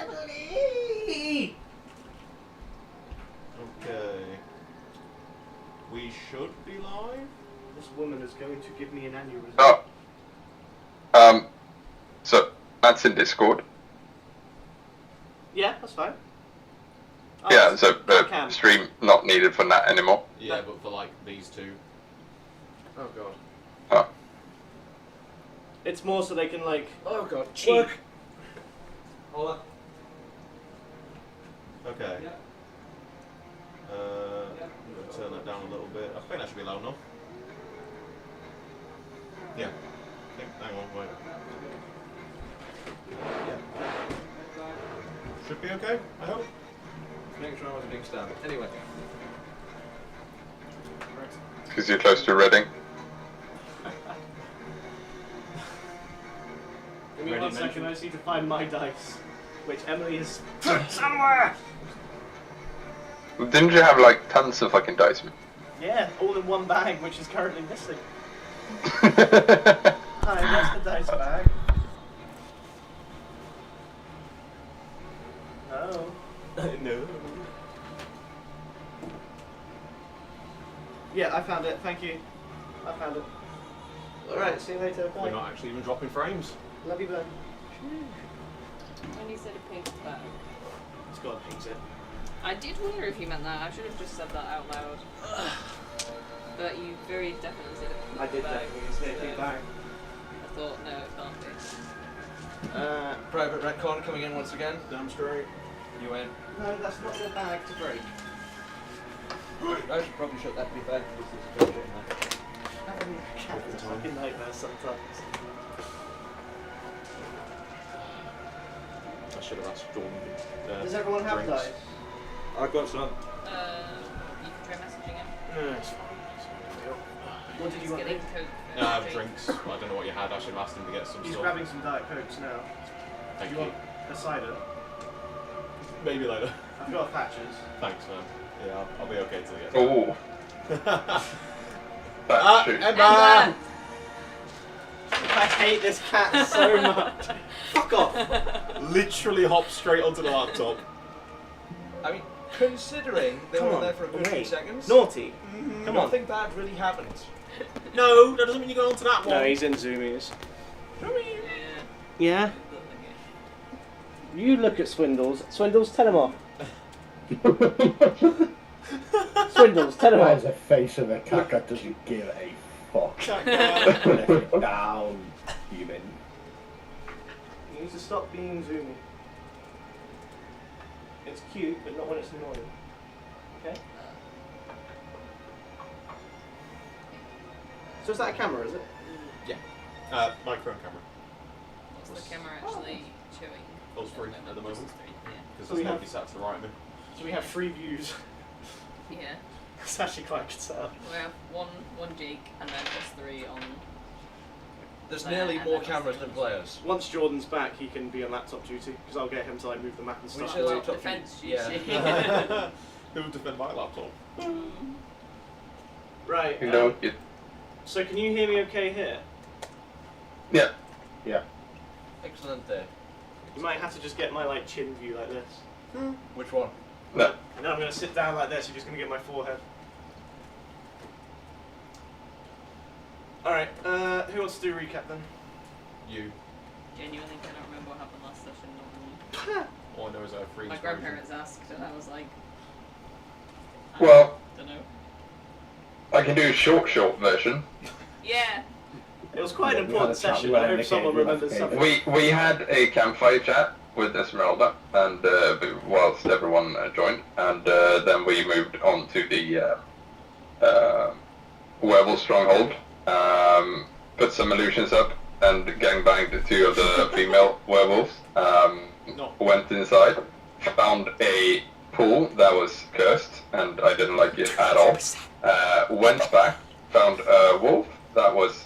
Emily! Okay. We should be live. This woman is going to give me an aneurysm. Oh. So, that's in Discord. Yeah, that's fine. Oh, Yeah, so cam. stream not needed for that anymore. Yeah, but for like these two. Oh god. Oh. It's more so they can like. Oh god. Cheat. Work. Hold on. Okay. Yeah. I'm going to turn that down a little bit. I think that should be loud enough. Yeah. Hang on, wait. Yeah. Should be okay, I hope. Make sure I wasn't being stabbed. Anyway. Because you're close to Reading. Give me Ready, 1 second, mention? I just need to find my dice. Which Emily has put somewhere! Didn't you have like tons of fucking dice? Yeah, all in one bag, which is currently missing. Hi, that's the dice bag. Oh. No. Yeah, I found it, thank you. I found it. Alright, see you later, bye. We're not actually even dropping frames. Love you, bye. When you said a pink bag, It's got a pink zip. I did wonder if you meant that. I should have just said that out loud. But you very definitely said a pink I did bag. definitely say a pink so bag. I thought, no, it can't be. Private retcon coming in once again. Damn straight. You in. No, that's not your bag to break. I should probably shut that bit back. This is a bit shit in there. It's a fucking nightmare sometimes. I should have asked Jordan. Does everyone have drinks. dice? I've got some. You can try messaging him. Yeah, it's fine. What did you He's want? getting Nick? Coke. I have drinks. But I don't know what you had. I should have asked him to get some He's stuff. grabbing some Diet Cokes now. Thank Do you. you want a cider? Maybe later. I've got a Thatcher's. Thanks, man. Yeah, I'll be okay till you get Oh. there. That's true. Emma! I hate this cat so much. Fuck off. Literally hop straight onto the laptop. I mean, considering they Come were on, there for a good few wait. seconds, Naughty. Come on. nothing bad really happened. No, that doesn't mean you go onto that one. No, he's in Zoomies. Yeah. Yeah? You look at Swindles. Swindles, tell him off. Swindles, tell him Why off. the face of a caca doesn't give a fuck? Caca. Put it down, human. You need to stop being zoomy. It's cute, but not when it's annoying. Okay? So is that a camera, is it? Microphone camera. What's the camera actually showing? Those three at the moment. Yeah. Because So there's we nobody have- sat to the right of me. So we have 3 views. Yeah. It's actually quite good setup. We have one Jake and then us 3 on. There's Yeah, nearly and more then cameras than players. Once Jordan's back, he can be on laptop duty, because I'll get him to like move the map and We stuff. should Well, laptop defense yeah. duty. Who would defend my laptop? Right, You know, you, so can you hear me okay here? yeah. Excellent day. You might have to just get my like chin view like this. Which one? No. And then I'm going to sit down like this, you're just going to get my forehead. Alright, who wants to do a recap then? You. Genuinely cannot remember what happened last session. Not really. All I know is I have freeze. My grandparents asked, and I was like, Well, don't know. I can do a short version. Yeah. It was quite an Yeah, we had important a chat, session, we I had hope a someone game, remembers we had a something. We had a campfire chat with Esmeralda, and whilst everyone joined, and then we moved on to the werewolf stronghold, put some illusions up, and gangbanged 2 of the female werewolves. Went inside, found a pool that was cursed, and I didn't like it at all. Went back, found a wolf that was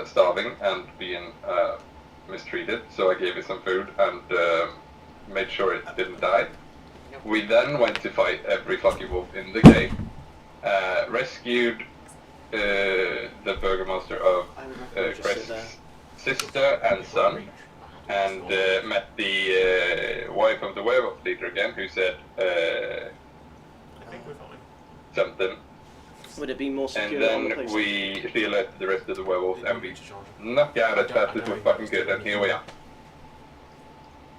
starving and being mistreated, so I gave it some food and made sure it didn't die. We then went to fight every fucking wolf in the game, rescued the burgomaster of I remember just sit there. Crest's sister and son, and met the wife of the werewolf leader again, who said I think we're fine. something. Would it be more And secure on the then place? she alerted the rest of the werewolves, and we knocked out as fast as we're fucking good, and here we are.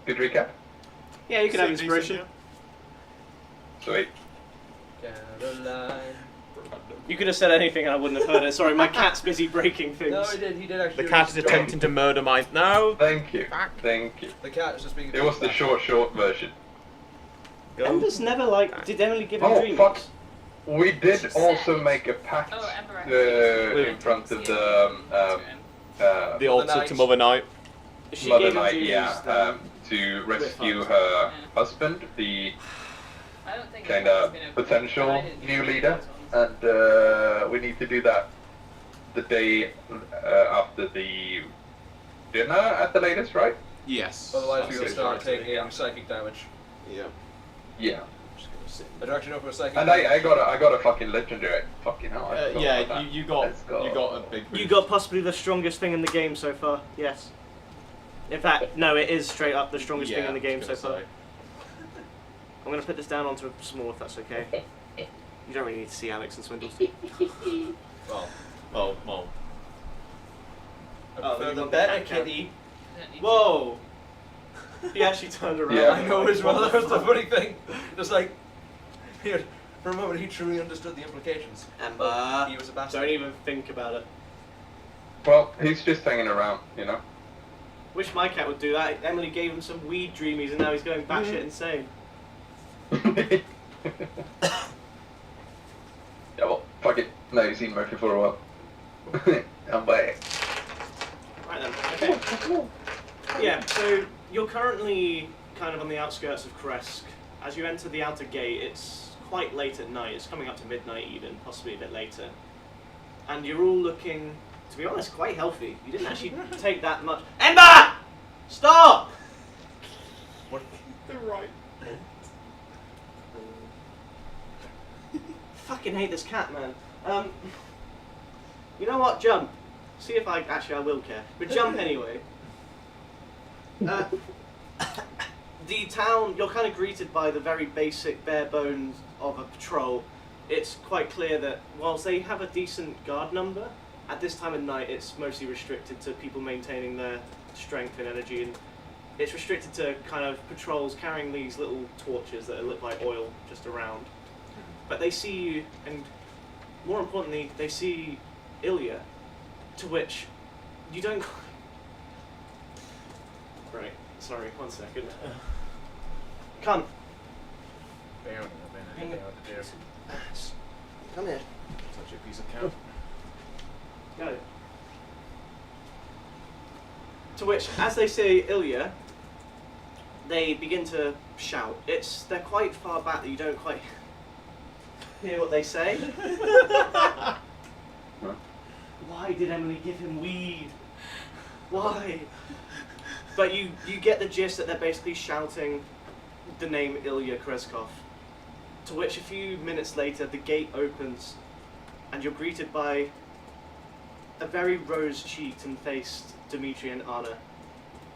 Good recap? Yeah, you can have Decent, inspiration. yeah. Sweet. Caroline. You could have said anything and I wouldn't have heard it. Sorry, my cat's busy breaking things. No, he did. He did actually. The do cat his is job. attempting to murder my... No! Thank you. Thank you. The cat is just being. It was the short version. Ember's never Did Emily give him Oh, dreams? fuck. We did She also said- make a pact Oh, Ember actually in front of the The altar Night. to Mother Night. She Mother gave him Knight, dreams, yeah, to rescue With her Yeah. husband, the I don't think kind it's of been a- potential I didn't new use leader, those ones. and we need to do that the day after the dinner at the latest, right? Yes. Otherwise, we will Okay, start sorry, taking yeah. psychic damage. Yeah. Yeah. I don't actually know if we're psychic. And I got a fucking legendary. Fucking hell. I forgot Yeah, about that. you got Let's go. you got a big. You boost. got possibly the strongest thing in the game so far. Yes. In fact, no, it is straight up the strongest thing in the game so far. I'm gonna put this down onto a small if that's okay. You don't really need to see Alex and Swindles. Well, Well. I Oh, prefer you the want better the cat count? kitty. I don't need Whoa! He actually turned around. Yeah. I know as well. That was the funny thing. Just like, here, for a moment, he truly understood the implications. Ember. He was a bastard. Don't even think about it. Well, he's just hanging around, you know. Wish my cat would do that. Emily gave him some weed dreamies and now he's going batshit insane. Yeah, well, fuck it. No, you've seen Murphy for a while. I'm back. Right then, okay. Yeah, so you're currently kind of on the outskirts of Kresk. As you enter the outer gate, it's quite late at night. It's coming up to midnight even, possibly a bit later. And you're all looking, to be honest, quite healthy. You didn't actually take that much. Ember! Stop! The right. Fucking hate this cat, man. You know what? Jump. See if I will care. But jump anyway. The town, you're kind of greeted by the very basic bare bones of a patrol. It's quite clear that whilst they have a decent guard number, at this time of night it's mostly restricted to people maintaining their strength and energy, and it's restricted to kind of patrols carrying these little torches that are lit by oil just around. But they see you, and more importantly, they see Ilya, to which you don't... Right, sorry, 1 second. Come. Come here. Such a piece of cow. Go. To which, as they say Ilya, they begin to shout. They're quite far back that you don't quite hear what they say. Why did Emily give him weed? Why? But you get the gist that they're basically shouting the name Ilya Kreskov. To which a few minutes later the gate opens and you're greeted by a very rose-cheeked and faced Dmitri and Anna.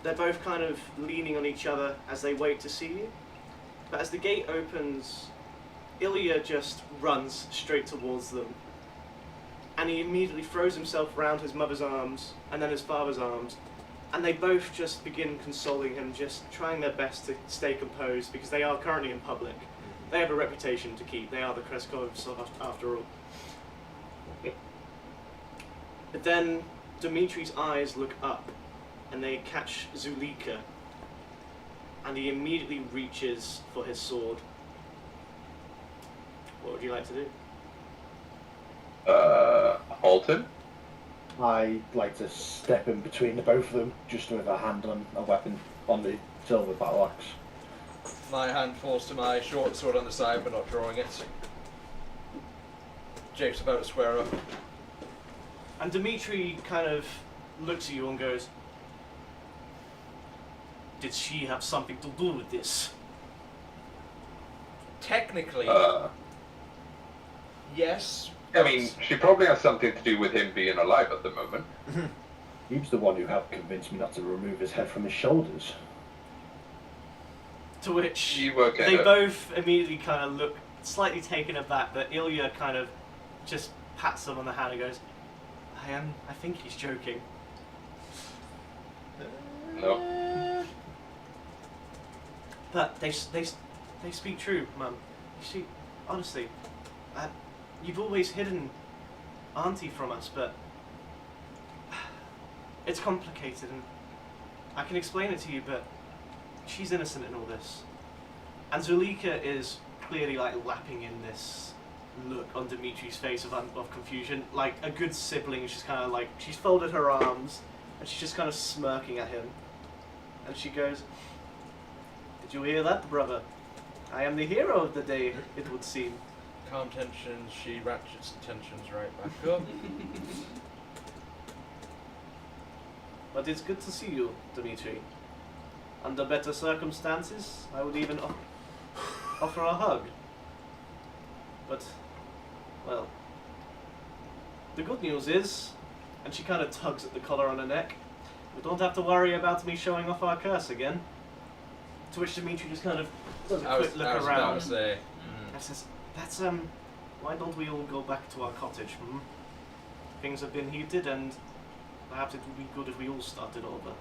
They're both kind of leaning on each other as they wait to see you. But as the gate opens, Ilya just runs straight towards them. And he immediately throws himself around his mother's arms and then his father's arms. And they both just begin consoling him, just trying their best to stay composed because they are currently in public. They have a reputation to keep. They are the Kreskovs after all. But then Dimitri's eyes look up and they catch Zulika. And he immediately reaches for his sword. What would you like to do? Halt him. I'd like to step in between the both of them, just with a hand on a weapon on the silver battle axe. My hand falls to my short sword on the side, but not drawing it. Jake's about to square up. And Dimitri kind of looks at you and goes, "Did she have something to do with this?" Technically, yes. I mean, she probably has something to do with him being alive at the moment. He was the one who helped convince me not to remove his head from his shoulders. To which You were they kinda- both immediately kind of look slightly taken aback, but Ilya kind of just pats them on the hand and goes, I think he's joking. No. But they speak true, Mum. You see, honestly, you've always hidden Auntie from us, but it's complicated, and I can explain it to you, but she's innocent in all this. And Zulika is clearly like lapping in this look on Dimitri's face of confusion, like a good sibling. She's kind of like, she's folded her arms and she's just kind of smirking at him, and she goes, "Did you hear that, brother? I am the hero of the day, it would seem." Calm tensions, she ratchets the tensions right back up. But it's good to see you, Dimitri. Under better circumstances, I would even offer a hug. But, well, the good news is, and she kind of tugs at the collar on her neck, we don't have to worry about me showing off our curse again. To which Dimitri just kind of does a quick look around and say, and says, "That's, why don't we all go back to our cottage, hmm? Things have been heated, and perhaps it would be good if we all started over."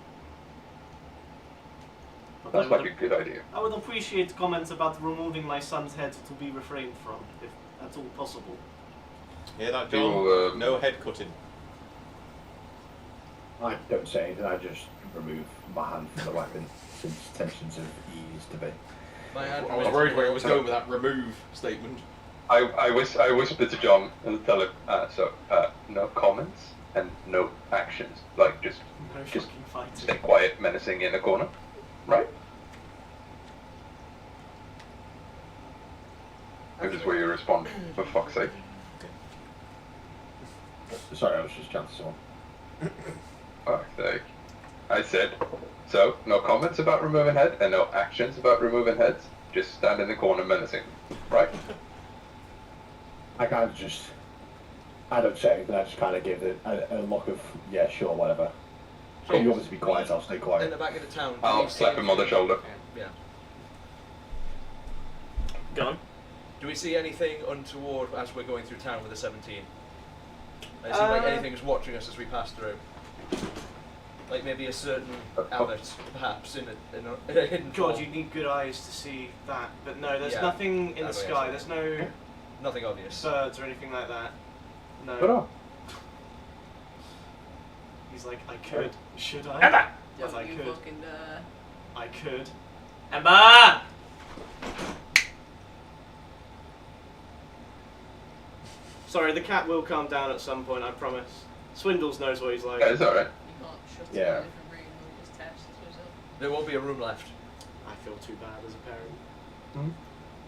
But That's like a good idea. I would appreciate comments about removing my son's head to be refrained from, if that's all possible. Hear that, We John? will, No head cutting. I don't say anything, I just remove my hand from the weapon, since tensions have eased a bit. my hand I was worried where it was going with that remove statement. I whisper to John and tell him, no comments and no actions. Like, just No Just fucking fighting. stay quiet, menacing in a corner. Right? This is where you respond, for fuck's sake. Sorry, I was just chatting to someone. Fuck's sake. I said, so, no comments about removing head and no actions about removing heads. Just stand in the corner menacing. Right? I kind of just, I don't say anything, I just kind of give it a look of, yeah, sure, whatever. So you want me to be quiet, I'll stay in quiet. the back of the town. do I'll we see slap him on the anything- shoulder. Yeah. Go on. Do we see anything untoward as we're going through town with the 17? It seems like anything's watching us as we pass through. Like maybe a certain outlet, perhaps, in a hidden George, form. you need good eyes to see that. But no, there's Yeah, nothing in the that's what sky. I There's no Nothing obvious. birds or anything like that. No. But He's like, I could. Should I? Emma! Yes, I You could. fucking, I could. Emma! Sorry, the cat will calm down at some point, I promise. Swindles knows what he's like. yeah, it's alright. You can't shut Yeah. it away from reading all his texts yourself. There won't be a room left. I feel too bad as a parent.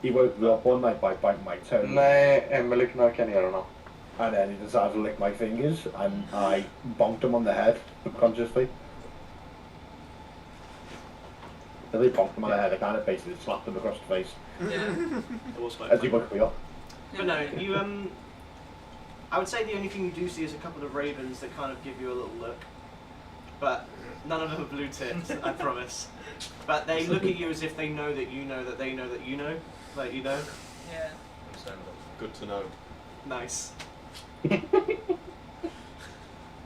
He woke me up one night by biting my toe, Nej, Emily kan jag göra nå. and then he decided to lick my fingers, and I bonked him on the head, subconsciously. Then they bonked him on the head, I kind of basically slapped him across the face, Yeah. It was quite as he funny. woke me up. But no, you I would say the only thing you do see is a couple of ravens that kind of give you a little look. But none of them are blue tipped, I promise. But they look at you as if they know that you know that they know that you know. Like you know. Yeah. Understandable. Good to know. Nice.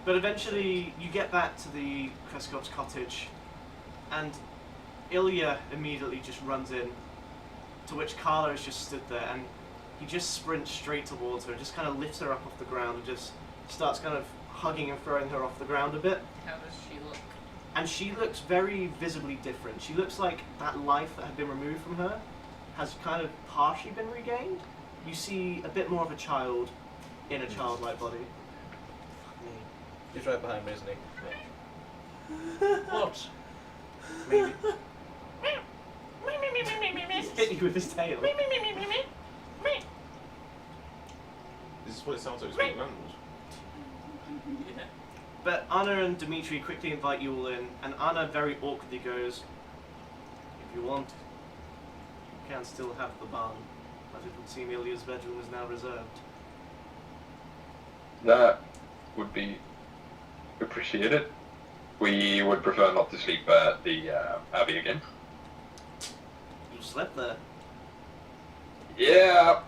But eventually you get back to the Kreskov's cottage and Ilya immediately just runs in, to which Carla has just stood there, and he just sprints straight towards her and just kind of lifts her up off the ground and just starts kind of hugging and throwing her off the ground a bit. How does she look? And she looks very visibly different. She looks like that life that had been removed from her has kind of partially been regained. You see a bit more of a child in a childlike body. Fuck me. He's right behind me, isn't he? What? Maybe. He's hit you with his tail. This is what it sounds like speaking animals. Yeah. But Anna and Dimitri quickly invite you all in, and Anna very awkwardly goes, "If you want, you can still have the barn, but it would seem Ilya's bedroom is now reserved." That would be appreciated. We would prefer not to sleep at the Abbey again. You slept there. Yeah.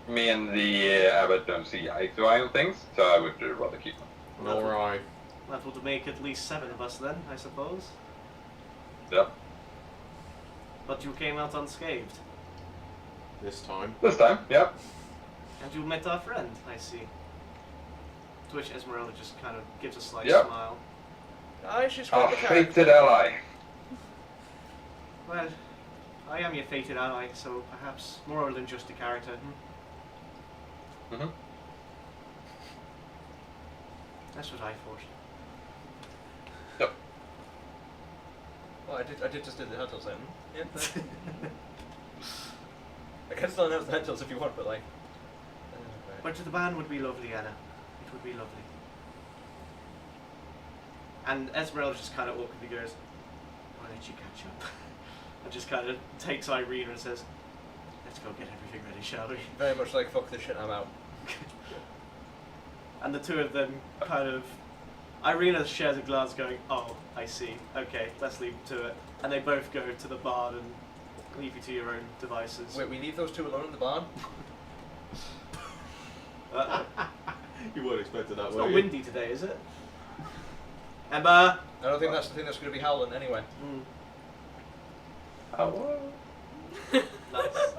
Me and the abbot don't see eye to eye on things, so I would rather keep them. Nor I. That would make at least 7 of us then, I suppose. Yeah. But you came out unscathed. This time. This time, yeah. And you met our friend, I see. To which Esmeralda just kind of gives a slight Yep. smile. Aye, she's Our quite the character. fated ally. Well, I am your fated ally, so perhaps more than just a character. Mm-hmm. That's what I thought. Yep. Well, I did just do the Huntles then. Yeah. I can still announce the Huntles if you want, but like. Right. But the band would be lovely, Anna. It would be lovely. And Esmeralda just kind of awkwardly goes, "Why did you catch up?" And just kind of takes Irina and says, "Let's go get everything ready, shall we?" Very much like fuck this shit, I'm out. And the two of them kind of... Irina shares a glance going, "Oh, I see. Okay, let's leave it to it." And they both go to the barn and leave you to your own devices. Wait, we leave those two alone in the barn? You weren't expecting that, It's were not you? windy today, is it? Emma! I don't think that's the thing that's going to be howling anyway. Oh. Nice.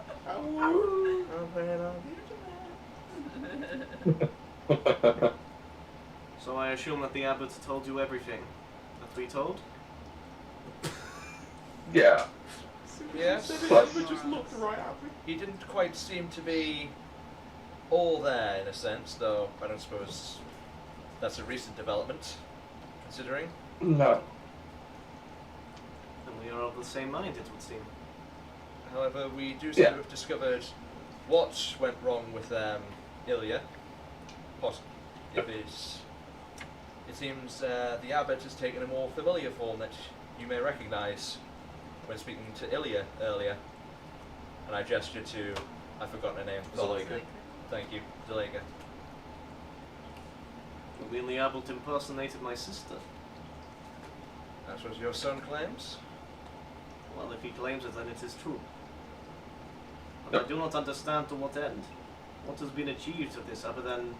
So I assume that the abbot told you everything that we told? Yeah. Yes. Plus- just looked right at me. He didn't quite seem to be all there in a sense, though I don't suppose that's a recent development, considering. No. And we are of the same mind, it would seem. However, we do seem Yeah. to have discovered what went wrong with Ilya. If it seems the abbot has taken a more familiar form that you may recognise when speaking to Ilya earlier. And I gestured to, I've forgotten her name. Zuleika. Thank you, Zuleika. When the abbot impersonated my sister. That's what your son claims? Well, if he claims it, then it is true. But I do not understand to what end. What has been achieved of this other than...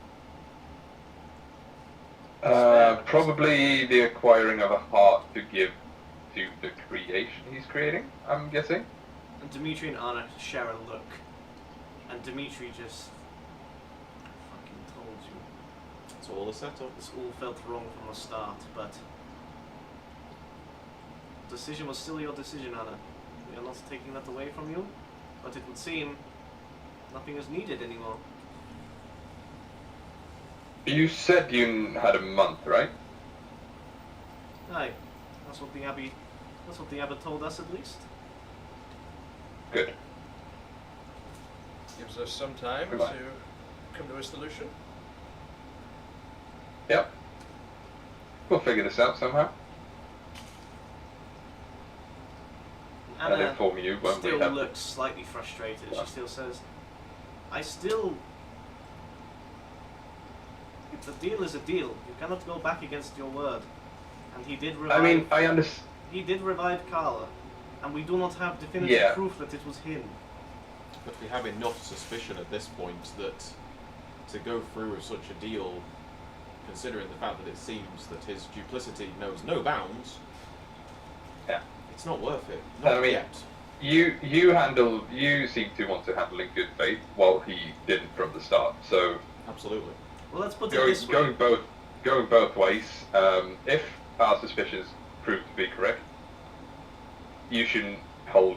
Probably the acquiring of a heart to give to the creation he's creating, I'm guessing. And Dimitri and Anna share a look. And Dimitri just... fucking told you. It's all a setup. This all felt wrong from the start, but... decision was still your decision, Anna. We are not taking that away from you, but it would seem nothing is needed anymore. You said you had a month, right? Aye, that's what the abbot told us at least. Good. Gives us some time Goodbye. to come to a solution. Yep. We'll figure this out somehow. And Anna inform you when still we have looks slightly frustrated. Yeah. She still says, "I still... the deal is a deal. You cannot go back against your word." And he did revive... I mean, I understand. He did revive Carla, and we do not have definitive Yeah. proof that it was him. But we have enough suspicion at this point that to go through with such a deal, considering the fact that it seems that his duplicity knows no bounds, Yeah. it's not worth it. Not I mean- yet. You seem to want to handle in good faith, while he didn't from the start. So Absolutely. Well, let's put it this way. going both ways. If our suspicions prove to be correct, you should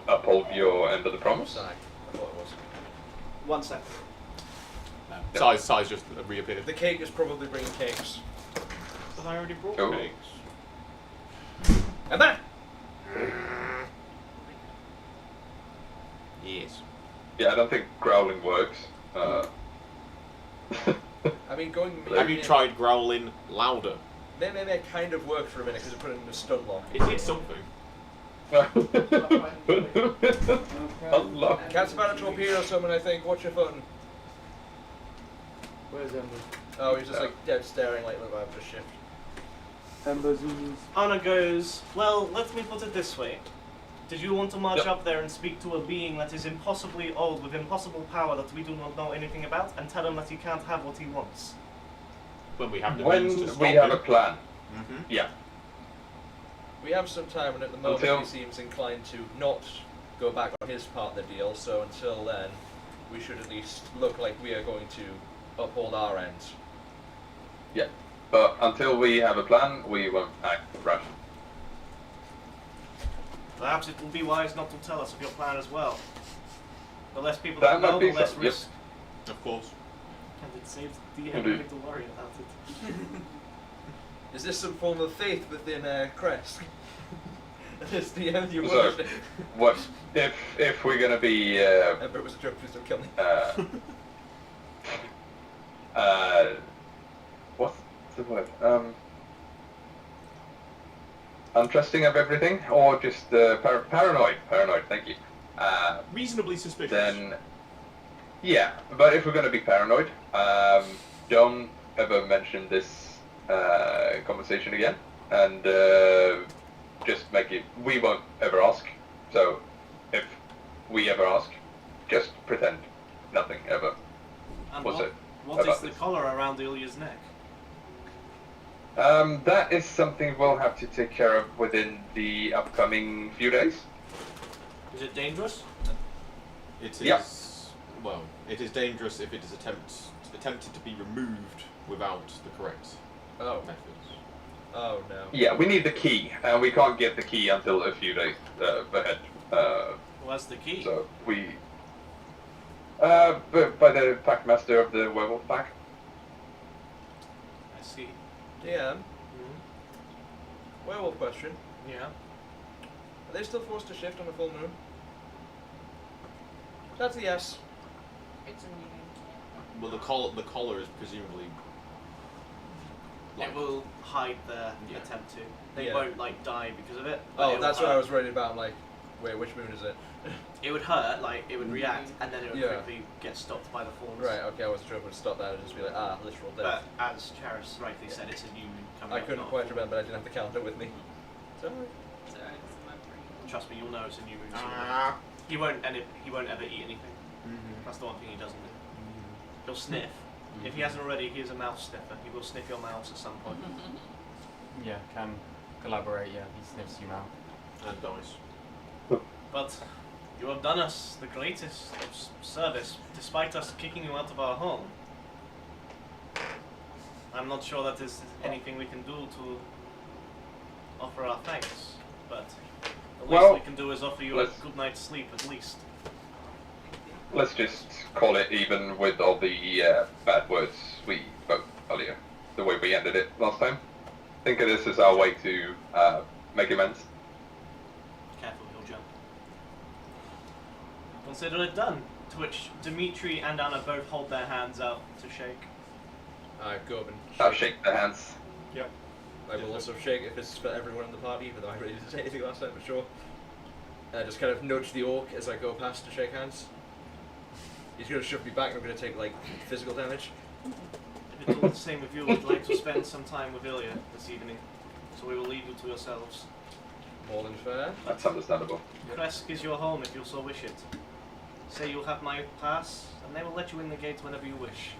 uphold your end of the promise. Sorry, I thought it was. 1 sec. No. Size just reappeared. The cake is probably bringing cakes. But I already brought Oh. cakes. And that! Yes. Yeah, I don't think growling works. I mean, going... Have you tried growling louder? May kind of worked for a minute because it put it in the stun lock. It did something. Unlock. Cat's about a torpedo or something, I think. Watch your phone. Where's Emily? Oh, he's just like dead staring like, look, I've just shift. Embers ooze. Anna goes, well, let me put it this way. Did you want to march Yep. up there and speak to a being that is impossibly old with impossible power that we do not know anything about and tell him that he can't have what he wants? When we have the When means to stop we have him. a plan, Mhm. yeah. We have some time, and at the moment Until- he seems inclined to not go back on his part of the deal, so until then, we should at least look like we are going to uphold our end. Yeah. But until we have a plan, we won't act rash. Perhaps it will be wise not to tell us of your plan as well. The less people That that might know, be the less so, yep. risk. Of course. And it saves the DM Indeed. having to worry about it. Is this some form of faith within Crest? Is the end you So- want? What if we're gonna be But it was a joke, please don't kill me. what's the word? Untrusting of everything, or just paranoid? Paranoid. Thank you. Reasonably suspicious. Then, yeah. But if we're gonna be paranoid, don't ever mention this conversation again, and just make it. We won't ever ask. So, if we ever ask, just pretend nothing ever. And What's it what is about the this? collar around Ilya's neck? That is something we'll have to take care of within the upcoming few days. Is it dangerous? It is. Yeah. Well, it is dangerous if it is attempted to be removed without the correct Oh. methods. Oh no. Yeah, we need the key, and we can't get the key until a few days ahead. What's the key? So we, by the packmaster of the werewolf pack. I see. DM, Mhm. werewolf question. Yeah. Are they still forced to shift on a full moon? That's a yes. It's a new. Well, the collar is presumably. It will hide their Yeah. attempt to. They Yeah. won't like die because of it. but Oh, it will that's what I hurt. was worried about. I'm like, wait, which moon is it? It would hurt, like it would react, and then it would Yeah. quickly get stopped by the thorns. Right, okay, I wasn't sure if it would stop that and just be like, literal But death. as Charis rightly said, it's a new moon coming I up, couldn't not a quite full. remember, I didn't have the calendar with me. Sorry. It's alright, it's in my brain. Trust me, you'll know it's a new moon. soon. Ah. He won't, and he won't ever eat anything. Mhm. That's the one thing he doesn't do. He'll sniff. If he hasn't already, he is a mouth sniffer. He will sniff your mouths at some point. Yeah, can collaborate, yeah, he sniffs you out. And dice. But you have done us the greatest of service, despite us kicking you out of our home. I'm not sure that there's anything we can do to offer our thanks, but the least Well, we can do is offer you a let's- good night's sleep at least. Let's just call it even with all the bad words we spoke earlier. The way we ended it last time. Think of this as our way to make amends. Careful, he'll jump. Consider it done. To which Dimitri and Anna both hold their hands out to shake. I go up and I'll shake their hands. Yep. I will also shake if it's for everyone in the party, even though I really didn't say anything last time, but sure. I just kind of nudge the orc as I go past to shake hands. He's going to shove me back and I'm going to take, like, physical damage. If it's all the same with you, we'd like to spend some time with Ilya this evening, so we will leave you to yourselves. More than fair. That's understandable. Kresk is your home if you so wish it. Say you'll have my pass, and they will let you in the gate whenever you wish.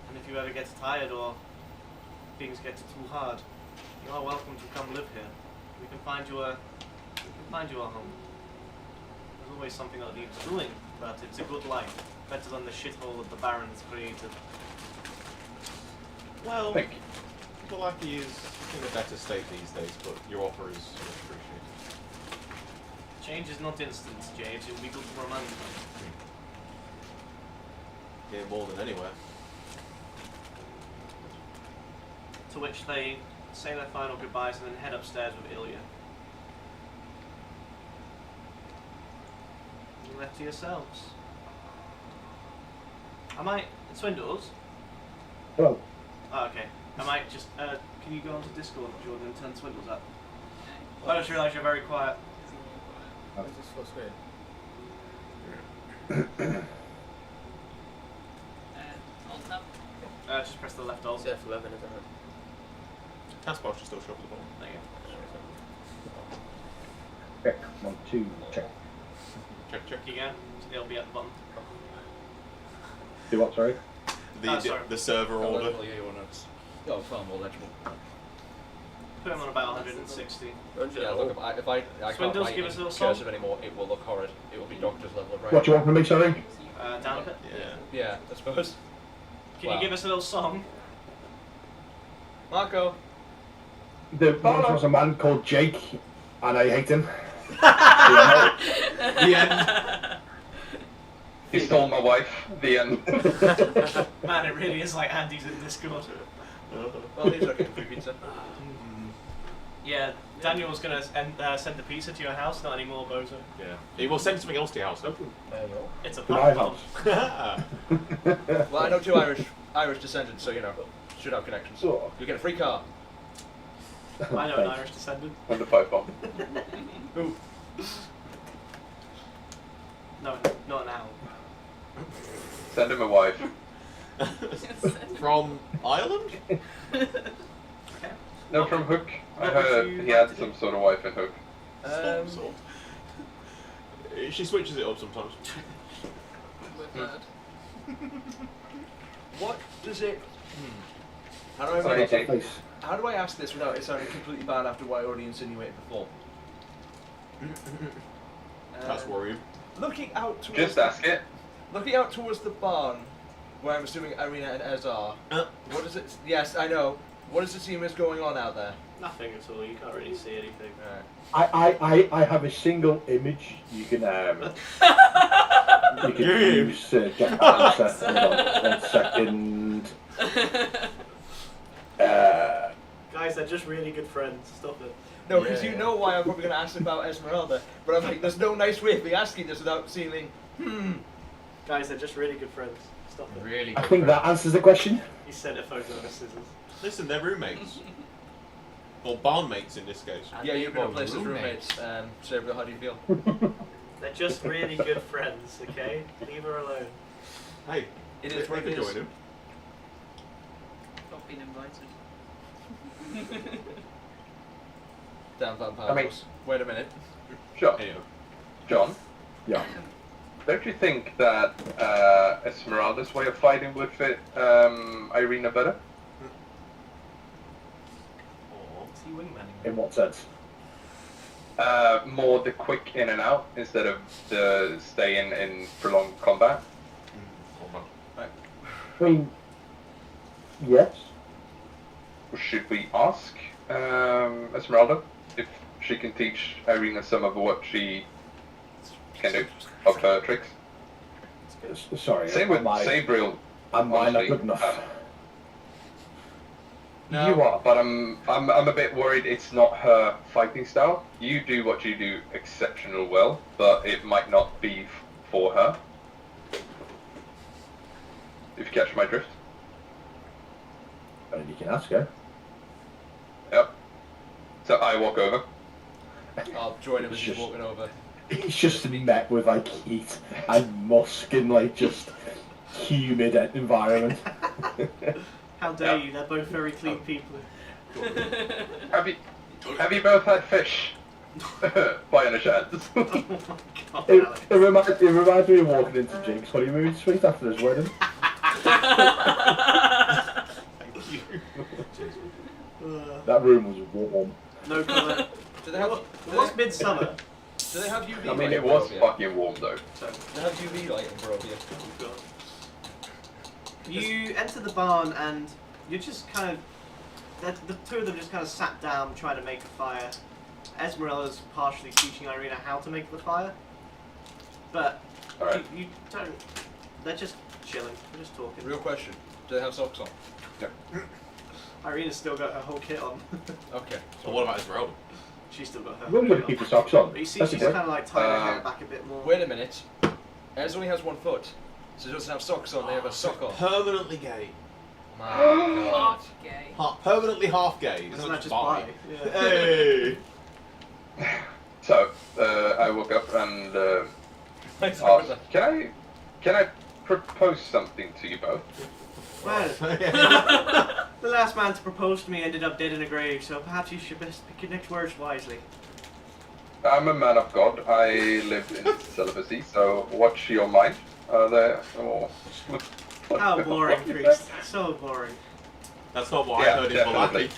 And if you ever get tired or things get too hard, you are welcome to come live here. We can find you a home. There's always something that needs doing, but it's a good life, better than the shithole that the Barons created. Well, Thank you. Galaki is in a better state these days, but your offer is much appreciated. Change is not instant, James. It will be good to remind you. Here more than anywhere. To which they say their final goodbyes and then head upstairs with Ilya. You're left to yourselves. Swindles? Oh, Oh, okay. I might just, can you go onto Discord, Jordan, and turn Swindles up? I just realised you're very quiet. Is this full screen? Alt tab. Just press the left alt. It's F11, isn't it? Taskbar should still show up at the bottom. There you Check. 1, 2, check. Check. go. You go. It'll be at the bottom. Do what, sorry? Sorry. The server Oh, order. legible, yeah, you want notes. Oh, far more legible. Put him on about 160. Yeah, look, if I can't Swindles, write give us a in little cursive song. anymore, it will look horrid. It will be doctor's level of writing. What do you want from me, sorry? Down a bit. Yeah. Yeah, I suppose. Can Wow. you give us a little song? Marco. There once was a man called Jake, and I hate him. The end. He stole my wife. The end. Man, it really is like Andy's in Discord. Well, he's looking for pizza. Yeah, Daniel's gonna send the pizza to your house, not anymore, Bozo. Yeah. He will send something else to your house, though. There you go. It's a To my pipe house. bomb. Well, I know 2 Irish descendants, so you know, should have connections. So, You get a free car. I know an Irish descendant. On the pipe bomb. Ooh. No, not an owl. Send him a wife. From Ireland? Okay. No, from Hook. I What would heard you he like had to some do? sort of wife in Hook. Some sort. She switches it up sometimes. With that. What does it? How do I Sorry, make Jake. place. How do I ask this without it sounding completely bad after what I already insinuated before? That's worrying. Looking out towards Just ask it. looking out towards the barn, where I'm assuming Irina and Ez are. What is it? Yes, I know. What does it seem is going on out there? Nothing at all, you can't really see anything. I have a single image you can use to get that answer. Hold on 1 second. Guys, they're just really good friends, stop it. No, because Yeah. you know why I'm probably going to ask about Esmeralda, but I'm like, there's no nice way of me asking this without seeming, Guys, they're just really good friends, stop it. Really I good think that answers the question. He sent a photo of his scissors. Listen, they're roommates. Or barnmates in this case. yeah, you've been Oh, replaced as roommates. roommates. Sabriel, how do you feel? They're just really good friends, okay? Leave her alone. Hey, It is we what can it is. join him. Not been invited. Damn vampires. I mean- Wait a minute. Sure. Anyway. John, Yeah. don't you think that Esmeralda's way of fighting would fit Irina better? What's he wingmanning? In what sense? More the quick in and out instead of the stay in prolonged combat. I mean, yes. Should we ask Esmeralda if she can teach Irina some of what she can do of her tricks? Sorry. Same with am I Sabriel. not honestly. good enough? No. You are, but I'm a bit worried it's not her fighting style. You do what you do exceptional well, but it might not be for her. If you catch my drift. I mean, you can ask her. Yep. So I walk over. I'll join him as he's Just- walking over. It's just to be met with like heat and musk in like just humid environment. How dare you, they're both very clean people. Have you both had fish? By any chance? God, It Alex. reminds me of walking into Jake's honeymoon suite after his wedding. Thank you. That room was warm. No comment. Do they have? It was midsummer. Do they have UV I mean, light it in was Barovia? fucking warm though. So, Do they have UV light in Barovia? oh God. You enter the barn and you're just kind of. The two of them just kind of sat down trying to make a fire. Esmeralda's partially teaching Irina how to make the fire. But Alright. you don't. They're just chilling. They're just talking. Real question. Do they have socks on? Irina's still got her whole kit on. Okay. So what about Esmeralda? She's still got her We're whole going kit to keep on. the socks on. But you see, That's she's okay. kind of like tying her hair back a bit more. Wait a minute. Ez only has 1 foot, so she doesn't have socks on. They have a sock on. Permanently gay. My God. Gay. Permanently half gay. It's Isn't not that just just bi. bi? Yeah. Hey! So I woke up and Thanks, asked, brother. can I propose something to you both? Well, The last man to propose to me ended up dead in a grave, so perhaps you should best pick your next words wisely. I'm a man of God. I lived in celibacy, so watch your mind. There. Oh. How boring, priest. So boring. That's not what I Yeah, heard in definitely.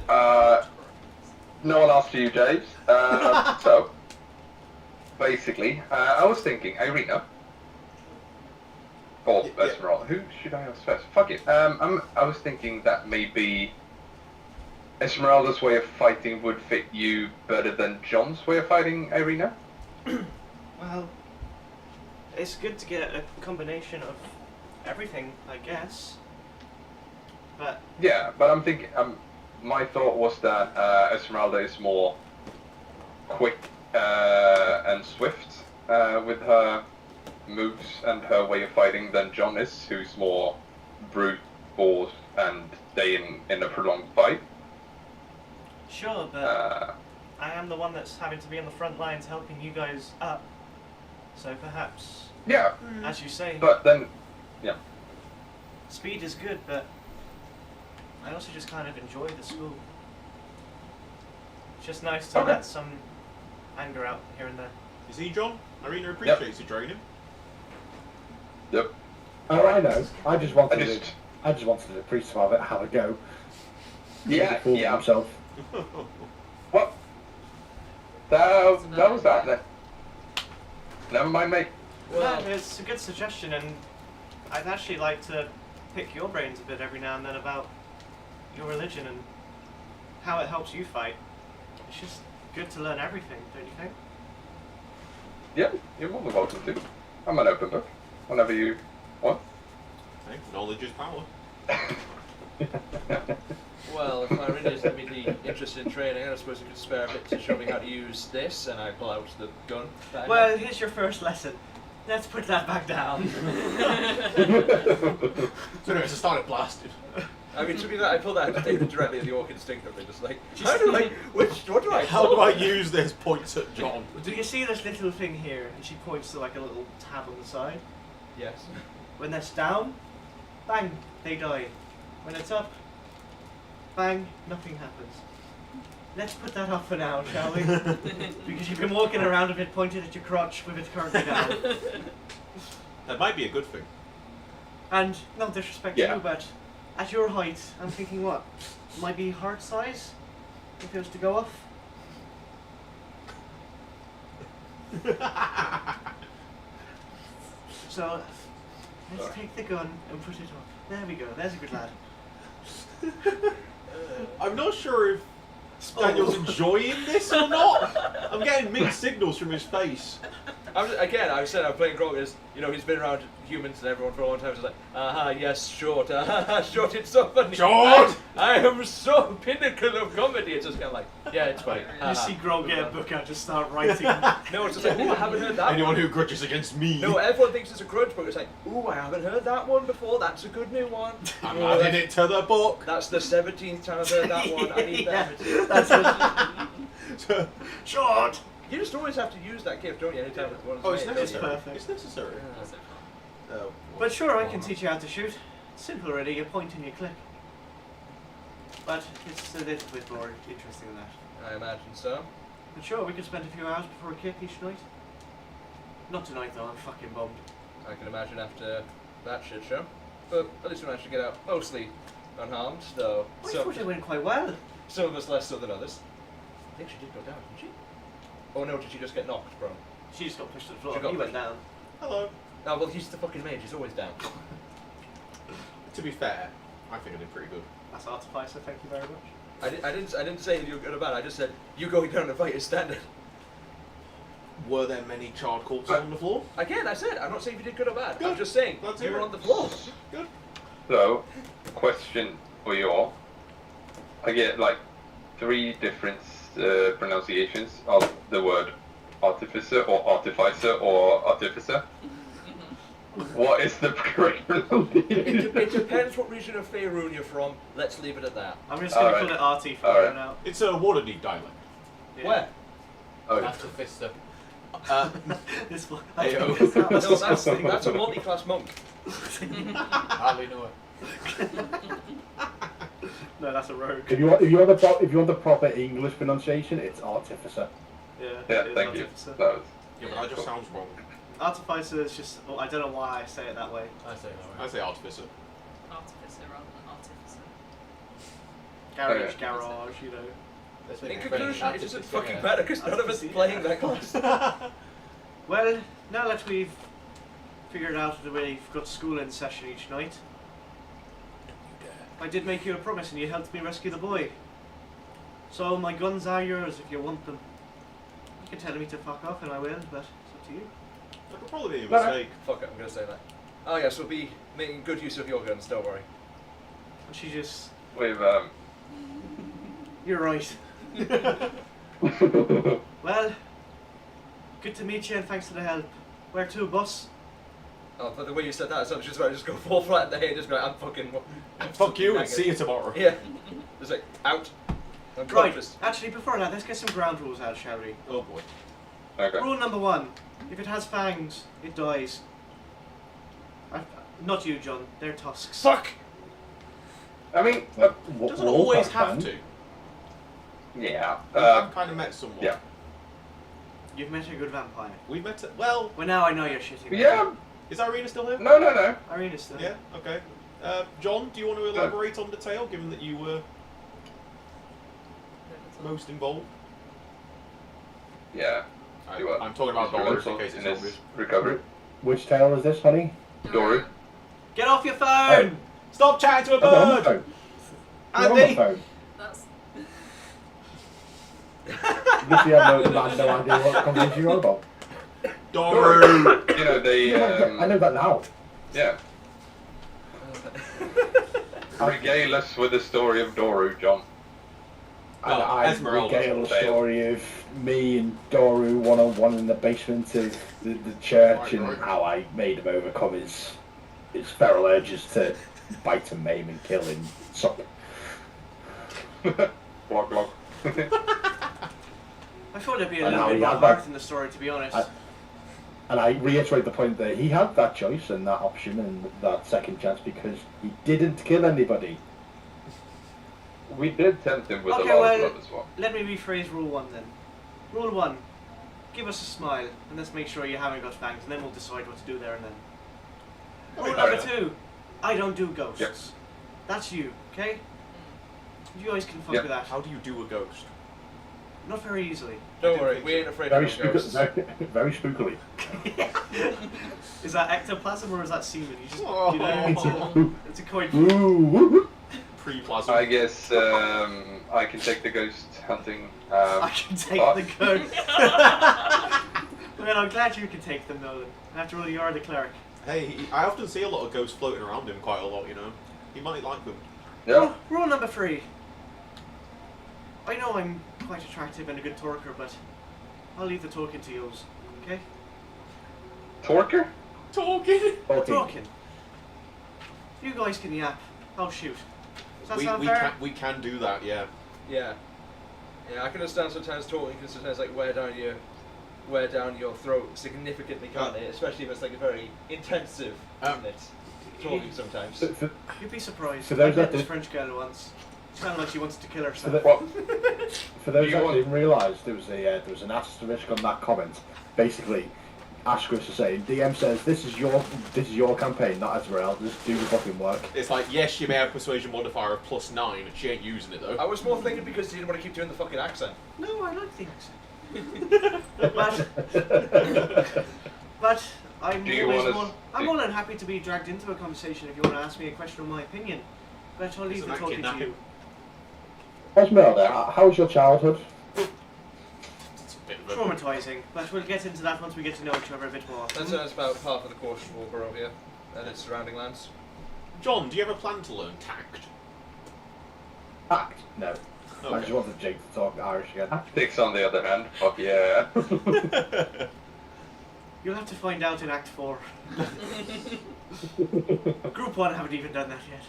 Malaki. No one asked you, James. So, basically, I was thinking, Irina. Or Esmeralda. Who should I ask first? Fuck it. I was thinking that maybe Esmeralda's way of fighting would fit you better than John's way of fighting, Irina. Well, it's good to get a combination of everything, I guess. But Yeah, but I'm thinking. My thought was that Esmeralda is more quick and swift with her moves and her way of fighting than John is, who's more brute force and stay in a prolonged fight. sure, but I am the one that's having to be on the front lines helping you guys up. So perhaps, Yeah, as you say, but then, speed is good, but I also just kind of enjoy the school. It's just nice to Okay. let some anger out here and there. You see, John? Irina appreciates you training. yep. Oh, I know. I just wanted I the priest to have a go. Yeah, Fool yeah. himself. What? That was that then. Never mind, mate. Well, it's a good suggestion, and I'd actually like to pick your brains a bit every now and then about your religion and how it helps you fight. It's just good to learn everything, don't you think? Yeah, you're more than welcome to. I'm an open book. Whenever you want. Hey, knowledge is power. Well, if Irina's immediately interested in training, I suppose you could spare a bit to show me how to use this, and I pull out the gun. that I Well, have. here's your first lesson. Let's put that back down. So anyway, so started blasted. I mean, to be fair, I pull that out directly at the orc instinctively, just like, how do I, what do I How pull? do I use this? Points at John. Do you see this little thing here? And she points to like a little tab on the side. Yes. When that's down, bang, they die. When it's up, bang, nothing happens. Let's put that off for now, shall we? Because you've been walking around a bit pointed at your crotch with it currently down. That might be a good thing. And no disrespect to Yeah. you, but at your height, I'm thinking what? Might be heart size? If it was to go off? So, let's take the gun and put it off. There we go, there's a good lad. I'm not sure if Daniel's enjoying this or not. I'm getting mixed signals from his face. I said I'm playing Grog as, he's been around humans and everyone for a long time, so it's like, yes, short, short, it's so funny. Short! I am so pinnacle of comedy. It's just kind of like, yeah, it's funny. You see Grog get a book out, just start writing. No, it's just like, ooh, I haven't heard that Anyone one. who grudges against me. No, everyone thinks it's a grudge book. It's like, ooh, I haven't heard that one before. That's a good new one. I'm Oh, adding it to the book. That's the 17th time I've heard that one. I need that. Yeah, that's Short! You just always have to use that gift, don't you? Anytime one Oh, it's made. necessary. perfect. It's necessary. Oh. But sure, I can teach you how to shoot. Simple already, you point and you click. But it's a little bit more interesting than that. I imagine so. But sure, we could spend a few hours before a kick each night. Not tonight though, I'm fucking bummed. I can imagine after that shit show. But at least we managed to get out mostly unharmed, though. I thought it went quite well. Some of us less so than others. I think she did go down, didn't she? Oh no, did she just get knocked, bro? She just got pushed to the floor. She got He went pushed. down. Hello. Oh, well, he's the fucking mage, he's always down. To be fair, I think I did pretty good. That's Artificer, thank you very much. I didn't say that you were good or bad, I just said, you going down to fight is standard. Were there many charred corpses on the floor? Again, I said, I'm not saying if you did good or bad. I'm Good. just saying, Let's you hear were it. on the floor. Good. So, question for you all. I get like 3 different pronunciations of the word artificer or artificer or artificer. What is the correct pronunciation? It depends what region of Faerun you're from. Let's leave it at that. I'm just going to Alright. call it Artie for Alright. now. It's a Waterdeep dialect. Yeah. Where? Oh, Artificer. This one. Ayo. No, that's a multi-class monk. Hardly know it. No, that's a rogue. If you want the proper English pronunciation, it's artificer. Yeah, Yeah, it is thank you. artificer. That was Yeah, but that just sounds wrong. Artificer is just. Oh, I don't know why I say it that way. I say that I way. say artificer. Artificer rather than artificer. Garage, Okay. garage, you know. Let's In make it conclusion, friendly. it doesn't Artificer, fucking yeah. matter because none of us are playing that class. Well, now that we've figured out that we've got school in session each night, I did make you a promise and you helped me rescue the boy. So my guns are yours if you want them. You can tell me to fuck off and I will, but it's up to you. That could probably be a No. mistake. Fuck it, I'm going to say that. Oh yes, we'll be making good use of your guns, don't worry. And she just, We've you're right. Well, good to meet you and thanks for the help. Where to, boss? Oh, but the way you said that, so I was just about to just go fall flat in the head and just go, I'm fucking... Fuck you and hanging. see you tomorrow. Yeah. Just like, out. I'm Right, conscious. actually before that, let's get some ground rules out, shall we? Oh boy. okay. Rule number 1, if it has fangs, it dies. Not you, John, they're tusks. Fuck! I mean, Doesn't always have to. yeah. I've kind of met someone. yeah. You've met a good vampire. We've met. Well, Well, now I know you're shitting me. Yeah. is Irina still here? No. Irina's still. Yeah. Okay. John, do you want to elaborate on the tale, given that you were most involved? Yeah. Do what? I'm talking about Mr. dollars in Russell case it's in his obvious. recovery. Which tale is this, honey? Dory. Get off your phone! Stop chatting to a I'm on my bird! phone. I'm on my Andy! phone. That's. Literally have no idea what conversation you're on about. Doru! You know, they, I know that now. yeah. Regale us with the story of Doru, John. And Oh, I Esmeralda regale a failed. story of me and Doru one-on-one in the basement of the church and Right. how I made him overcome his feral urges to bite and maim and kill and suck. Blog, blog. I thought there'd be a And little how bit he more had heart that- in the story, to be honest. And I reiterate the point that he had that choice and that option and that second chance because he didn't kill anybody. We did tempt him with Okay, a lot well- of blood as well. Let me rephrase rule 1 then. Rule 1, give us a smile and let's make sure you haven't got fangs and then we'll decide what to do there and then. Rule fair number enough. 2, I don't do ghosts. Yep. That's you, okay? You guys can fuck Yep. with that. How do you do a ghost? Not very easily. Don't worry, we ain't afraid Very, of no ghosts. very spookily. Is that ectoplasm or is that semen? You just, Oh. you know, it's a coin. Ooh. Pre-plasma. I guess I can take the ghost hunting. I can take but- the ghost. Well, I'm glad you can take them, Nolan. After all, you are the cleric. Hey, I often see a lot of ghosts floating around him quite a lot, you know. He might like them. Yeah. Rule number 3. I know I'm quite attractive and a good talker, but I'll leave the talking to yours, okay? Torker? Talking! Talking. You guys can yap. I'll shoot. Does that sound We fair? we can do that, yeah. Yeah. Yeah, I can understand sometimes talking can sometimes like wear down your throat significantly, can't it? Especially if it's like a very intensive, isn't it? Talking sometimes. You'd be surprised. For I those met that this did- French girl once. It sounded like she wanted to kill For, herself. the, What? for those You that want- didn't realise, there was an asterisk on that comment. Basically, Ashquist is saying, DM says this is your campaign, not Esmeralda's. Do the fucking work. It's like, yes, she may have persuasion modifier of +9, she ain't using it though. I was more thinking because you didn't want to keep doing the fucking accent. No, I like the accent. But I'm Do you always wanna more, s- I'm do- more than happy to be dragged into a conversation if you want to ask me a question on my opinion. But I'll leave Isn't the that talking to kidnapping? you. Esmeralda, how was your childhood? It's a bit of a... Traumatizing, but we'll get into that once we get to know each other a bit more. That sounds about half of the course of Barovia and its surrounding lands. John, do you have a plan to learn tact? Act? No. I Okay. just wanted Jake to talk Irish again. Tactics, on the other hand. Fuck yeah. You'll have to find out in Act 4. Group 1 haven't even done that yet.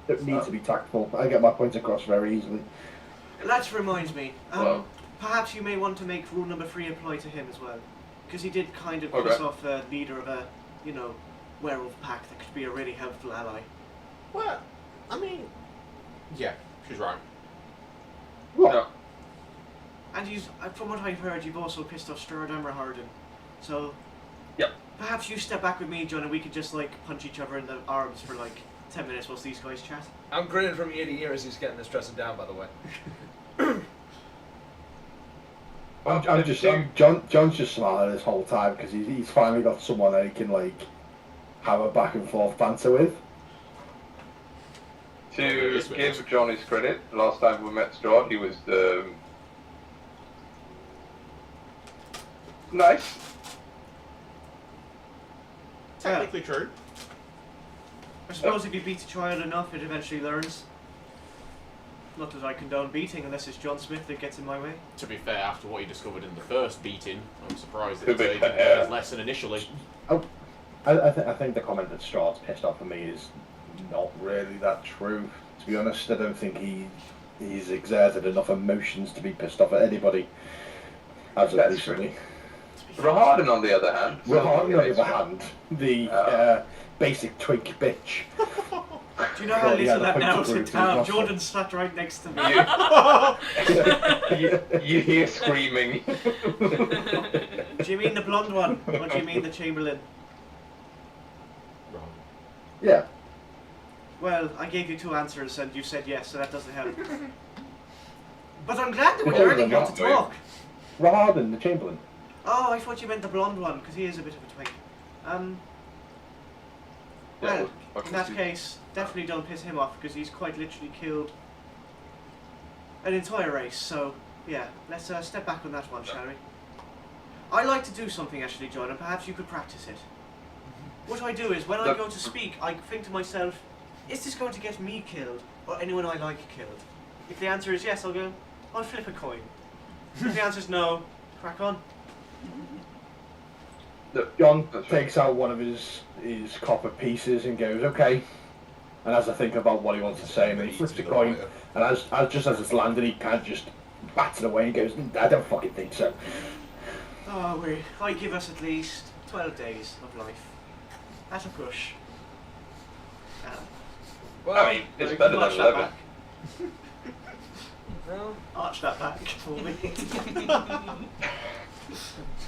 Don't need to be tactful. I get my points across very easily. That reminds me. Well. Perhaps you may want to make rule number 3 apply to him as well. Because he did kind of Okay. piss off the leader of a, werewolf pack that could be a really helpful ally. Well, I mean, yeah, she's right. What? No. And from what I've heard, you've also pissed off Strahd and Harden. So, Yep. perhaps you step back with me, John, and we could just like punch each other in the arms for like 10 minutes whilst these guys chat. I'm grinning from ear to ear as he's getting this dressing down, by the way. John's just smiling this whole time because he's finally got someone that he can like have a back and forth banter with. To give John his credit, last time we met Strahd, he was nice. Technically true. I suppose if you beat a child enough, it eventually learns. Not that I condone beating, unless it's John Smith that gets in my way. To be fair, after what he discovered in the first beating, I'm surprised To that be he didn't fair. get his lesson initially. I think the comment that Strahd's pissed off at me is not really that true. To be honest, I don't think he's exerted enough emotions to be pissed off at anybody. As of That's recently. Raharden, on the other hand. Raharden, on the other hand, the basic twink bitch. Do you know how Well, yeah, little that the now picture to group town? is Jordan sat right next to me. You hear screaming. Do you mean the blonde one, or do you mean the Chamberlain? Right. Yeah. Well, I gave you 2 answers and you said yes, so that doesn't help. But I'm glad that we're Well, learning how to they're not, talk. Raharden, the Chamberlain. Oh, I thought you meant the blonde one, because he is a bit of a twink. Well, in that case, definitely don't piss him off, because he's quite literally killed an entire race, so yeah, let's step back on that one, shall we? I like to do something actually, John, and perhaps you could practice it. What I do is, when I go to speak, I think to myself, is this going to get me killed, or anyone I like killed? If the answer is yes, I'll flip a coin. If the answer is no, crack on. John takes out one of his copper pieces and goes, okay. And as I think about what he wants to say, and then he flips the coin, and as it's landed, he kind of just bats it away and goes, I don't fucking think so. Oh, I give us at least 12 days of life. That's a push. Well, I mean, it's better than 11. no, Arch that back for me.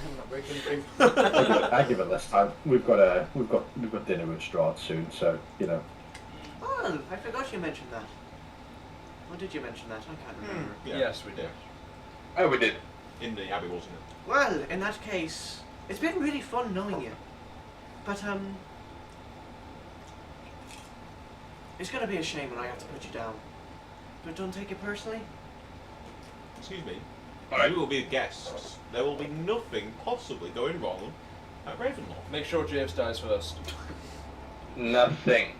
I'm not breaking anything. I give it less time. We've got dinner with Strahd soon, so you know. Oh, I forgot you mentioned that. Or did you mention that? I can't remember. Yeah. Yes, we did. Oh, we did. In the Abbey, wasn't it? Well, in that case, it's been really fun knowing you. But, it's gonna be a shame when I have to put you down. But don't take it personally. Excuse me. Alright. We will be guests. There will be nothing possibly going wrong at Ravenloft. Make sure James dies first. Nothing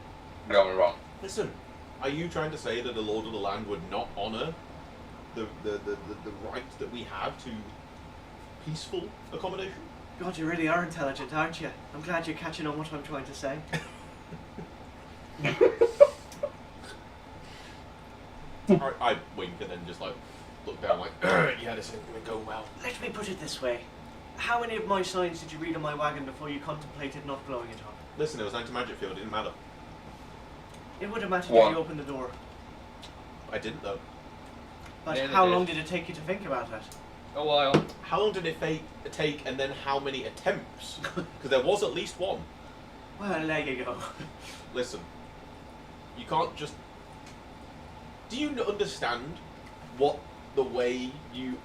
going wrong. Listen, are you trying to say that the Lord of the Land would not honour the right that we have to peaceful accommodation? God, you really are intelligent, aren't you? I'm glad you're catching on what I'm trying to say. I wink and then just like look down like, yeah, this isn't going to go well. Let me put it this way. How many of my signs did you read on my wagon before you contemplated not blowing it up? Listen, it was an anti-magic field, it didn't matter. It would have mattered One. if you opened the door. I didn't though. But Neither how did. long did it take you to think about that? A while. How long did it take and then how many attempts? Because there was at least one. Well, there you go. Listen, you can't just... Do you understand what the way you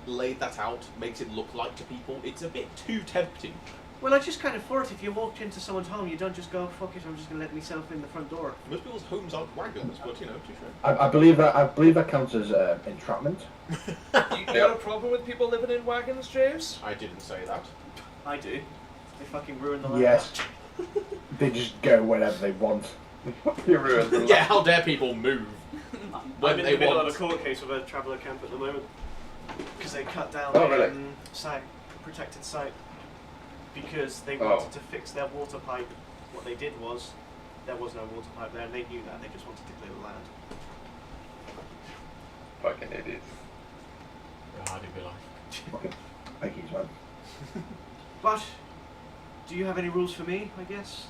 laid that out makes it look like to people? It's a bit too tempting. Well, I just kind of thought if you walked into someone's home, you don't just go, fuck it, I'm just going to let myself in the front door. Most people's homes aren't wagons, but you know, touche. I believe that counts as entrapment. You got a problem with people living in wagons, James? I didn't say that. I do. They fucking ruin the land. Yes. They just go wherever they want. You ruined the Yeah, how dare people move when I'm in they the middle want. of a court case with a traveller camp at the moment. Because they cut down Oh, a really? site, protected site. Because they Oh. wanted to fix their water pipe. What they did was, there was no water pipe there and they knew that. They just wanted to clear the land. Fucking idiots. How do you be like? Fucking Peggy's man. But, do you have any rules for me, I guess?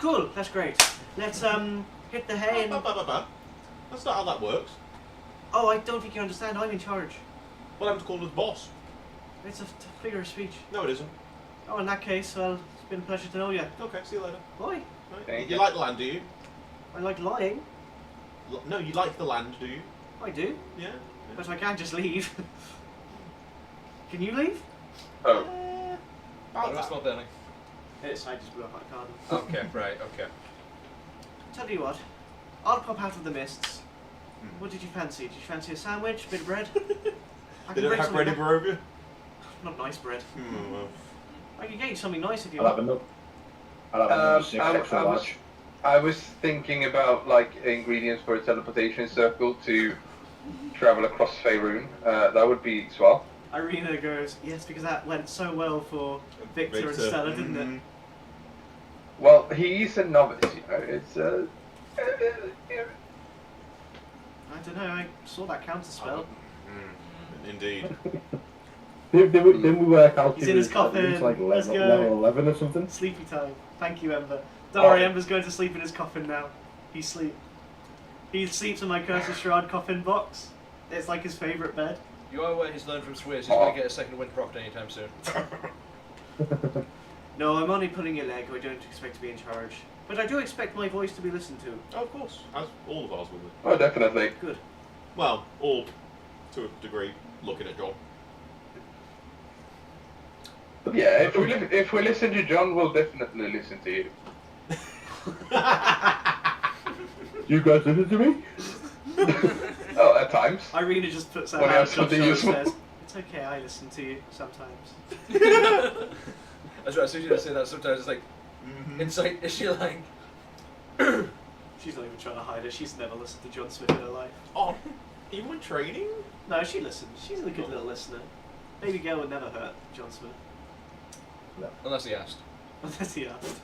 cool. That's great. Let's hit the hay and. That's not how that works. Oh, I don't think you understand. I'm in charge. Well, I'm called as boss. It's a figure of speech. No, it isn't. Oh, in that case, well, it's been a pleasure to know you. Okay, see you later. Bye. Right. Thank You you. like the land, do you? I like lying. No, you like the land, do you? I do, Yeah. but I can't just leave. Can you leave? Oh, Oh, it's not burning. Yes, I just blew up my garden. Okay, right, okay. Tell you what, I'll pop out of the mists. What did you fancy? Did you fancy a sandwich, a bit of bread? I They can don't bring have something bread in back. Barovia? Not nice bread. Well. I can get you something nice if you I'll have want. another 6 extra large. I was thinking about like ingredients for a teleportation circle to travel across Faerun. That would be swell. Irina goes, yes, because that went so well for Victor and Stella, didn't it? Well, he's a novice, you know. It's I don't know, I saw that counter spell. Indeed. Didn't we work out He's he in his was at least, coffin. like Let's level, go. level 11 or something? Sleepy time. Thank you, Ember. Don't worry, Ember's going to sleep in his coffin now. He sleeps in my Curse of Strahd coffin box. It's like his favourite bed. You are aware he's learned from Swizz. He's going to get a second wind propped anytime soon. No, I'm only pulling your leg. I don't expect to be in charge. But I do expect my voice to be listened to. Oh, of course. As all of ours will be. oh, definitely. Good. Well, all to a degree, looking at John. Yeah, if we listen to John, we'll definitely listen to you. You guys listen to me? Oh, at times. Irina just puts her When hand I have on John's something shoulder and useful. says, it's okay, I listen to you sometimes. That's right, as soon as I say that, sometimes it's like, inside, is she like... She's not even trying to hide it. She's never listened to John Smith in her life. Oh, even when training? No, she listens. She's a good little listener. Baby girl would never hurt John Smith. Unless he asked. Unless he asked.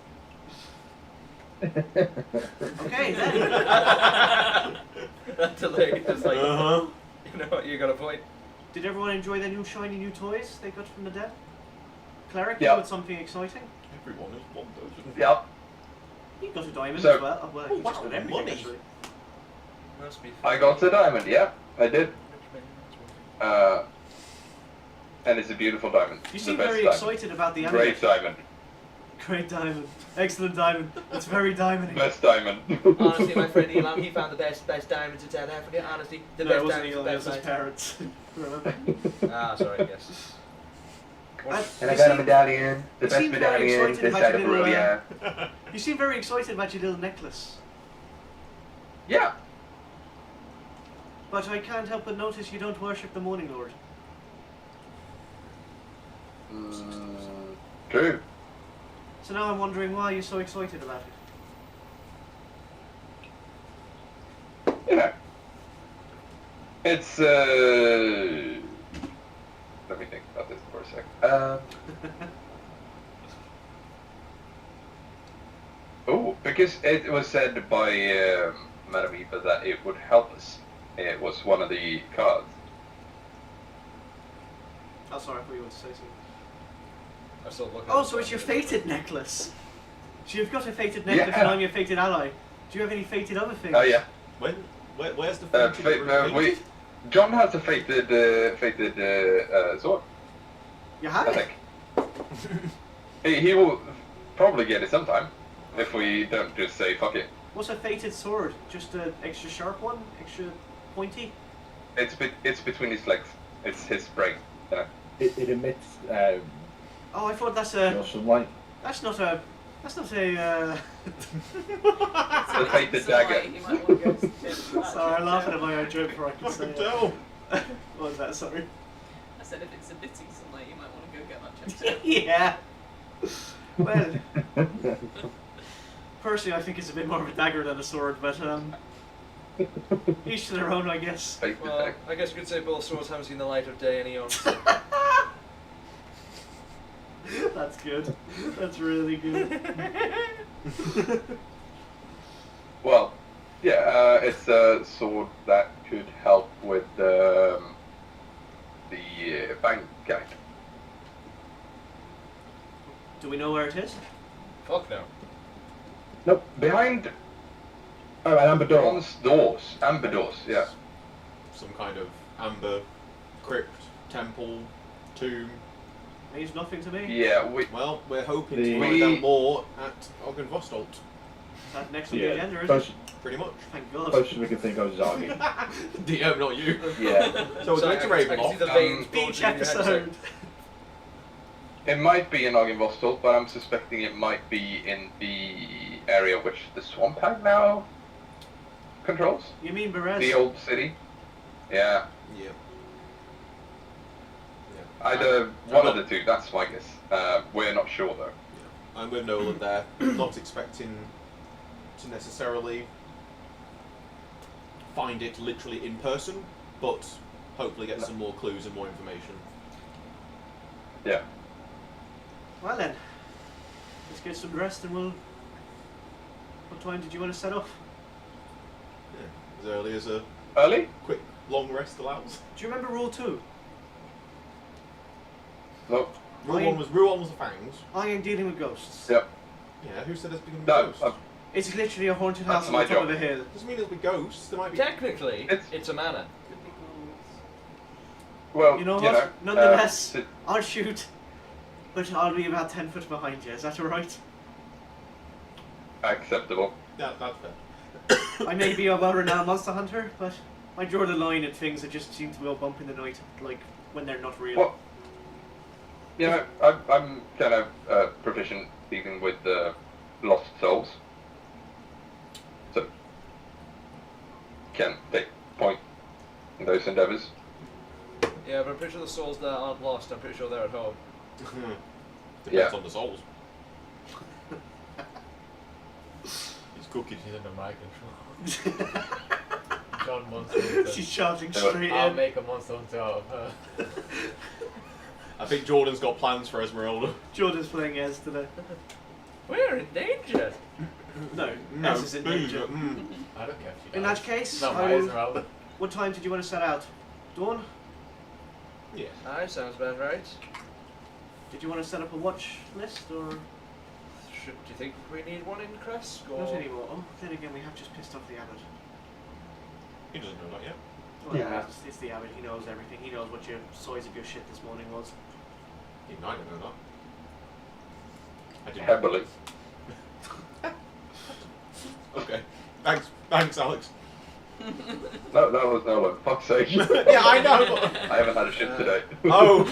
Okay, then. That delay, just like, Uh-huh. you know what, you got a point. Did everyone enjoy their new shiny new toys they got from the dev? Cleric, Yeah. you got something exciting? Everyone is one person. Yep. You got a diamond So- as well. Oh, well, Oh, you just wow, got everything, money. actually. Must be I got a diamond. Yeah, I did. And it's a beautiful diamond. You The seem best very diamond. excited about the Great amulet. diamond. Great diamond. Excellent diamond. It's very diamondy. Best diamond. Honestly, my friend Elon, he found the best diamonds in South Africa. Honestly, the No, it best wasn't diamonds Elon, it was his outside. parents. Remember? Ah, sorry, yes. And I You got a seem- medallion. The you best seem very medallion excited this about side of your little, Barovia. You seem very excited about your little necklace. Yeah. But I can't help but notice you don't worship the Morning Lord. True. So now I'm wondering why you're so excited about it. You know. It's let me think about this for a sec. Oh, because it was said by Madam Eva that it would help us. It was one of the cards. Oh, sorry, I thought you wanted to say something. I still look at Oh, it. so it's your fated necklace. So you've got a fated necklace Yeah. and I'm your fated ally. Do you have any fated other things? Oh yeah. Where's the We, John has a fated sword. You have I it? think. He will probably get it sometime if we don't just say fuck it. What's a fated sword? Just an extra sharp one? Extra pointy? It's between his legs. It's his brain. You know? It emits Oh, I thought that's your a... sunlight. That's not a... That's not a... The fated dagger. You might want to go to Sorry, I'm laughing at my own joke before I can say it. Tell. What was that, sorry? I said if it's a bitty sunlight, you might want to go get that checked out. Yeah. Well, personally, I think it's a bit more of a dagger than a sword, but each to their own, I guess. Fated Well, dagger. I guess you could say both swords haven't seen the light of day, and he owns them. That's good. That's really good. Well, yeah, it's a sword that could help with the bank guy. Do we know where it is? Fuck no. Nope, behind. Oh, an amber door. Bronze doors. Amber doors, yeah. Some kind of amber crypt, temple, tomb. Means nothing to me. Yeah, Well, we're hoping The- to find out more at Oggenvostolt. That next on the agenda, is Close, it? Pretty much. Thank God. closest we can think of is Zargi. DM, not you. yeah. So we're going to I can see the Ravenloft. veins Beach bulging in your head, so- episode. It might be in Oggenvostolt, but I'm suspecting it might be in the area which the Swamp Hag now controls. You mean Berez? The old city. Yeah. Yeah. Either one of the two, that's my guess. We're not sure though. I'm with Nolan there. Not expecting to necessarily find it literally in person, but hopefully get some more clues and more information. Yeah. Well then, let's get some rest and we'll... What time did you want to set off? Yeah. As early as a Early? quick, long rest allows. Do you remember Rule 2? No. Rule one was the fangs. I am dealing with ghosts. Yep. Yeah, who said there's becoming No. ghosts? It's literally a haunted That's house on my the top job. of a hill. Doesn't mean there'll be ghosts. There might be. Technically, It's- it's a manor. Could be ghouls. Well, You know what? know, Nonetheless, to- I'll shoot, but I'll be about 10 foot behind you. Is that alright? acceptable. That's fair. I may be a well-renowned monster hunter, but I draw the line at things that just seem to go bump in the night, like when they're not real. Well, you know, I'm kind of proficient dealing with lost souls. So, can take point in those endeavours. Yeah, but I'm pretty sure the souls there aren't lost. I'm pretty sure they're at home. Depends Yeah. on the souls. He's cooking. He's under my control. John Monster. She's shouting Do it. straight I'll in. make a monster hunter out of her. I think Jordan's got plans for Esmeralda. Jordan's playing Ez today. We're in danger. No, Ez is in danger. I don't care if she In dies. that case, Not my I will- Esmeralda. what time did you want to set out? Dawn? Yeah. Aye, sounds about right. Did you want to set up a watch list or Do you think we need one in Kresk? Or... not anymore? Oh, then again, we have just pissed off the abbot. He doesn't know that yet. Well, Yeah. it's the abbot. He knows everything. He knows what your size of your shit this morning was. Even I didn't know that. I didn't. Heavily. Okay. Thanks, Alex. No, that was no one. Fuck's sake. Yeah, I know. I haven't had a shit today. Oh.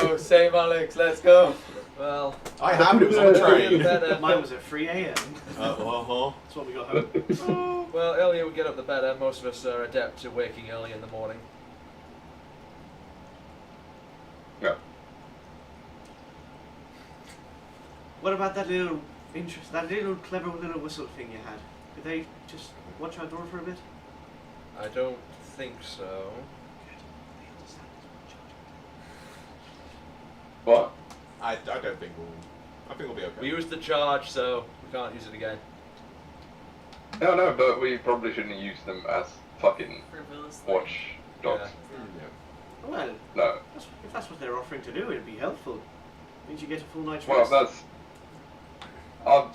Yo, save Alex, let's go. Well, I have. It was on the train. better. Mine was at 3 a.m. Uh-huh. That's what we got home. Well, earlier we get up the better. Most of us are adept at waking early in the morning. Yeah. What about that little clever little whistle thing you had? Did they just watch our door for a bit? I don't think so. What? I don't think we'll be okay. We used the charge, so we can't use it again. No, but we probably shouldn't use them as fucking Frivolously. watch dogs. Yeah. Well, No. if that's what they're offering to do, it'd be helpful. Means you get a full night's Well, rest. that's.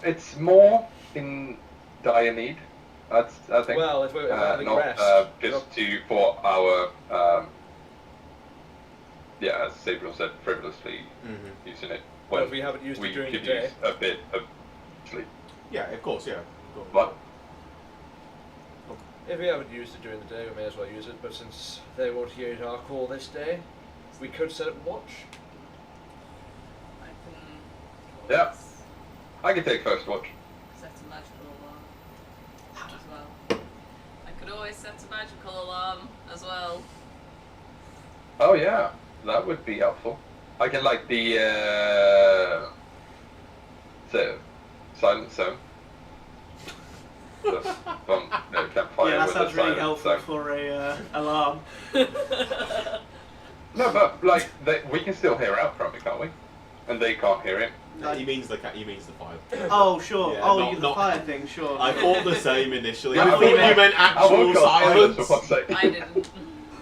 It's more in dire need. I think. Well, if we're having not rest, just for our. Yeah, as Sabriel said, frivolously Mm-hmm. using it. Well, When if we haven't used we it during the could day. use a bit of sleep. Yeah, of course, yeah. But If we haven't used it during the day, we may as well use it. But since they won't hear our call this day, we could set up a watch. I can Yeah. always I can take first watch. set a magical alarm as well. I could always set a magical alarm as well. Oh yeah, that would be helpful. I can like the silent zone. From campfire Yeah, that with sounds the really silent helpful zone. for a alarm. No, but like we can still hear out from it, can't we? And they can't hear it. He means the fire. Oh, sure. Yeah, oh, not- the not- fire thing, sure. I thought the same initially. Yeah, I thought you meant I actual woke up silent, for silence. fuck's sake. I didn't.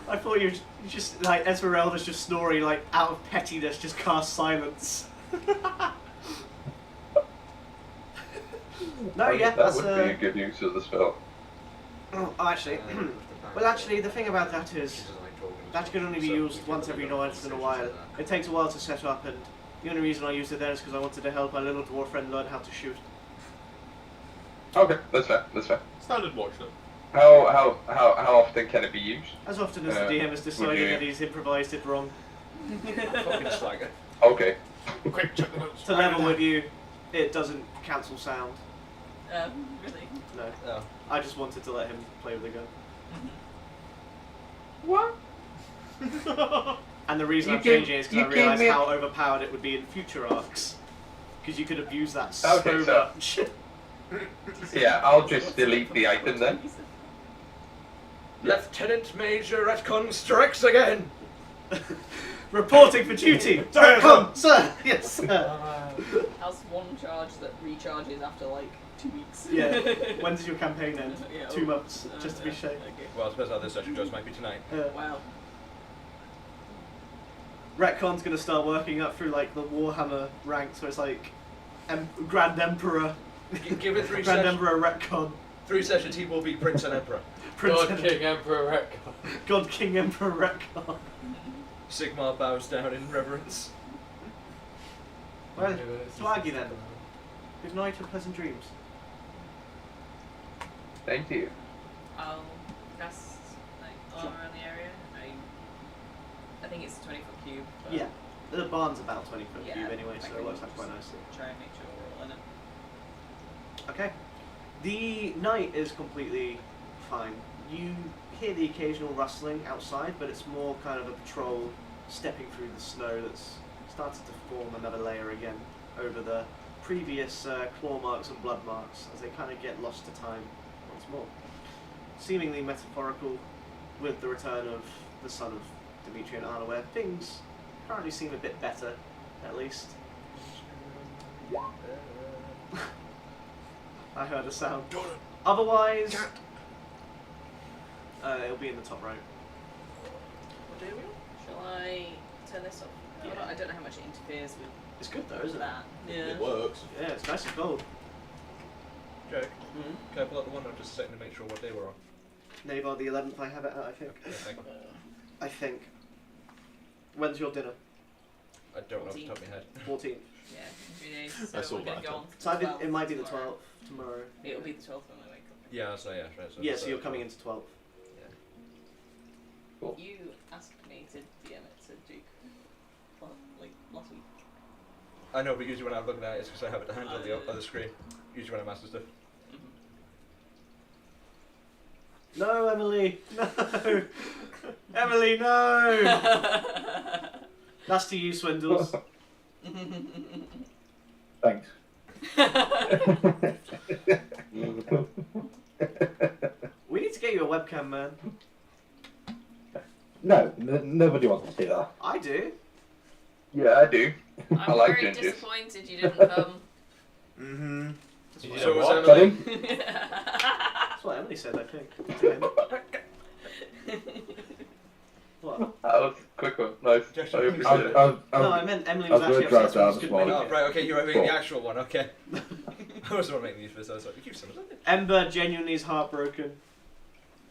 I thought you were just like Esmeralda's just snoring like out of pettiness, just cast silence. No, yeah, that that's would be a good use of the spell. Oh, actually, well, actually, the thing about that is that can only be used once every once in a while. It takes a while to set up, and the only reason I used it then is because I wanted to help my little dwarf friend learn how to shoot. Okay, that's fair. That's fair. Standard watch though. How often can it be used? As often as the DM has decided that he's improvised it wrong. Fucking swagger. Okay. Quick, check the notes. To level with you, it doesn't cancel sound. Really? No. Oh. I just wanted to let him play with the gun. What? And the reason I'm changing it is because I realised how overpowered it would be in future arcs. Because you could abuse that so much. Yeah, I'll just delete the item then. Lieutenant Major Retcon strikes again! Reporting for duty! Come, sir! Yes, sir! Has one charge that recharges after like 2 weeks. Yeah. When does your campaign end? Yeah, 2 months, just to be safe. Okay. Well, I suppose how this session goes might be tonight. Wow. Retcon's gonna start working up through like the Warhammer ranks, where it's like Grand Emperor, Give it 3 Grand sessions. Emperor Retcon, 3 sessions he will be Prince and Emperor. God King Emperor Retcon. God King Emperor Retcon. Sigmar bows down in reverence. Well, to argue then. Good night and pleasant dreams. Thank you. I'll cast like armor around the area. I think it's a 20-foot cube. But Yeah. The barn's about 20-foot Yeah, cube anyway, so I it works can out quite nicely. try and make sure we're all in it. Okay. The night is completely fine. You hear the occasional rustling outside, but it's more kind of a patrol stepping through the snow that's started to form another layer again over the previous claw marks and blood marks as they kind of get lost to time once more. Seemingly metaphorical with the return of the son of Dimitri and Anna, where things currently seem a bit better, at least. I heard a sound. Otherwise, it'll be in the top right. What do we? Shall I turn this off? Yeah. I don't know how much it interferes with It's good though, isn't it? that. It works. Yeah, it's nice and cold. Joke. Mm-hmm. Can I pull out the window just a second to make sure what day we're on? Navar the 11th, I have it at, I think. Yeah, thank you. I think. When's your dinner? I don't know off the top of my head. 14th. Yeah, in 3 days. So I saw we're gonna that. go on to So the 12th it might be the tomorrow. 12th tomorrow. It'll be the 12th when I wake up. Yeah, that's right. So Yeah, so you're coming into 12th. You asked me to DM it to Duke, like last week. I know, but usually when I'm looking at it, it's because I have it to hand on the other screen. Usually when I'm asking stuff. No, Emily! No! Emily, no! That's to you, Swindles. Thanks. We need to get you a webcam, man. No, nobody wants to see that. I do. Yeah, I do. I'm I like very gingers. disappointed you didn't come. Mm-hmm. So was what? Buddy? That's what Emily said, I think. To him. What? That was a quick one. Nice. I appreciate it. No, I meant Emily was I was actually gonna upset drive so we down just this couldn't make Oh, it. right, okay, you're making Cool. the actual one, okay. I was the one making these first, I was like, you son of a... Ember genuinely is heartbroken.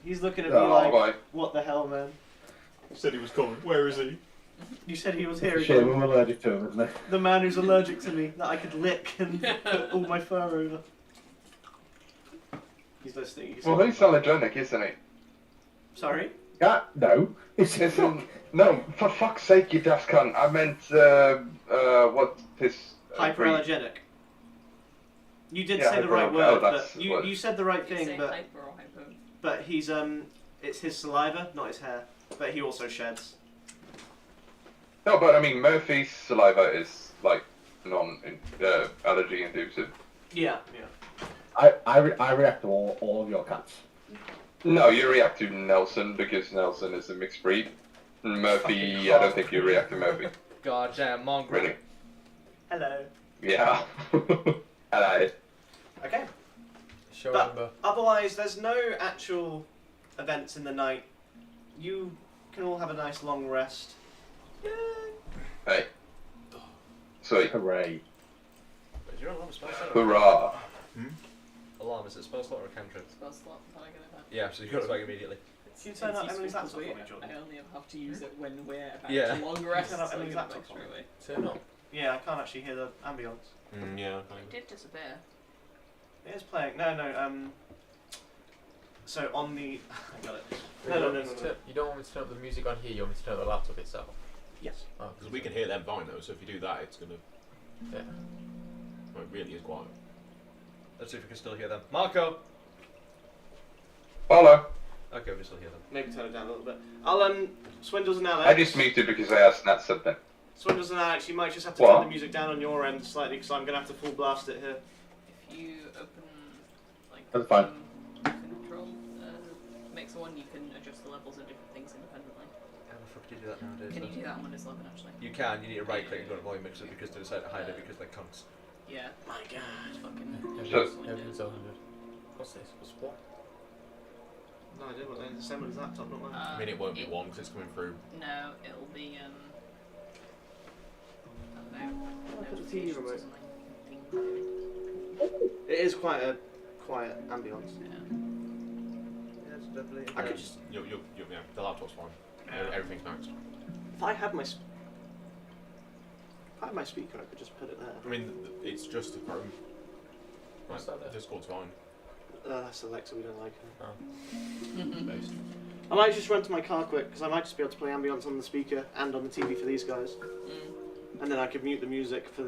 He's looking at me Oh, like, bye. what the hell, man? Said he was coming. Where is he? You said he was here Shame again. I'm allergic to him, isn't it? The man who's allergic to me, that I could lick and put all my fur over. He's listening. He's Well, he's allergenic, isn't he? Sorry? Yeah, no. It's No, for fuck's sake, you daft cunt. I meant, what his... Hyperallergenic. You did Yeah, say the right hyper- word, oh, that's but what- you said the right You say thing, but hyper or hypo. he's it's his saliva, not his hair. But he also sheds. No, but I mean, Murphy's saliva is, like, non-allergy inducive. Yeah. I react to all of your cats. No, you react to Nelson because Nelson is a mixed breed. Murphy, I don't think you react to Murphy. Goddamn mongrel. Really? Hello. Yeah. Hello. Okay. Show But- Ember. Otherwise, there's no actual events in the night. You can all have a nice long rest. Hey. Sweet. Hooray. But you're on the spot, so- Hurrah. Alarm, is it spell slot or a cantrip? Spell slot, how am I gonna have? Yeah, so you got it back immediately. Can you turn up Emily's useful laptop for me, because Jordan? I only have to use it when we're about Yeah. to long rest. Turn up so I Emily's give it back laptop for straight me. away. Turn up. Yeah, I can't actually hear the ambience. Yeah. It did disappear. It is playing. No. So on the. I got it. No. You don't want me to turn up the music on here, you want me to turn up the laptop itself? Yes. Oh, Because we can hear them fine though, so if you do that, it's gonna. yeah. Well, it really is quiet. Let's see if we can still hear them. Marco! Follow. Okay, we can still hear them. Maybe turn it down a little bit. I'll Swindles and Alex. I just muted because I asked Nat something. Swindles and Alex, you might just have to What? turn the music down on your end slightly because I'm gonna have to full blast it here. If you open like That's fine. control mixer one, you can adjust the levels of different things independently. How the fuck do you do that nowadays? Can you though? do that on Windows 11 actually? You can, you need to right click and go to volume mixer because they decide to hide it because they're cunts. Yeah. My God. It's fucking. Everything's 100. What's this? What's what? No idea what they're assembling his laptop, not mine. I mean, it won't be one because it's coming through. No, it'll be I don't know. Look at the TV notifications or remote. something. It is quite a quiet ambience. Yeah. Yeah, it's definitely. I could just. Yeah, the laptop's fine. Everything's maxed. If I had my speaker, I could just put it there. I mean, it's just a Chrome. What's that there? Discord's fine. That's Alexa, we don't like her. Based. I might just run to my car quick because I might just be able to play ambience on the speaker and on the TV for these guys, and then I could mute the music for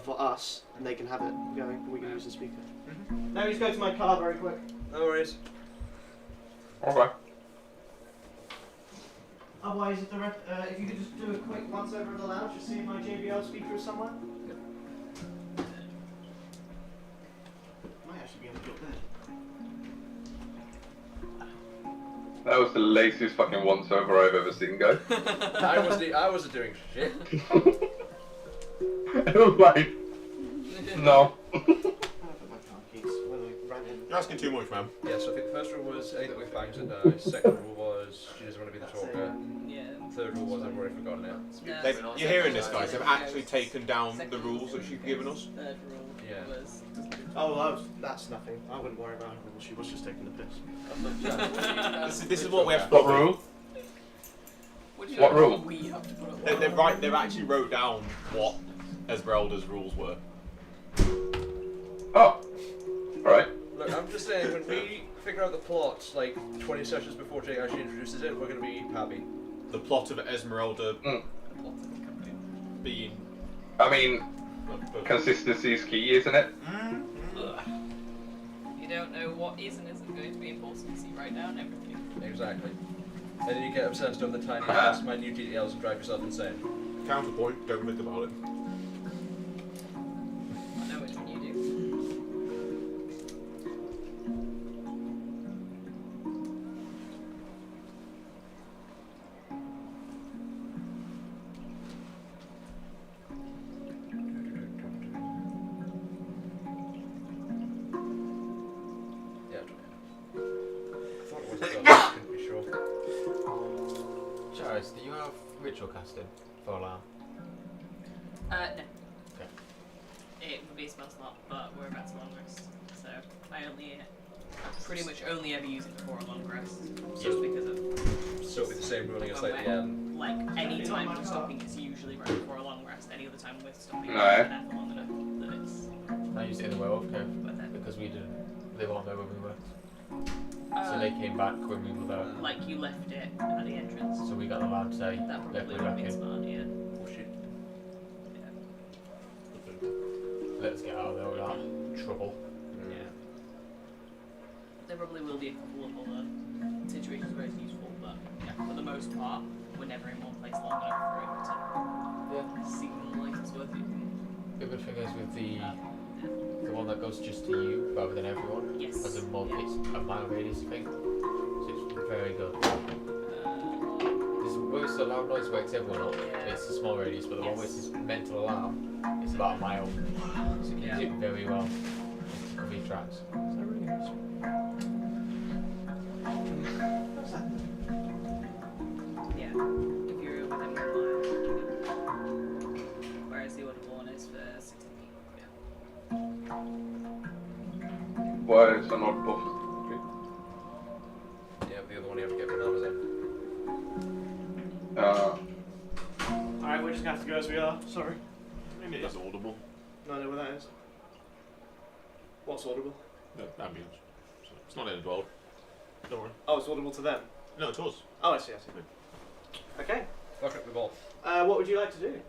for us, and they can have it going, and we can use the speaker. Now just go to my car very quick. No worries. Okay. Otherwise, if you could just do a quick once over at the lounge, just see if my JBL speaker is somewhere. Might actually be able to get there. That was the laziest fucking once over I've ever seen go. I wasn't doing shit. It was like, no. I put my car keys where they ran in. You're asking too much, man. Yeah, so I think the first rule was anything with bangs and dies. Second rule was she doesn't want to be the That's it. talker. Yeah. Third rule was I've already forgotten it. No, You're hearing this, guys. They've actually taken down the rules that she's given us. Third rule Yeah. was. Oh, that's nothing. I wouldn't worry about her. She was just taking the piss. This is what we have to What put rule? What rule? We have to put up. They've actually wrote down what Esmeralda's rules were. Oh. Alright. Look, I'm just saying, when we figure out the plot, like 20 sessions before Jake actually introduces it, we're going to be happy. The plot of Esmeralda being. I mean, consistency is key, isn't it? You don't know what is and isn't going to be important to see right now and everything. Exactly. And then you get obsessed over the tiniest, minute details and drive yourself insane. Counterpoint, don't think about it. I know which one you do. Yeah. I thought it was done, I couldn't be sure. Charis, do you have ritual casting for alarm? No. Okay. It would be a spell slot, but we're about to long rest, so I pretty much only ever use it before a long rest, just because of. So it'll be the same ruling as like Like any time we're stopping is usually right before a long rest. Any other time we're stopping is Right. never long enough that it's. I used it in the werewolf cave But then, because we didn't. They weren't there when we were. So they came back when we were there. like you left it at the entrance. So we got the alarm to say, That let's probably put would it have back been in. smart, yeah. Oh shit. Let's get out of there without trouble. Yeah. There probably will be a couple of other situations where it's useful, but yeah, for the most part, we're never in one place long enough for it Yeah. to seem like it's worth it. The good thing is with the one that goes just to you rather than everyone. Yes. As a mob, Yeah. it's a mile radius thing. So it's very good. There's where it's a loud noise wakes everyone up. It's a small radius, but the one where it's mental alarm, it's about a mile. So you can use it very well to cover your tracks. So really good. Yeah, if you're within 1 mile. Whereas the other one is for 60 feet. Yeah. Why is it not both? Yeah, the other one you have to get from Amazon. Alright, we're just gonna have to go as we are. Sorry. I mean, it is audible. No, I know where that is. What's audible? The ambulance. So it's not in the world. Don't worry. Oh, it's audible to them. No, it's us. Oh, I see. Okay. Fuck up the ball. What would you like to do?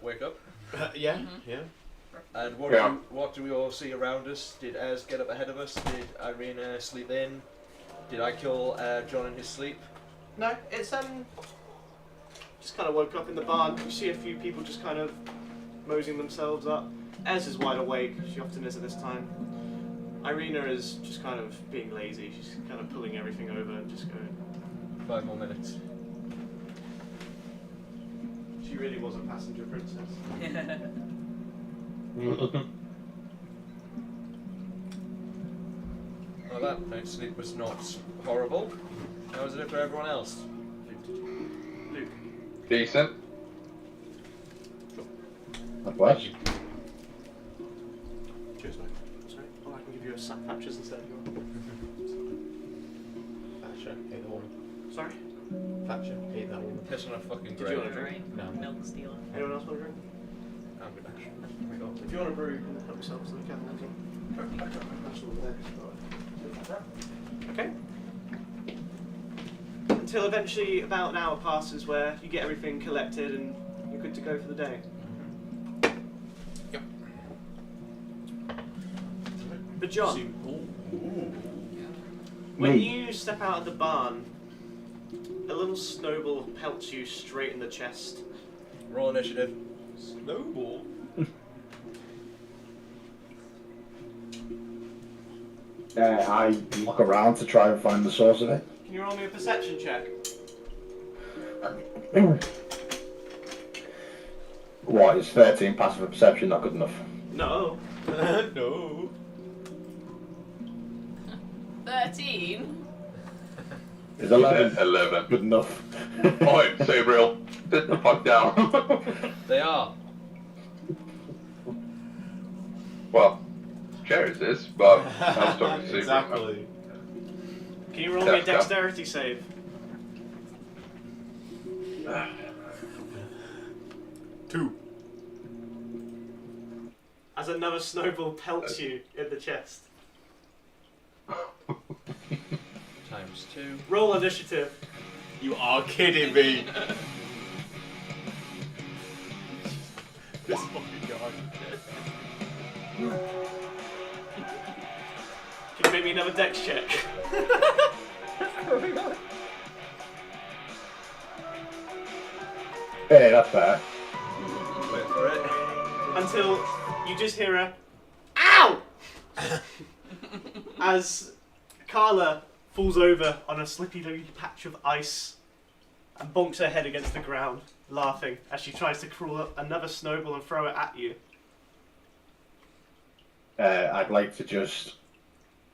Wake up. Yeah. Yeah. And what do we all see around us? Did Ez get up ahead of us? Did Irina sleep in? Did I kill John in his sleep? No, it's just kind of woke up in the barn. You see a few people just kind of moseying themselves up. Ez is wide awake. She often is at this time. Irina is just kind of being lazy. She's kind of pulling everything over and just going. 5 more minutes. She really was a passenger princess. Well, that night's sleep was not horrible. How was it for everyone else? Luke. Decent. That was. Cheers, mate. Sorry. Oh, I can give you a sack patches instead. Thatcher, hate the woman. Sorry. Thatcher, hate that woman. Piss on a fucking Did you grave. want a drink? No. Milk stealer. Anyone else want a drink? I'm good actually. If you want a brew, you can help yourself so you can. Okay. Until eventually about an hour passes where you get everything collected and you're good to go for the day. Yep. But John, Ooh. when Me. you step out of the barn, a little snowball pelts you straight in the chest. Roll initiative. Snowball. I look around to try and find the source of it. Can you roll me a perception check? What, is 13 passive perception not good enough? No. No. 13? Is 11 11. good enough? Oi, Sabriel, sit the fuck down. They are. Well, Cherries is, but I was talking to Sabriel. Exactly. Can you roll me a dexterity save? Two. As another snowball pelts you in the chest. Times 2. Roll initiative. You are kidding me. This fucking guy. Can you make me another dex check? Hey, that's fair. Wait for it. Until you just hear a OW! As Carla falls over on a slippy patch of ice and bonks her head against the ground, laughing as she tries to crawl up another snowball and throw it at you. I'd like to just,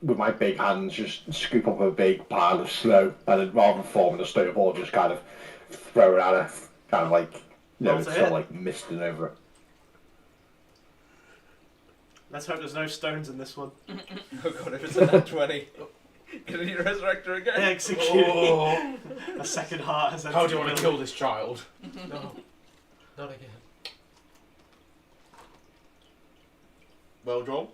with my big hands, just scoop up a big pile of snow and then rather than forming a snowball, just kind of throw it at her. Kind of like, you know, Roll it's to sort of hit. like misting over it. Let's hope there's no stones in this one. Oh god, if it's a nat 20. Can you resurrect her again? Execute. Oh. A second heart has How do you want entered to the kill this child? No. Not again. Well, Joel.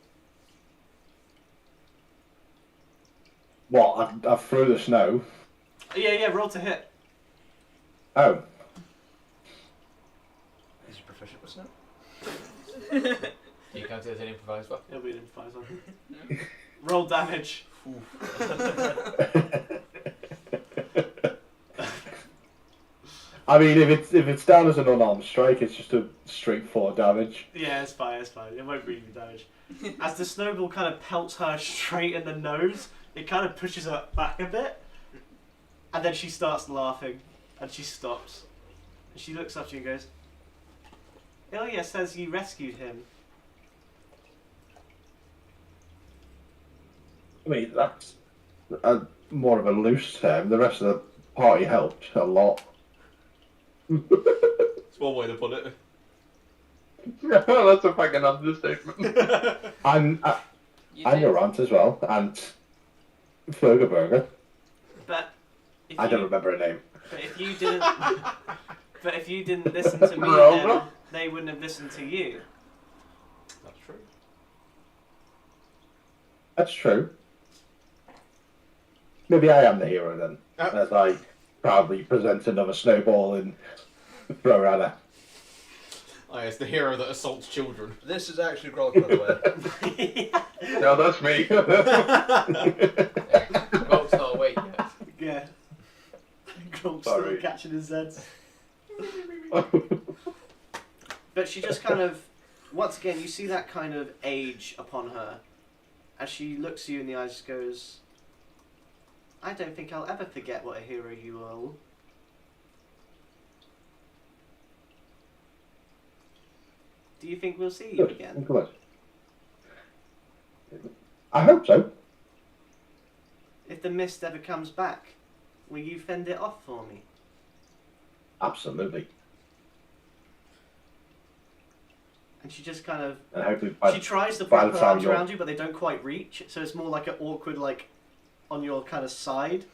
What? I threw the snow. building. Yeah, roll to hit. Oh. Is you proficient with snow? Do you count it as an improvised weapon? It'll be an improvised one. Roll damage. I mean, if it's down as an unarmed strike, it's just a straight 4 damage. Yeah, it's fine. It won't really do damage. As the snowball kind of pelts her straight in the nose, it kind of pushes her back a bit. And then she starts laughing. And she stops. And she looks up to you and goes, Ilya says you rescued him. I mean, that's more of a loose term. The rest of the party helped a lot. It's one way to put it. That's a fucking understatement. And And your aunt as well, and Fergerberger. But if I don't you- remember her name. But if you didn't, but if you didn't listen to me, Rover? then they wouldn't have listened to you. That's true. That's true. Maybe I am the hero then, as I proudly present another snowball and throw at her. Oh, it's the hero that assaults children. This is actually Grog, by the way. No, that's me. Grog's not awake yet. Yeah. Grog's Sorry. still catching his heads. But she just kind of, once again, you see that kind of age upon her. As she looks you in the eyes, goes, I don't think I'll ever forget what a hero you are all. Do you think we'll see you Good. again? Good. I hope so. If the mist ever comes back, will you fend it off for me? Absolutely. And she just kind of, And hopefully she tries to by put the her time arms you're- around you, but they don't quite reach. So it's more like an awkward, like, on your kind of side.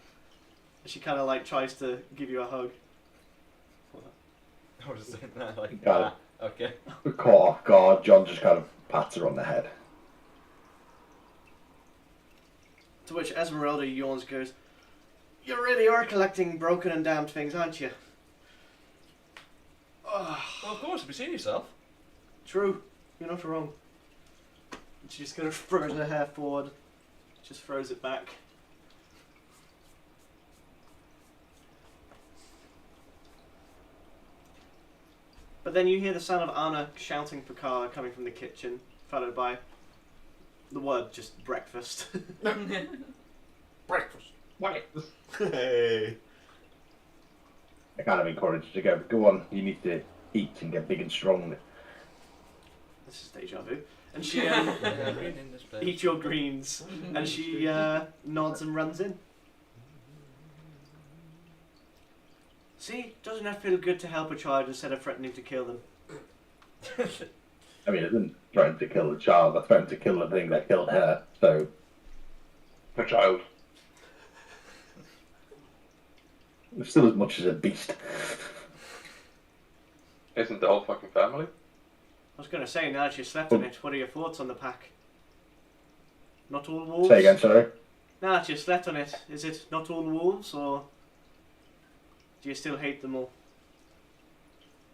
And she kind of like tries to give you a hug. I was saying that, like, Got okay. caught off guard. John just kind of pats her on the head. To which Esmeralda yawns, goes, "You really are collecting broken and damned things, aren't you?" Well, of course, have you seen yourself? True, you're not wrong. And she just kind of throws her hair forward, just throws it back. But then you hear the sound of Anna shouting for Kara coming from the kitchen, followed by the word just breakfast. Breakfast. What? Hey. I kind of encourage her to go on, you need to eat and get big and strong. This is deja vu. And she Yeah, green in this place. eat your greens, and she nods and runs in. See, doesn't that feel good to help a child instead of threatening to kill them? I mean, I didn't threaten to kill the child, I threatened to kill the thing that killed her, so The child. it's still as much as a beast. Isn't the whole fucking family? I was going to say, now that you slept on it, what are your thoughts on the pack? Not all wolves? Say again, sorry? Now that you slept on it, is it not all wolves, or do you still hate them all?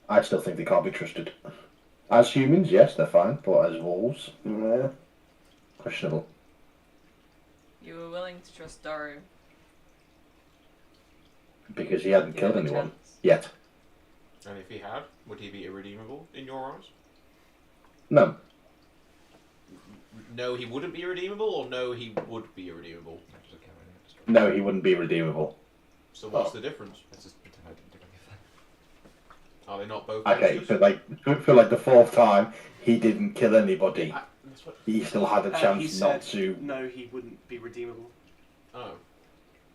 I still think they can't be trusted. As humans, yes, they're fine, but as wolves, questionable. You were willing to trust Daru. Because he hadn't Give killed him a anyone chance. yet. And if he had, would he be irredeemable in your eyes? No. No, he wouldn't be irredeemable, or no, he would be irredeemable? No, he wouldn't be redeemable. So what's the difference? Are they not both Okay, monsters? for like the fourth time, he didn't kill anybody. That's what... He still had a He chance not said to. no, he wouldn't be redeemable. Oh.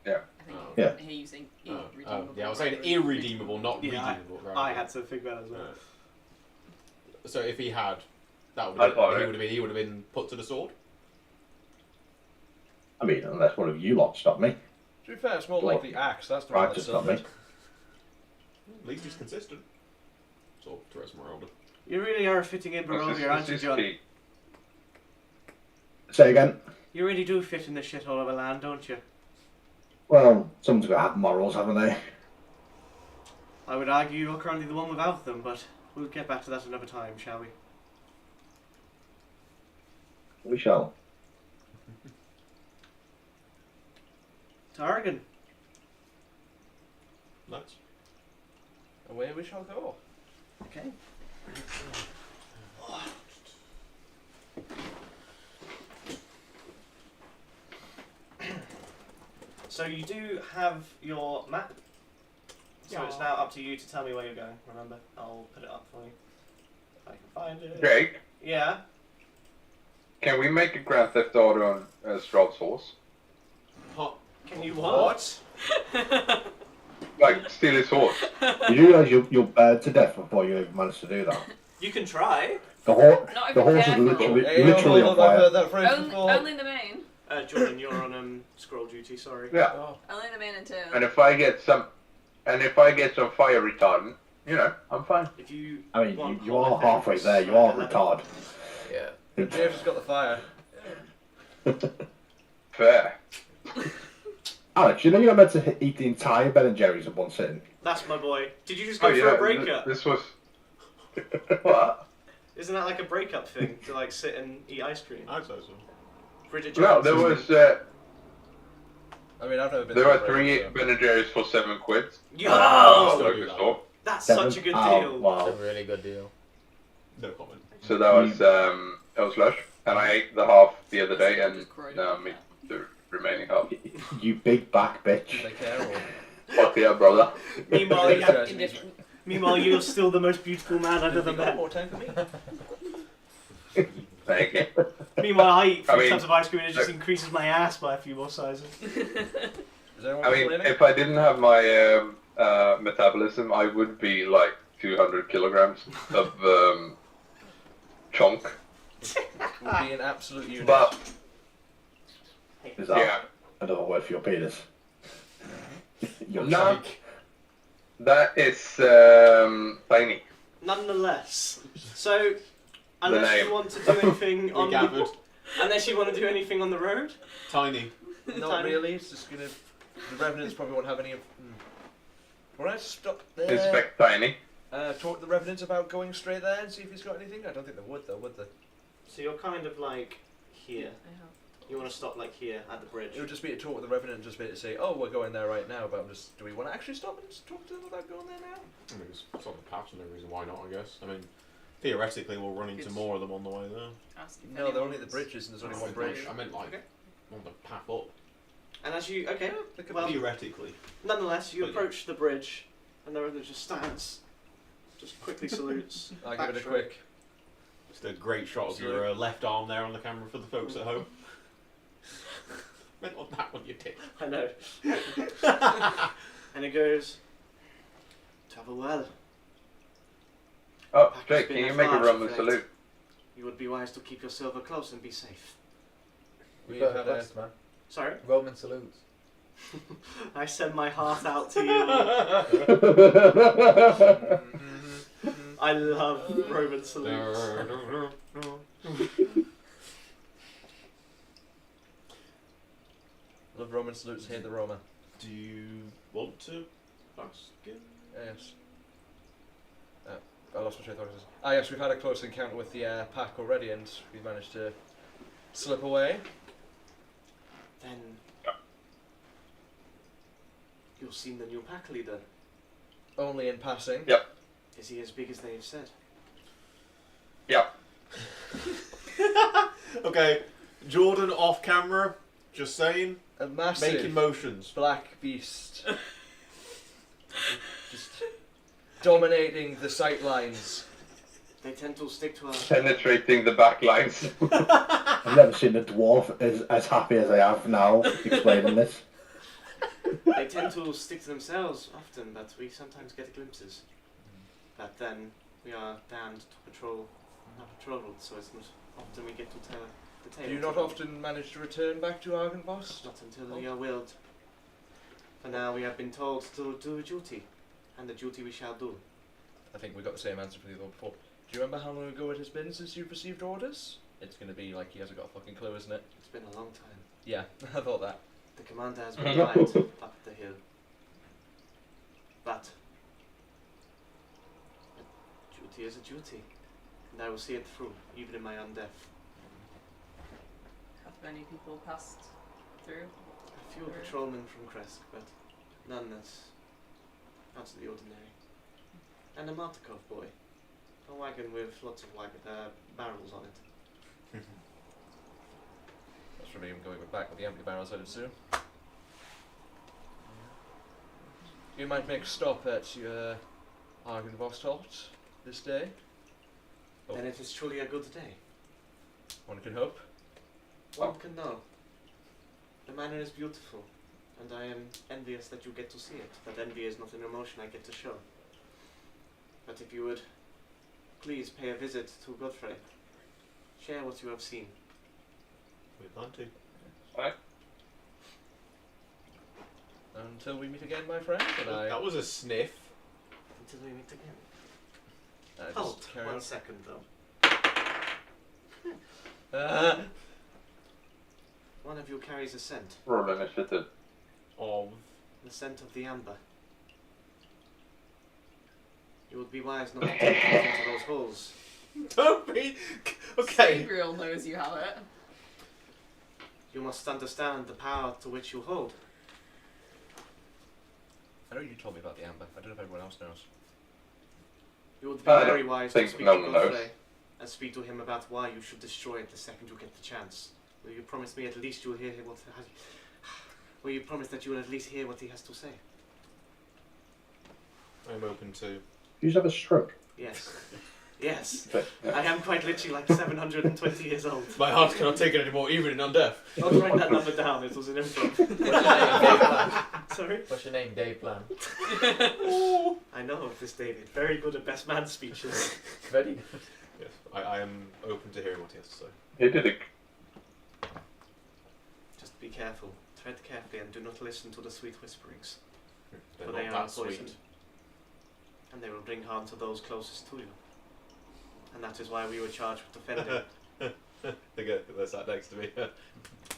I think Oh. Yeah. I hear you saying Oh. irredeemable. Yeah, I was saying irredeemable, not Yeah, redeemable. Right. I had to figure that as well. So if he had, that would I'd have follow been, it. he would have been put to the sword. I mean, unless one of you lot stopped me. To be fair, it's more Well, like the axe, that's the one Right, that's just stop me. silvered. At least he's consistent. So to Esmeralda. You really are fitting in Barovia, aren't you, John? Say again? You really do fit in the shithole of a land, don't you? Well, someone's got to have morals, haven't they? I would argue you're currently the one without them, but we'll get back to that another time, shall we? We shall. To Argon. Nice. Away we shall go. Okay. So you do have your map. So it's now up to you to tell me where you're going. Remember, I'll put it up for you. If I can find it. Jake, Yeah. can we make a Grand Theft Auto on Strahd's horse? Can you what? Like, steal his horse. Did you realise you're burned to death before you even managed to do that? You can try. The Not if horse you're is careful. literally on I've fire. heard that phrase before. Only the main. Jordan, you're on scroll duty. Sorry. Yeah. Oh. Only the main and two. And if I get some fire retardant, you know, I'm fine. If you. I mean, want you are holiday, halfway there. You are retarded. Yeah. James has got the fire. Fair. Alex, you know you're meant to eat the entire Ben and Jerry's in one sitting. That's my boy. Did you just go Oh for yeah, a breakup? this was. What? Isn't that like a breakup thing to like sit and eat ice cream? I'd say so. Bridget No, Jones. there was. I mean, I've never been. There to were a three rave, Ben and Jerry's for £7. Yo! Local store. That's Seven? such a good Oh, deal. wow. It's a really good deal. No comment. So that was lush, and I ate the half the other day, and now I'm eating the remaining half. You big back Do bitch. they care or? Fuck yeah, brother. Meanwhile, Yeah. Indifferent. meanwhile, you're still the most beautiful man I've ever Have you got met. more time for me? Thank you. Meanwhile, I eat 3 I mean, tubs of ice cream and it just look- increases my ass by a few more sizes. Is anyone I mean, complaining? if I didn't have my metabolism, I would be like 200 kilograms of chunk. Would be an absolute unit. But Is that yeah, another word for your penis? Your No. cheek. that is tiny. Nonetheless, so unless name. you want to do anything on Gathered. unless you want to do anything on the road, Tiny. Not Tiny. really. It's just gonna. The revenants probably won't have any of. Alright, stop there. Inspect tiny. Talk to the revenants about going straight there and see if he's got anything. I don't think they would, though, would they? so you're kind of like here. You want to stop like here at the bridge. It would just be to talk with the revenant and just be to say, "Oh, we're going there right now." But I'm just. Do we want to actually stop and just talk to them about going there now? I mean, it's on the patch, no reason why not, I guess. I mean, theoretically, we'll run into more of them on the way there. Ask if No, they're anyone only at the wants- bridges, and there's only one I bridge. meant like Okay. on the path up. And as you okay, They could well, Theoretically. nonetheless, you But yeah. approach the bridge, and the other just stands, just quickly salutes. I'll give it a backstroke. quick. Just a great shot of your left arm there on the camera for the folks at home. Meant on that one, you dick. I know. And it goes, travel well. Oh, Pack has Jake, been can you a make a large Roman effect. salute? You would be wise to keep your silver close and be safe. We've Got a had a. quest, man. Sorry? Roman salutes. I send my heart out to you. I love Roman salutes. Love Roman salutes, hate the Roma. Do you want to ask him? Yes. I lost my train of thought. Ah, yes, we've had a close encounter with the pack already, and we've managed to slip away. Then you've seen the new pack leader. Only in passing. Yep. Is he as big as they have said? Yep. Okay, Jordan off camera, just saying, A massive making motions. black beast. Just dominating the sight lines. They tend to stick to our. Penetrating the back lines. I've never seen a dwarf as happy as I have now explaining this. They tend to stick to themselves often, but we sometimes get glimpses. But then we are damned to patrol our patrol route, so it's not often we get to tell the tale. Do you not often manage to return back to Argynvost? Not until we are willed. For now, we have been told to do a duty, and the duty we shall do. I think we got the same answer from the other one before. Do you remember how long ago it has been since you've received orders? It's going to be like he hasn't got a fucking clue, isn't it? It's been a long time. Yeah, I thought that. The commander has been right up the hill. But a duty is a duty, and I will see it through, even in my own death. Have many people passed through? A few patrolmen from Kresk, but none that's out of the ordinary. And a Martikov boy. A wagon with lots of barrels on it. That's from him going back with the empty barrels, I'd assume. You might make a stop at your Argynvost halt this day. Oh. Then it is truly a good day. One can hope. One can know. The manor is beautiful, and I am envious that you get to see it. That envy is not an emotion I get to show. But if you would please pay a visit to Godfrey. Share what you have seen. We plan to. Right. Until we meet again, my friend. And That was a sniff. Until we meet again. just Halt. carry 1 on. second, though. One of you carries a scent. Roll initiative. Of. The scent of the amber. You would be wise not to take it into those holes. Don't be. Okay. Gabriel knows you have it. You must understand the power to which you hold. I know you told me about the amber. I don't know if everyone else knows. You would be I very don't wise to think speak no to one knows. Godfrey and speak to him about why you should destroy it the second you get the chance. Will you promise me at least you will hear what? Will you promise that you will at least hear what he has to say? I'm open to. You just have a stroke. Yes. Yes. But, I am quite literally like 720 years old. My heart cannot take it anymore, even in undeaf. Don't write that number down, it was an improv. Sorry? What's your name, Dave Plan? I know of this David. Very good at best man speeches. Very good. Yes, I am open to hearing what he has to say. he did it. Just be careful. Tread carefully and do not listen to the sweet whisperings. They're For not they are that poison. sweet. And they will bring harm to those closest to you. And that is why we were charged with defending. They're sat next to me.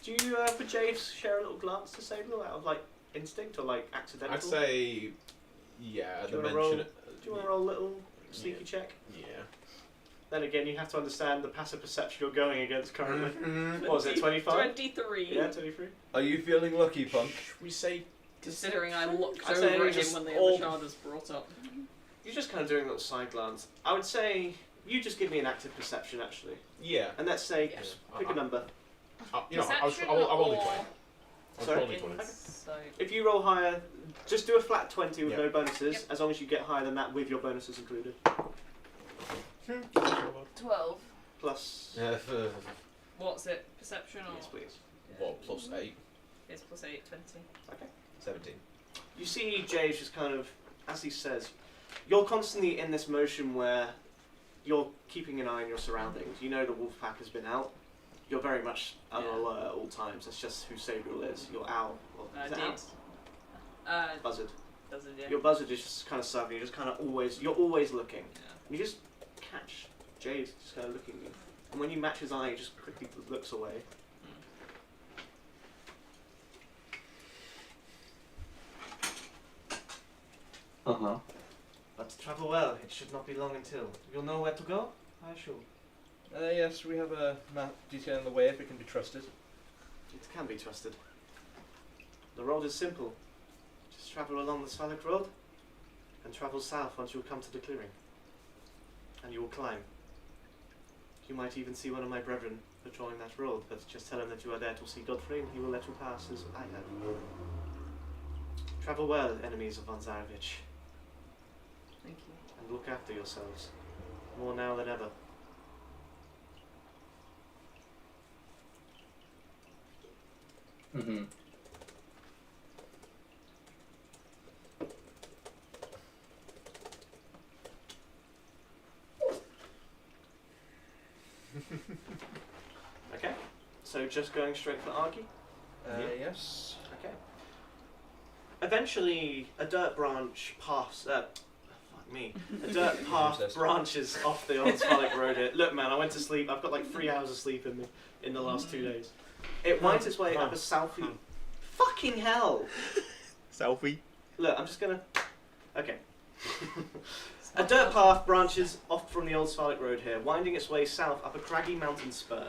Do you, for Javes, share a little glance to Sable out of like instinct or like accidental? I'd say, yeah. Do you The wanna mention. roll- Do you want to roll a little sneaky check? Yeah. Then again, you have to understand the passive perception you're going against currently. What was it, 25? 23. Yeah, 23. Are you feeling lucky, punk? Should we say? Considering I looked I'd say over at just him when the all- other child was brought up. You're just kind of doing a little side glance. I would say you just give me an active perception actually. Yeah. And let's say, Yeah. just pick a number. You know, Perception I'll roll or- a 20. I'll Sorry? roll a 20. So, If you roll higher, just do a flat 20 with Yeah. no bonuses, Yep. as long as you get higher than that with your bonuses included. 12. Plus, What's it? Perception or? yes please. What, plus 8? It's plus 8, 20. 17. You see Jay just kind of, as he says, you're constantly in this motion where you're keeping an eye on your surroundings. You know the wolf pack has been out. You're very much on Yeah. alert at all times. That's just who Sabriel is. Your owl. Or, is it owl? Buzzard. Does it, yeah. Your buzzard is just kind of serving. You're just kind of always, you're always looking. Yeah. You just catch Jade just kind of looking at you. And when you match his eye, he just quickly looks away. Uh-huh. But travel well. It should not be long until. You'll know where to go, I assume. Yes, we have a map detailing the way if it can be trusted. It can be trusted. The road is simple. Just travel along the Svalak Road and travel south once you come to the clearing. And you will climb. You might even see one of my brethren patrolling that road, but just tell him that you are there to see Godfrey and he will let you pass as I have. Travel well, enemies of Von Zarevich, Thank you. and look after yourselves. More now than ever. Mm-hmm. Okay, so just going straight for Argy? Yes. Okay. Eventually, a dirt branch pass. Fuck me. A dirt path branches off the old Svalak Road here. Look, man, I went to sleep. I've got like 3 hours of sleep in me in the last 2 days. It winds its way up a southie. Fucking hell! Selfie. Look, I'm just gonna. Okay. A dirt path branches off from the old Svalak Road here, winding its way south up a craggy mountain spur.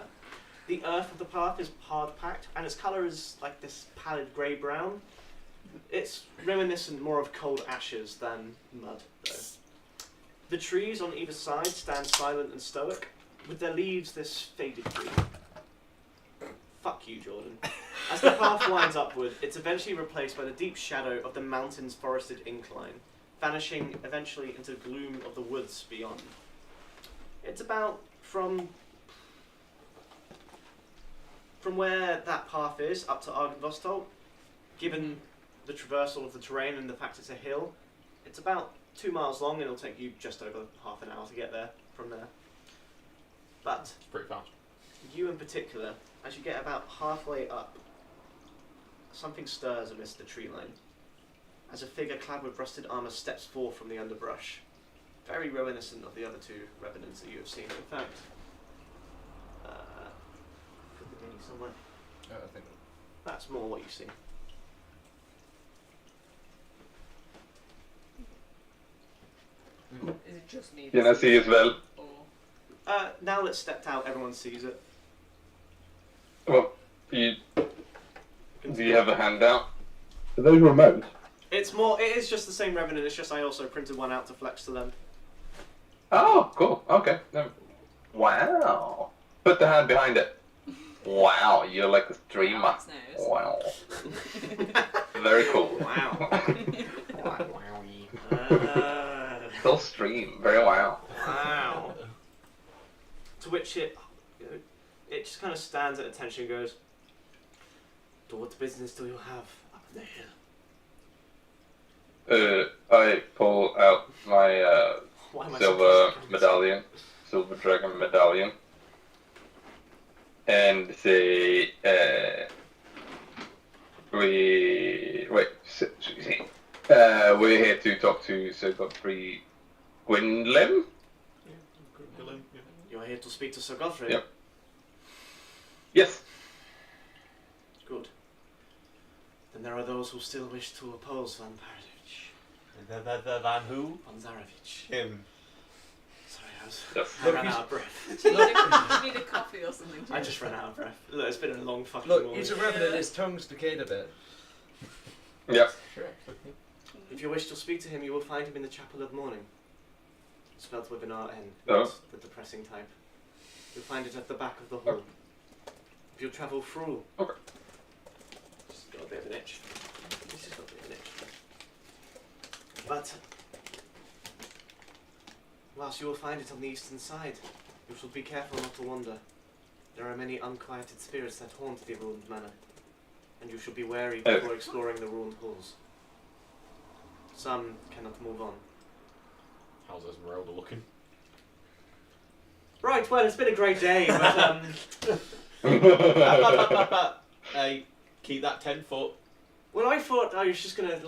The earth of the path is hard packed, and its colour is like this pallid grey-brown. It's reminiscent more of cold ashes than mud, though. The trees on either side stand silent and stoic, with their leaves this faded green. Fuck you, Jordan. As the path winds upward, it's eventually replaced by the deep shadow of the mountain's forested incline, vanishing eventually into the gloom of the woods beyond. It's about from where that path is up to Argenvostolt, given the traversal of the terrain and the fact it's a hill, it's about 2 miles long and it'll take you just over half an hour to get there. from there. But It's pretty fast. you in particular, as you get about halfway up, something stirs amidst the tree line. As a figure clad with rusted armour steps forth from the underbrush, very reminiscent of the other two revenants that you have seen. In fact, put the mini somewhere. I think. That's more what you see. Is it just me? Can I see as well? Or Now that stepped out, everyone sees it. Well, do you have a handout? Are those remote? It's more. It is just the same revenant. It's just I also printed one out to flex to them. Oh, cool. Okay. Wow. Put the hand behind it. Wow, you're like a streamer. Alex knows. Wow. Very cool. Wow. Still stream. Very wow. Wow. To which it just kind of stands at attention and goes, "So what business do you have up there?" I pull out my Why am I silver so medallion, silver dragon medallion, and say, we're here to talk to Sir Godfrey Gwynlem. You're here to speak to Sir Godfrey? Yep. Yes. Good. Then there are those who still wish to oppose Van Paradich. Van who? Van Zarovich. Him. Sorry, Yes. I ran out of breath. Do you need a coffee or something? I just ran out of breath. Look, it's been a long fucking Look, morning. he's a revenant. His tongue's decayed a bit. Yep. Sure. If you wish to speak to him, you will find him in the chapel of mourning. Spelled with an R-N, Oh. not the depressing type. You'll find it at the back of the hall. If you travel through... Okay. This has got a bit of an itch. This has got a bit of an itch. But... whilst you will find it on the eastern side, you should be careful not to wander. There are many unquieted spirits that haunt the ruined manor, and you should be wary before exploring the ruined halls. Some cannot move on. How's Esmeralda looking? Right, well, it's been a great day, but Hey, keep that 10 foot. well, I thought I was just gonna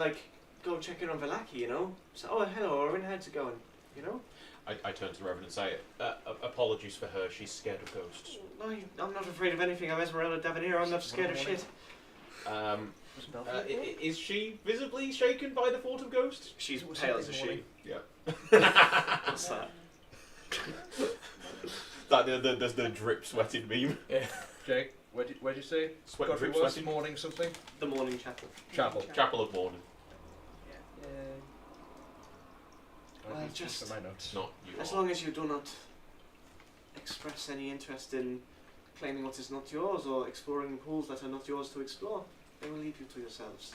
go check in on Velaki, you know. So, oh, hello, Orin, how's it going? You know. I turn to the Reverend and say, apologies for her, she's scared of ghosts. I'm not afraid of anything. I'm Esmeralda Davonair. I'm not scared of shit. Is she visibly shaken by the thought of ghosts? She's pale as a sheet. Yeah. What's that? Like there's the drip sweating meme. Yeah. Jake, where'd you say? Sweat Godfrey drip was sweating. morning something? The morning chapel. Chapel. Chapel of Morning. Well, I've just- for my notes. It's not you. As long as you do not express any interest in claiming what is not yours or exploring pools that are not yours to explore, they will leave you to yourselves.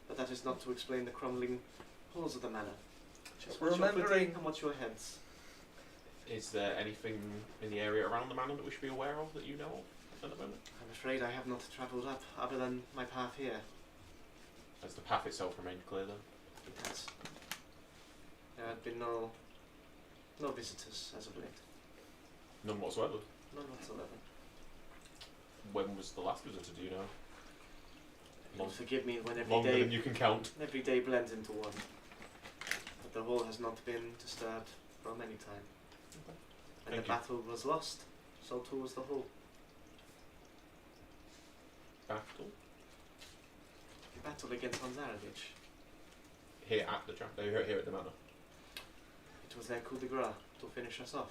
But that is not to explain the crumbling halls of the manor. Just what you're Remembering- and what your heads. Is there anything in the area around the manor that we should be aware of that you know of at the moment? I'm afraid I have not travelled up other than my path here. Has the path itself remained clear then? It has. There have been no visitors as of late. None whatsoever. None whatsoever. When was the last visitor, do you know? Lord forgive me when Longer than you can count. every day blends into one. But the hall has not been disturbed for many time. When Thank the you. battle was lost, so too was the hall. Battle? The battle against Van Zarovich. Here at the chapel, here at the manor. It was their coup de grace to finish us off.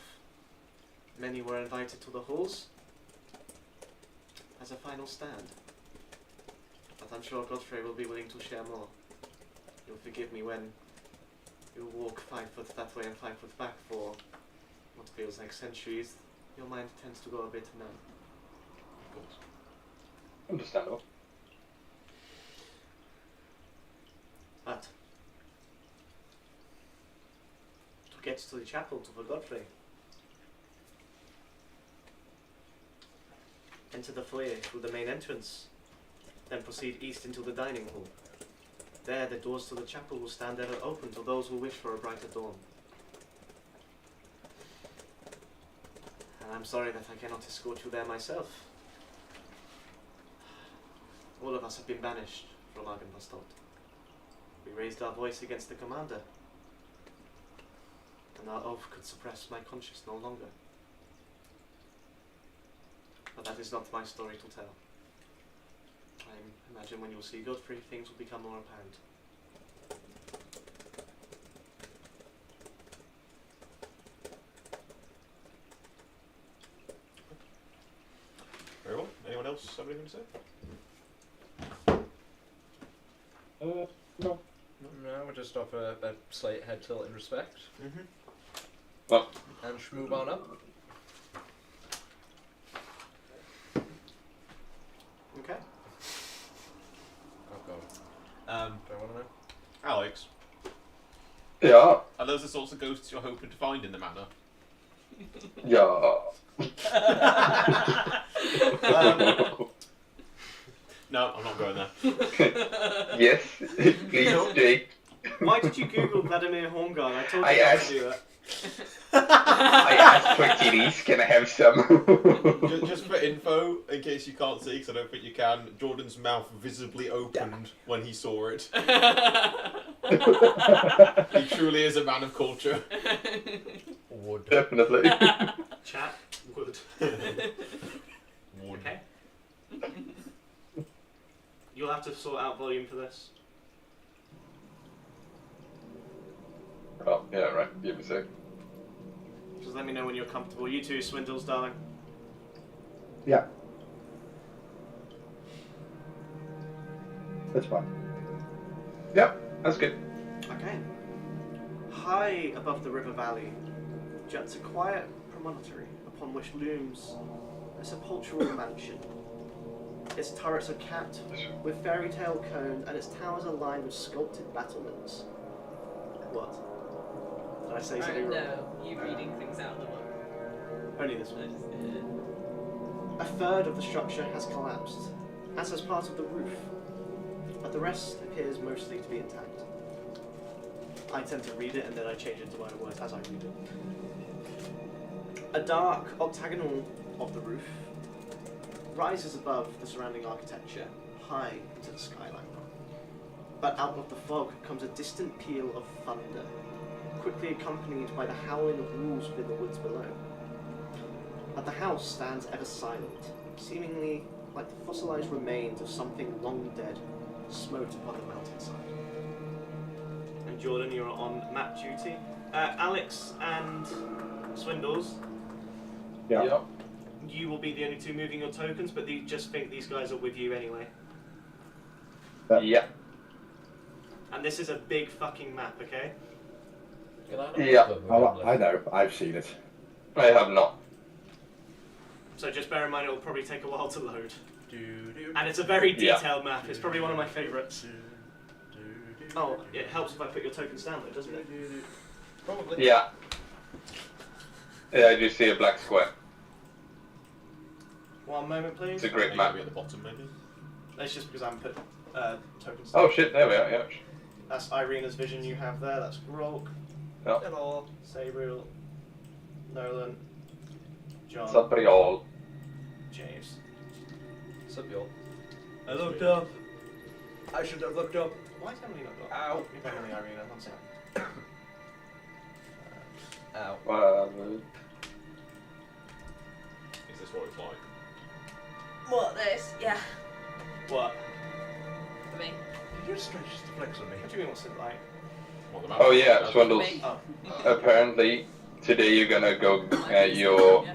Many were invited to the halls as a final stand. But I'm sure Godfrey will be willing to share more. You'll forgive me when you walk 5 foot that way and 5 foot back for what feels like centuries. Your mind tends to go a bit numb. Of course. Understandable. But to get to the chapel to Godfrey, enter the foyer through the main entrance, then proceed east into the dining hall. There, the doors to the chapel will stand ever open to those who wish for a brighter dawn. And I'm sorry that I cannot escort you there myself. All of us have been banished from Argenbastad. We raised our voice against the commander, and our oath could suppress my conscience no longer. But that is not my story to tell. I imagine when you will see Godfrey, things will become more apparent. Very well. Anyone else have anything to say? No. No, we'll just offer a slight head tilt in respect. Mm-hmm. Well, And move on up. Okay. Oh god. Do I want to know? Alex, yeah, are those the sorts of ghosts you're hoping to find in the manor? yeah. No, I'm not going there. Yes, please, Jake. Why did you Google Vladimir Horngard? I told you I not asked- to do that. I asked for kitties, can I have some? Just for info, in case you can't see, because I don't think you can, Jordan's mouth visibly opened when he saw it. He truly is a man of culture. Wood. Definitely. Chat would. Wood. Okay. You'll have to sort out volume for this. Oh, yeah, right. Give me a sec. Just let me know when you're comfortable. You too, Swindles, darling. Yeah. That's fine. Yep, that's good. Okay. High above the river valley juts a quiet promontory upon which looms a sepulchral mansion. Its turrets are capped with fairy tale cones and its towers are lined with sculpted battlements. What? Did I say something wrong? No, you reading things out of the book. Only this one. A third of the structure has collapsed, as has part of the roof, but the rest appears mostly to be intact. I tend to read it and then I change it to my own words as I read it. A dark octagonal of the roof rises above the surrounding architecture, high into the skyline. But out of the fog comes a distant peal of thunder, quickly accompanied by the howling of wolves within the woods below. But the house stands ever silent, seemingly like the fossilized remains of something long dead, smote upon the mountainside. And Jordan, you're on map duty. Alex and Swindles, Yeah. Yep. you will be the only two moving your tokens, but just think these guys are with you anyway. Yeah. And this is a big fucking map, okay? Can I not Yeah. move them I know. I've seen it. I have not. So just bear in mind it will probably take a while to load. Do-do. And it's a very Yeah. detailed map. It's probably one of my favourites. Oh, it helps if I put your tokens down though, doesn't it? Probably. Yeah. Yeah, I just see a black square. One moment, please. It's a great Maybe map. at the bottom, maybe. That's just because I haven't put tokens down. Oh shit, there we are, yeah. That's Irina's vision you have there. That's Grolk, Hello. Sabriel, Nolan, John, Sabriol. James. Sup, y'all? I looked up. I should have looked up. Why is Emily not got? Ow. You're better than Irina. One sec. Ow. Is this what it's like? What, this? Yeah, What? for me. Did you stretch just to flex on me? What do you mean? What's it like? What, the map? Oh yeah, That's Swindles. Me. Oh. Apparently, today you're gonna go, you're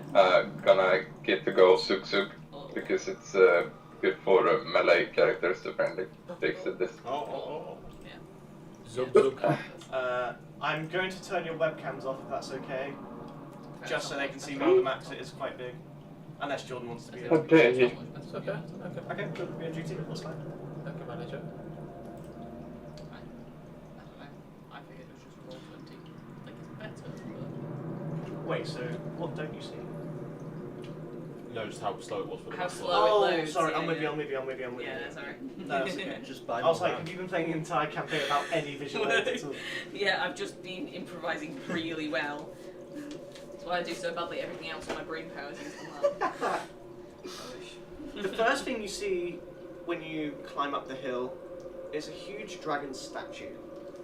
gonna get to go Suk Suk, because it's good for melee characters apparently. They said this. Oh. Zug zug. I'm going to turn your webcams off if that's okay, just so they can see more of the map 'cause it is quite big. Unless Jordan wants to be there. Okay. That's okay. Okay, good. Be on duty. That's fine. Okay, manager. I figured it was just roll 20. Like it's better, but Wait, so what don't you see? No, just how slow it was for the How map. slow? Oh, it loads, sorry. yeah, I'm with you. yeah. I'm with you. I'm with you. I'm with you. yeah, sorry. No, that's okay. Just buy I was more like, RAM. have you been playing the entire campaign without any visual aids at all? Yeah, I've just been improvising really well. That's why I do so badly. Everything else on my brain powers is the The first thing you see when you climb up the hill is a huge dragon statue,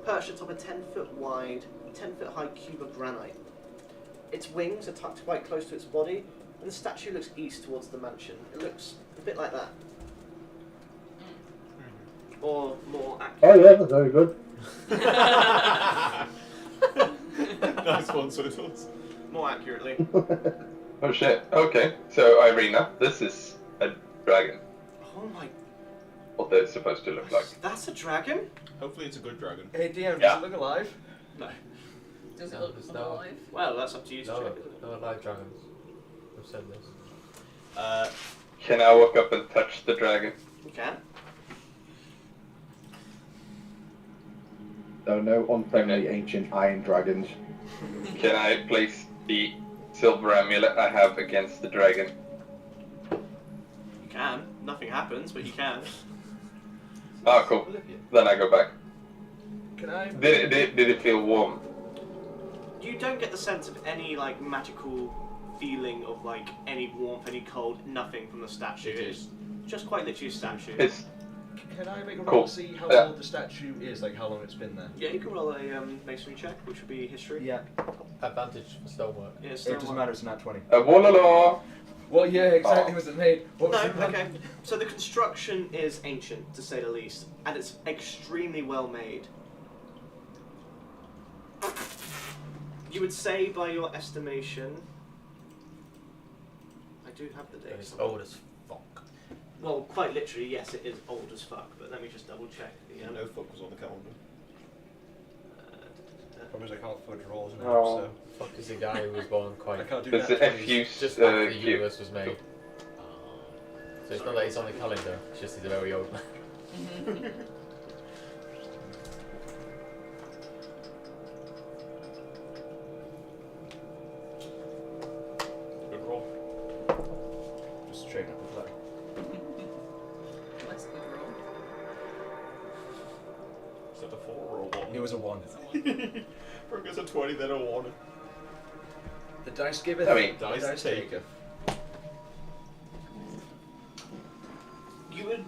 perched atop a 10-foot wide, 10-foot high cube of granite. Its wings are tucked quite close to its body, and the statue looks east towards the mansion. It looks a bit like that. Or more Oh accurate. yeah, that's very good. Nice one, Swiftles. More accurately. Oh shit. Okay. So Irina, this is a dragon. Oh my... What they're supposed to look like. That's a dragon? Hopefully it's a good dragon. Hey DM, Yeah. does it look alive? No. Does it No, look there's no- alive? Well, that's up to you to No, check, isn't it? no live dragons. I've said this. Can I walk up and touch the dragon? You can. There are no unfriendly ancient iron dragons. Can I place the silver amulet I have against the dragon? You can. Nothing happens, but you can. Ah, cool. Then I go back. Can I? Did it feel warm? You don't get the sense of any, like, magical feeling of, like, any warmth, any cold, nothing from the statue. It It's just quite literally a statue. It's Can I make a roll Cool. to see how Yeah. old the statue is, like how long it's been there? Yeah, you can roll a masonry check, which would be history. Yeah. Advantage for stonework. Yeah, It doesn't matter, it's not 20. Wallala! What year exactly Oh. was it made? What was No, it okay. So the construction is ancient, to say the least, and it's extremely well made. You would say, by your estimation, I do have the And date. it's somewhere. old as fuck. Well, quite literally, yes, it is old as fuck. But let me just double check. Yeah, no fuck was on the calendar. Problem is I can't fudge rolls in Oh. so Fuck is a guy who was born I quite can't do It's that. a FU just after the cube. universe was made. So it's not that he's on the calendar, it's just he's a very old man. Good roll. Just straight up with that. That's a good roll. Is that a 4 or a 1? It was a 1. Brooke is a 20, then a 1. The dice giveth, I mean, the dice dice taketh. taketh. You would.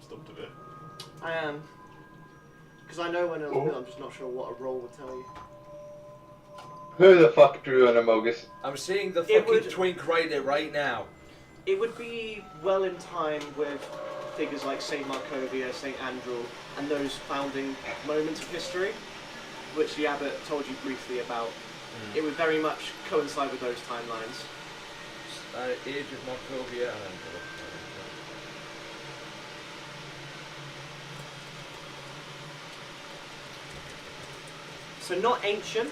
Stumped a bit. I am. Because I know when I was Oh. little, I'm just not sure what a roll would tell you. Who the fuck drew an Amogus? I'm seeing the It fucking would- twink right there, right now. It would be well in time with figures like St. Markovia, St. Andrew, and those founding moments of history, which the abbot told you briefly about. It would very much coincide with those timelines. Age of Markovia and So not ancient.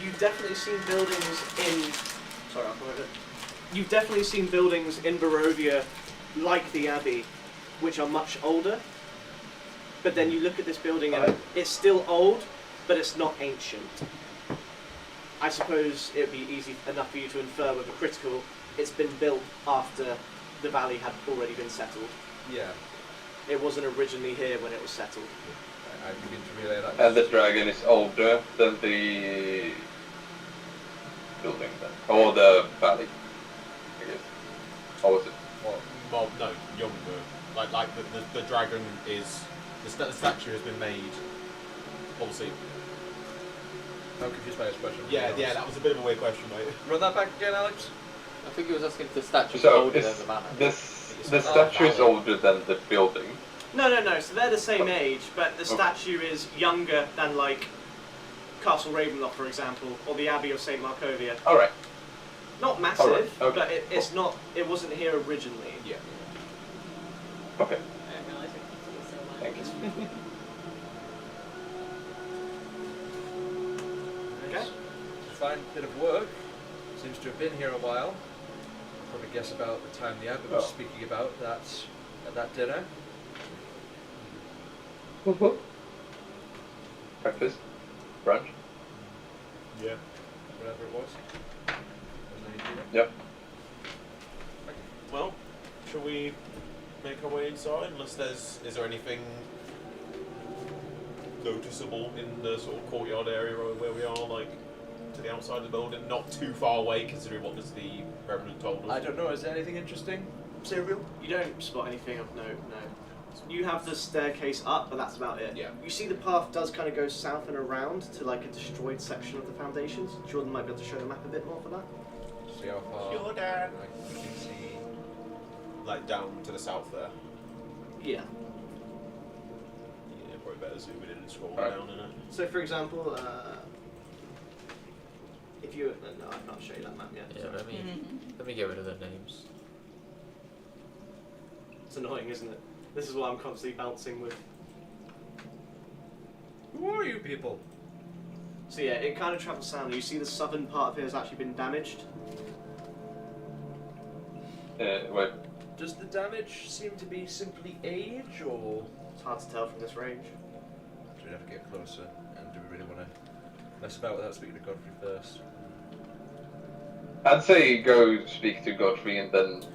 You've definitely seen buildings in. Sorry, I'll find it. You've definitely seen buildings in Barovia, like the Abbey, which are much older. But then you look at this building and it's still old, but it's not ancient. I suppose it would be easy enough for you to infer with a critical. It's been built after the valley had already been settled. yeah, It wasn't originally here when it was settled. I begin to relay that. And the dragon is older than the building then. Or the valley, I guess. Or was it? Well, no, younger. Like the dragon is the statue has been made. Obviously. I'm confused by his question. Yeah, that was a bit of a weird question, mate. Run that back again, Alex. I think he was asking if the statue So older is than the manor. the statue is older than the building. No. So they're the same age, but the statue is younger than like Castle Ravenloft, for example, or the Abbey of St. Markovia. Alright. Not massive, Alright, okay. but it's not. It wasn't here originally. Yeah. Okay. I didn't realise it was so loud. Thank you. Okay. Fine bit of work. Seems to have been here a while. Probably guess about the time the abbot was Oh. speaking about that at that dinner. Breakfast? Brunch? Yeah. Whatever it was. Yep. Well, shall we make our way inside, unless is there anything noticeable in the sort of courtyard area where we are, like to the outside of the building, not too far away considering what the Revenant told us? I don't know, is there anything interesting? Serial? You don't spot anything of note, no. You have the staircase up, but that's about it. Yeah. You see the path does kind of go south and around to like a destroyed section of the foundations. Jordan might be able to show the map a bit more for that. See how far Jordan! I can see. Like down to the south there. Yeah. Yeah, probably better zoom in and scroll Right. down in it. So for example, if you... No, I can't show you that map yet. Yeah, Sorry. let me get rid of the names. It's annoying, isn't it? This is what I'm constantly bouncing with. Who are you people? So yeah, it kind of travels south. You see the southern part of it has actually been damaged. Wait. Does the damage seem to be simply age, or It's hard to tell from this range. do we have to get closer? And do we really want to mess about without speaking to Godfrey first? I'd say go speak to Godfrey and then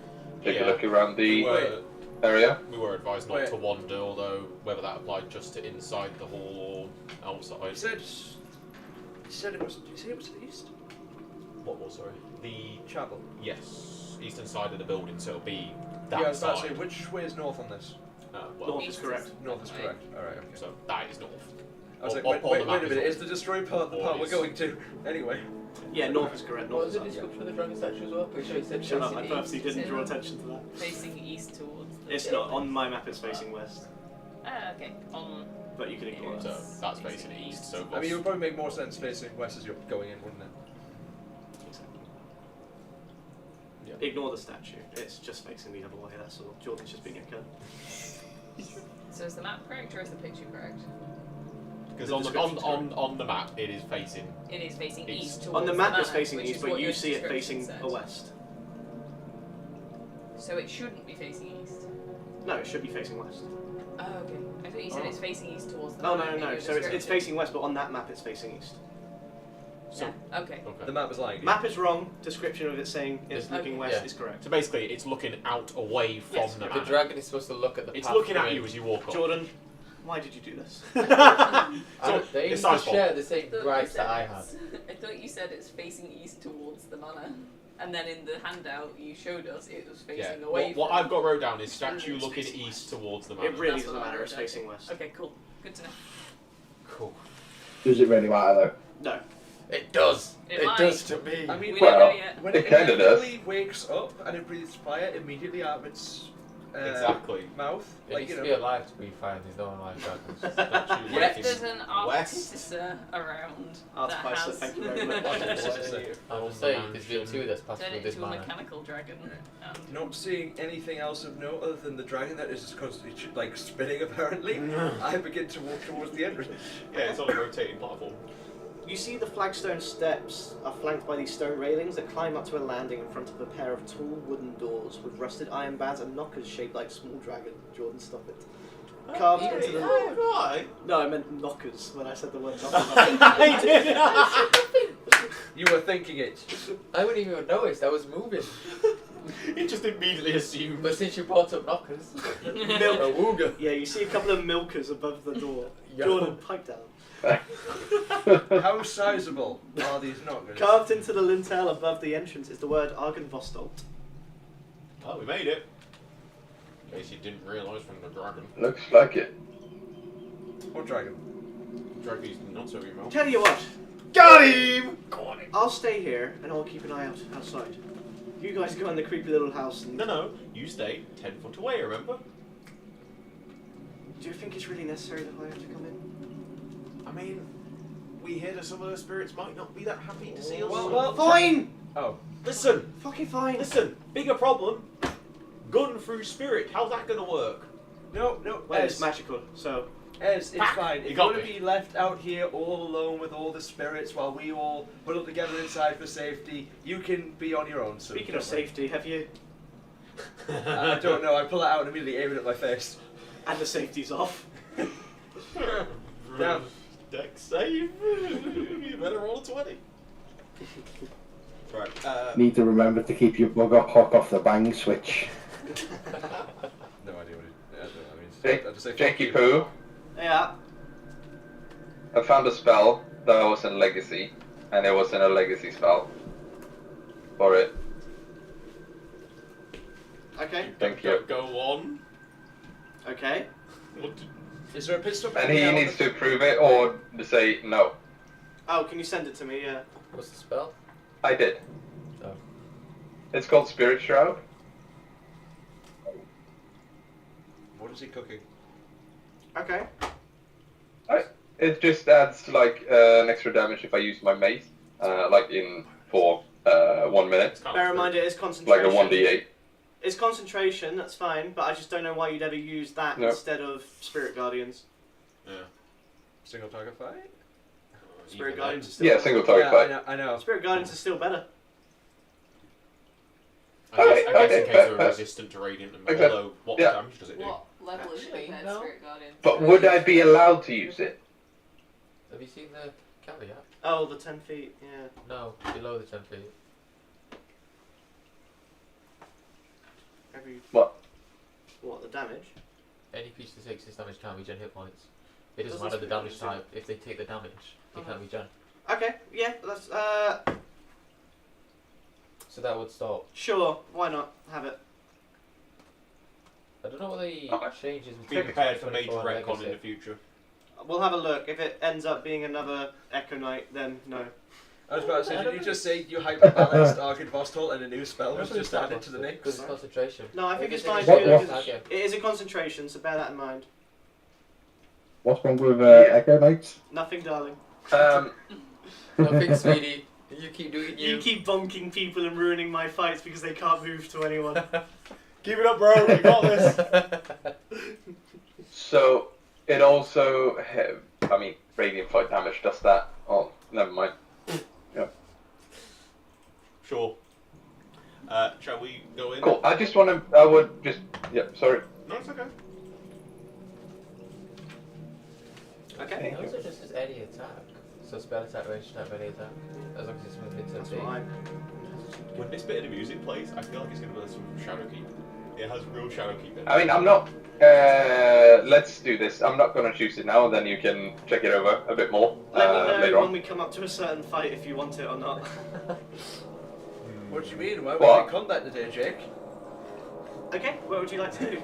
take a look around the area. We were advised not Wait. to wander, although whether that applied just to inside the hall or outside. He said it was. Did you say it was to the east? What was, sorry? The Chapel. yes, eastern side of the building, so it'll be that Yeah, I was about side. to say, which way is north on this? Well, North is correct. North is correct. Alright, okay. so that is north. I was On- like, on wait the a map minute, is is the destroyed part the part we're Always. going to? Anyway. Yeah, north is correct. What North was is the up, yeah. description of the dragon statue as well? Pretty sure he said Shut up, I facing purposely east. didn't draw attention to that. Facing east towards the It's not, on my map it's facing west, Okay. On. but you can ignore it. So that's facing east. So I mean, it would probably make more sense facing west as you're going in, wouldn't it? yeah. Ignore the statue, it's just facing the other way, that's all. Jordan's just being a cunt. So is the map correct or is the picture correct? Because The on the description's on the map it is facing. It is facing East. east towards On the map it's manor, facing which east, is but what you your see it description facing said. a west. So it shouldn't be facing east. No, it should be facing west. Oh, okay. I thought you said it's facing east towards the Oh manor no, in no, your so it's description. facing west, but on that map it's facing east. So Yeah, okay. okay. The map is lying. Map is wrong, description of it saying it's It's- looking okay. west Yeah. is correct. So basically, it's looking out away from Yes, the The manor. dragon is supposed to look at the It's path looking at going. you as you walk up. Jordan, why did you do this? They it's used our to fault. share the same I thought you rights said that I it's- had. I thought you said it's facing east towards the manor. And then in the handout you showed us it was facing Yeah. away What from... I've got wrote down is Surely statue it's looking facing east west. towards the It manor. really That's doesn't what I matter, wrote it's down. facing west. Okay, cool. Good to know. Cool. Does it really matter No. It does. It It might. does to me. I mean, We Well, don't know yet. when it it kinda does. inevitably wakes up and it breathes fire immediately out of its Exactly. mouth, It like, needs you to know. be alive to be fine. There's no one like dragons. Statue What if looking there's an west. artificer around Artificer, that has... thank you very much. I'm just saying, there's been two that's passed Turn through it this into a manor. mechanical dragon. And Not seeing anything else of note other than the dragon that is just constantly like spinning apparently, I begin to walk towards the entrance. Yeah, it's on a rotating platform. You see the flagstone steps are flanked by these stone railings that climb up to a landing in front of a pair of tall wooden doors with rusted iron bands and knockers shaped like small dragon. Jordan, stop it. Carved into the... Right. No, I meant knockers when I said the word knockers. I did. You were thinking it. I wouldn't even notice. I was moving. He just immediately assumed. But since you brought up knockers, Milk. a wooga. Yeah, you see a couple of milkers above the door. Yo. Jordan, pipe down. How sizable are these knockers? Carved into the lintel above the entrance is the word Argenvostolt. Oh, we made it. In case you didn't realise from the dragon. Looks like it. What dragon? Dragon's not so remote. Tell you what, Got him! I'll stay here and I'll keep an eye out outside. You guys go in the creepy little house and... No, you stay 10 foot away, remember? Do you think it's really necessary that I have to come in? I mean, we hear that some of the spirits might not be that happy to see us. Well, fine! Oh. Listen, Fucking fine. listen, bigger problem. Gun through spirit, how's that gonna work? No, Well, it's Ez, magical, so... Ez, it's Back. fine. You If you got want to me. be left out here all alone with all the spirits while we all huddle together inside for safety, you can be on your own. So Speaking of safety, have you... I don't know. I pull it out and immediately aim it at my face. And the safety's off. Down. Deck save. You better roll a 20. Right. Need to remember to keep your bugger hook off the bang switch. No idea. Jakey Poo, Yeah. I found a spell that was in Legacy, and it wasn't a Legacy spell for it. Okay. Thank you. Go on. Okay. What did- Is there a pit stop? And he needs to prove it or to say no. Oh, can you send it to me? Yeah. What's the spell? I did. Oh. It's called Spirit Shroud. What is he cooking? Okay. It just adds like an extra damage if I use my mace, like for 1 minute, It's kind Bear of in mind it is like concentration. a 1d8. It's concentration, that's fine, but I just don't know why you'd ever use that No. instead of Spirit Guardians. Yeah. Single target fight? Spirit Even Guardians then. is still Yeah, better. single target Yeah, fight. I know. Spirit Guardians is still better. I guess in Okay, case they're resistant to radiant, and Okay. although what Yeah. damage does it do? What level is Actually, it compared no. to Spirit Guardians? But would I be allowed to use it? Have you seen the caveat? Oh, the 10 feet, yeah. No, below the 10 feet. What? What, the damage? Any creature that takes this damage can't regen hit points. It doesn't Doesn't matter the speak damage damage, type. If they take the damage, they can't regen. Okay, yeah, that's, So that would stop. sure, why not? Have it. I don't know what the Okay. changes Be between prepared for major 24 and retcon in Legacy. the future. We'll have a look. If it ends up being another Echo Knight, then no. I was about to say, I did don't you know. just say you hyper-balanced Arcade Vostol and a new spell was That's just what added it's to the called, mix? because it's concentration. No, I think it's fine. What- because what- it is a concentration, so bear that in mind. What's wrong with Yeah. Echo Knights? Nothing, darling. Nothing, sweetie. You keep doing You keep bonking people and ruining my fights because they can't move to anyone. Keep it up, bro. You got this. So it also radiant fight damage does that. Oh, never mind. Sure. Shall we go in? Cool. I would just. Yeah. Sorry. No, it's okay. Okay. It also just says any attack. So spell attack, range attack, any attack. As long as it's within 10 That's feet. fine. When this bit of the music plays, I feel like it's going to be some Shadowkeep. It has real Shadowkeep in it. I mean, I'm not. Let's do this. I'm not going to choose it now, and then you can check it over a bit more Let me later know when on. we come up to a certain fight if you want it or not. What do you mean? Why What? would we combat today, Jake? Okay, what would you like to do?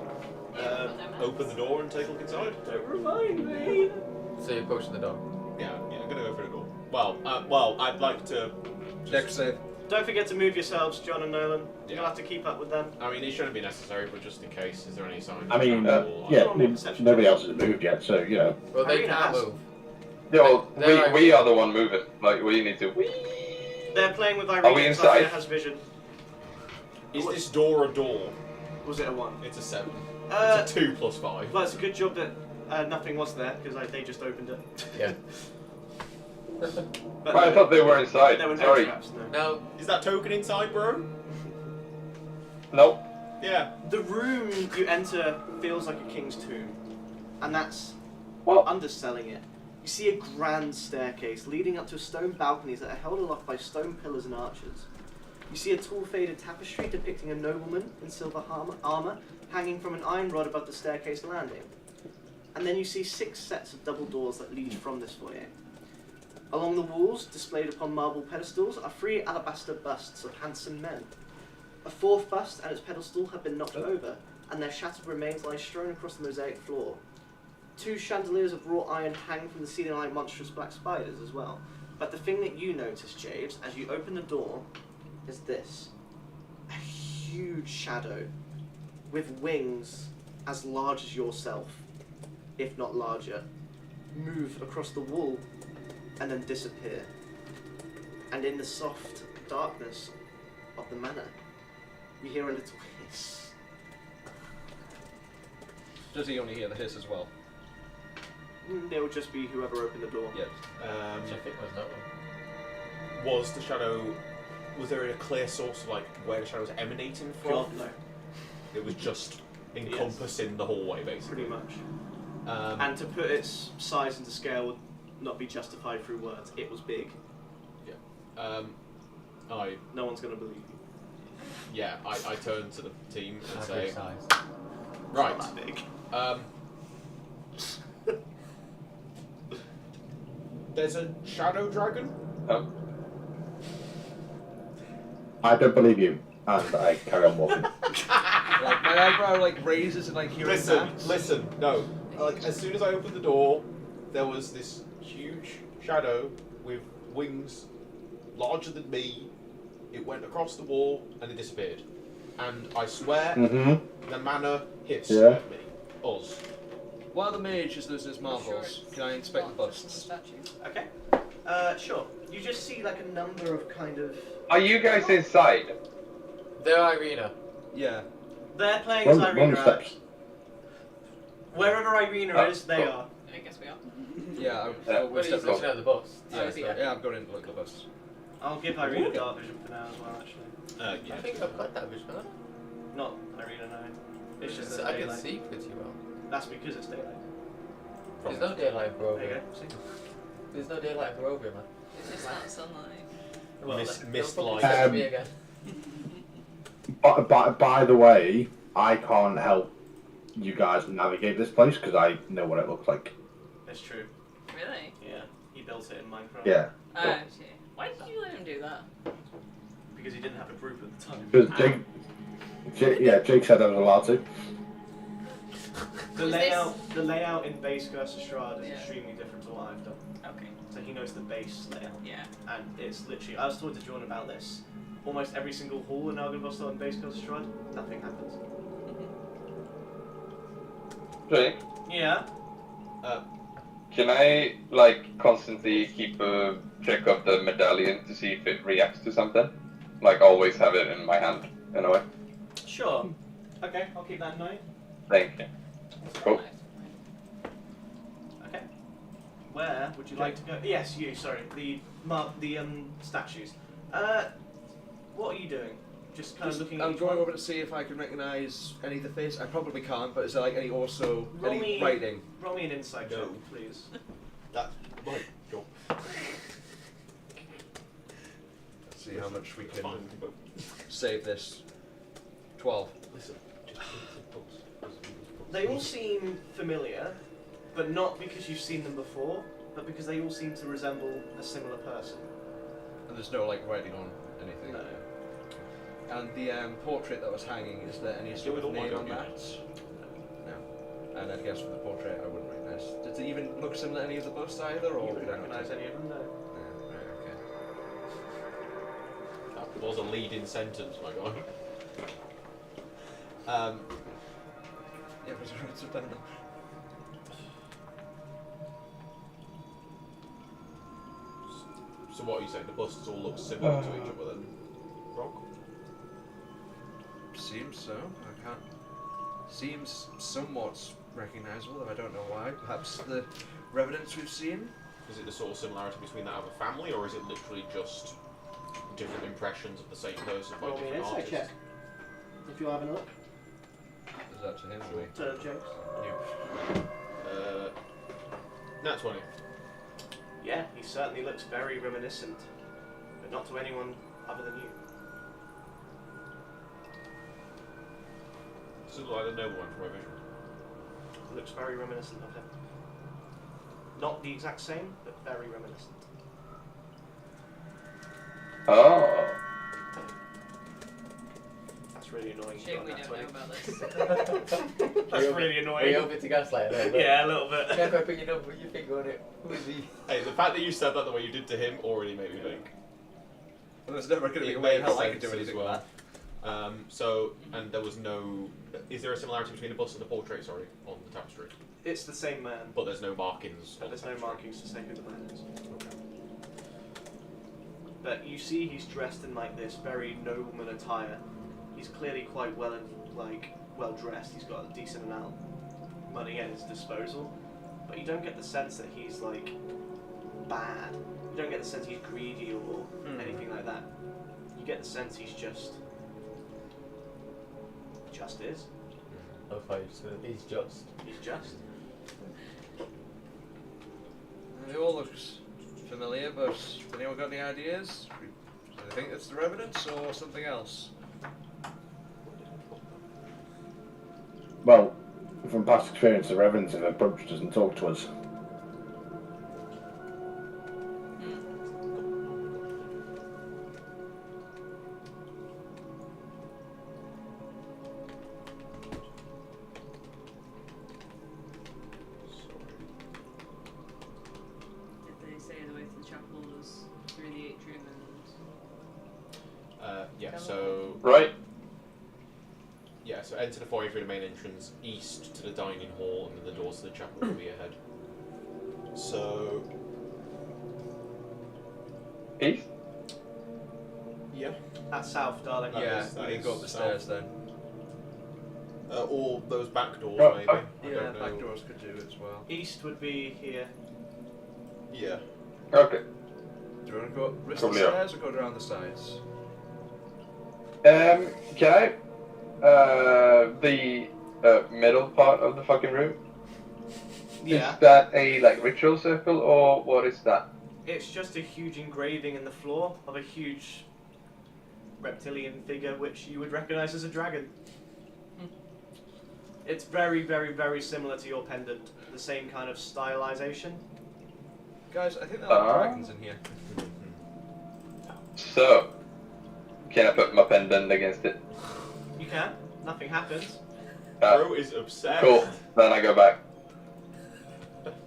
Open the door and take a look inside. Don't remind me. So you're approaching the door. Yeah, I'm going to go for the door. Well, I'd like to. Dex save. Don't forget to move yourselves, John and Nolan. Yeah. You'll have to keep up with them. I mean, it shouldn't be necessary, but just in case, is there any sign? I mean, Yeah, nobody else has moved yet, so, you know. Well, they Arena can't has. move. Yeah, well, They're we are the one moving. Like, we need to. They're playing with Are Irene. we so inside? Irene has vision. Is this door a door? Was it a 1? It's a 7. Uh, It's a 2 plus 5. Well, it's a good job that nothing was there because they just opened it. Yeah. But I thought they were inside. there were no Sorry. traps, no. No. Is that token inside, bro? Nope. Yeah. The room you enter feels like a king's tomb, and that's What? underselling it. You see a grand staircase leading up to stone balconies that are held aloft by stone pillars and arches. You see a tall faded tapestry depicting a nobleman in silver armour hanging from an iron rod above the staircase landing. And then you see 6 sets of double doors that lead from this foyer. Along the walls, displayed upon marble pedestals, are 3 alabaster busts of handsome men. A 4th bust and its pedestal have been knocked over, and their shattered remains lie strewn across the mosaic floor. 2 chandeliers of wrought iron hang from the ceiling like monstrous black spiders as well. But the thing that you notice, James, as you open the door, is this. A huge shadow with wings as large as yourself, if not larger, move across the wall and then disappear. And in the soft darkness of the manor, you hear a little hiss. Does he only hear the hiss as well? It will just be whoever opened the door. Yes. Which I think was no one. Was the shadow... Was there a clear source of, like, where the shadow was emanating from? God, no. It was just encompassing the hallway, basically. Pretty much. Um, And to put its size into scale would not be justified through words. It was big. No one's going to believe you. I turn to the team and say, Average size. right, It's not that big. There's a shadow dragon. Oh. I don't believe you, and I carry on walking. Like my eyebrow like raises and like hearing that. Listen, no. Like as soon as I opened the door, there was this huge shadow with wings larger than me. It went across the wall and it disappeared. And I swear, the manor hissed at me. Us. While the mage is losing his marbles, can I inspect the busts? Okay. Sure. You just see like a number of kind of. Are you guys inside? They're Irina. Yeah. They're playing as Run Irina. steps. Wherever Irina is, they are. I guess we are. Yeah, Well, we're he's stepping looking up. at the bus. Oh, is he? Yeah, I'm going in to look at the busts. I'll give Irina dark vision for now as well, actually. Yeah. I think I've got that vision, haven't Not Irina, no. It's just I? that I can daylight. see pretty well. That's because it's daylight. There's no daylight in There you Barovia. go. See? There's no daylight in Barovia, man. It's just that sunlight. Well, Mist Don't light. fucking me again. By the way, I can't help you guys navigate this place because I know what it looks like. it's true. Really? Yeah. He built it in Minecraft. Yeah. Oh shit. Why did you let him do that? Because he didn't have a group at the time. Because Jake said I was allowed to. The Is layout in base Curse of Strahd is Yeah. extremely different to what I've done. Okay. So he knows the base layout. Yeah. And it's literally, I was talking to John about this. Almost every single hall in Argynvostel in base Curse of Strahd, nothing happens. Jake, Yeah. can I like constantly keep a check of the medallion to see if it reacts to something? Like always have it in my hand in a way. Sure. Okay, I'll keep that in mind. Thank you. Cool. Okay. Where would you like to go? Yes, you. Sorry, the statues. What are you doing? Just kind of looking at I'm each going one? over to see if I can recognise any of the face. I probably can't, but is there like any also Roll any me- writing? Roll me an insight No. check, please. That's right. Sure. Let's see how much we can Fine. save this. 12. Listen. They all seem familiar, but not because you've seen them before, but because they all seem to resemble a similar person. And there's no like writing on anything. No. And the portrait that was hanging, is there any sort with of all my name on that? documents. No. And I guess for the portrait, I wouldn't recognize. Does it even look similar to any of the busts either, or You could wouldn't I not recognise tell? any of them, no. Yeah, right, okay. That was a lead-in sentence, my guy. Yeah, but it's a better. So what are you saying? The busts all look similar to each other then? Rock? Seems so. I can't. Seems somewhat recognisable, though I don't know why. Perhaps the revenants we've seen. Is it the sort of similarity between that of a family, or is it literally just different impressions of the same person by Roll me an different insight artists? check. If you're having a look. Is that to him or me? To James. Nat 20. Yeah, he certainly looks very reminiscent, but not to anyone other than you. This is like the noble one from my vision. Looks very reminiscent of him. Not the exact same, but very reminiscent. Oh. That's really annoying. Shame we Got don't that know 20. about this. That's really Are annoying. you open to gaslight then? Yeah, a little bit. Yeah, if I put your number, you finger on it. Who is he? Hey, the fact that you said that the way you did to him already made me think. Well, there's never going to be It a way in made hell I could sense do as anything well. with that. So, and there was no... Is there a similarity between the bust and the portrait, sorry, on the tapestry? It's the same man, But there's no markings but on there's the no tapestry. markings to say who the man is. Okay. But you see he's dressed in like this very nobleman attire. He's clearly quite well dressed. He's got a decent amount of money at his disposal. But you don't get the sense that he's like bad. You don't get the sense he's greedy or anything like that. You get the sense he's just is. Oh, fine, so he's just. He's just. It all looks familiar, but has anyone got any ideas? Do you think it's the revenants or something else? Well, from past experience, the reverends have approached us and talked to us. right? Yeah, so enter the foyer through the main entrance, east to the dining hall, and then the doors to the chapel will be ahead. So... East? Yeah. That's south, darling. Yeah, that we is can go up the south. stairs then. Or those back doors, Oh, maybe. oh. I Yeah, don't know. back doors could do as well. East would be here. Yeah. Okay. Do you want to go up the Probably stairs or go around the sides? Can I? The middle part of the fucking room? Yeah. Is that a like ritual circle or what is that? It's just a huge engraving in the floor of a huge reptilian figure which you would recognize as a dragon. It's very, very, very similar to your pendant. The same kind of stylization. Guys, I think there are dragons in here. So, can I put my pendant against it? You can. Nothing happens. Bro is obsessed. Cool. Then I go back.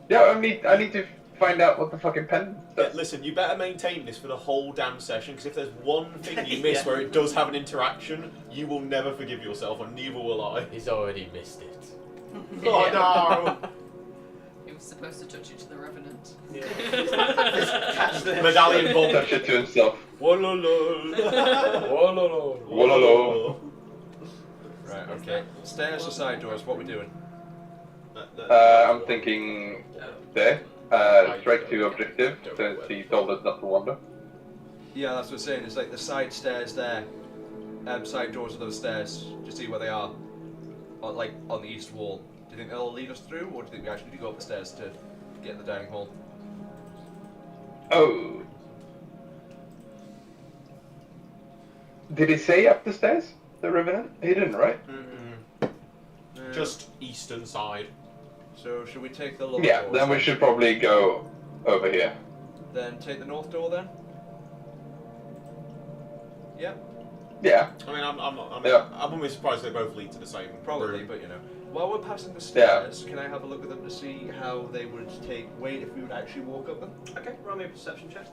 Yeah, I need to find out what the fucking pendant Yeah, does. listen, you better maintain this for the whole damn session, because if there's one thing you miss where it does have an interaction, you will never forgive yourself, and neither will I. He's already missed it. Oh no! He was supposed to touch it to the Revenant. Yeah. Catch the Medallion bomb. Touch it to himself. Wololo. Wololo. Wololo. Right, okay. Stairs or side doors, what are we doing? I'm thinking there. Straight to objective. Since he told us not to wander. Yeah, that's what I'm saying. It's like the side stairs there. Side doors of those stairs. Just see where they are. Like on the east wall. Do you think they'll lead us through, or do you think we actually need to go up the stairs to get in the dining hall? Oh. Did he say up the stairs? The Revenant? He didn't, right? Just eastern side. So should we take the lower Yeah, doors? then we should probably go over here. Then take the north door then? Yeah, Yeah. I mean, I'm Yeah. almost surprised they both lead to the same probably, room. but you know. While we're passing the stairs, can I have a look at them to see how they would take weight if we would actually walk up them? Okay, roll me a perception check.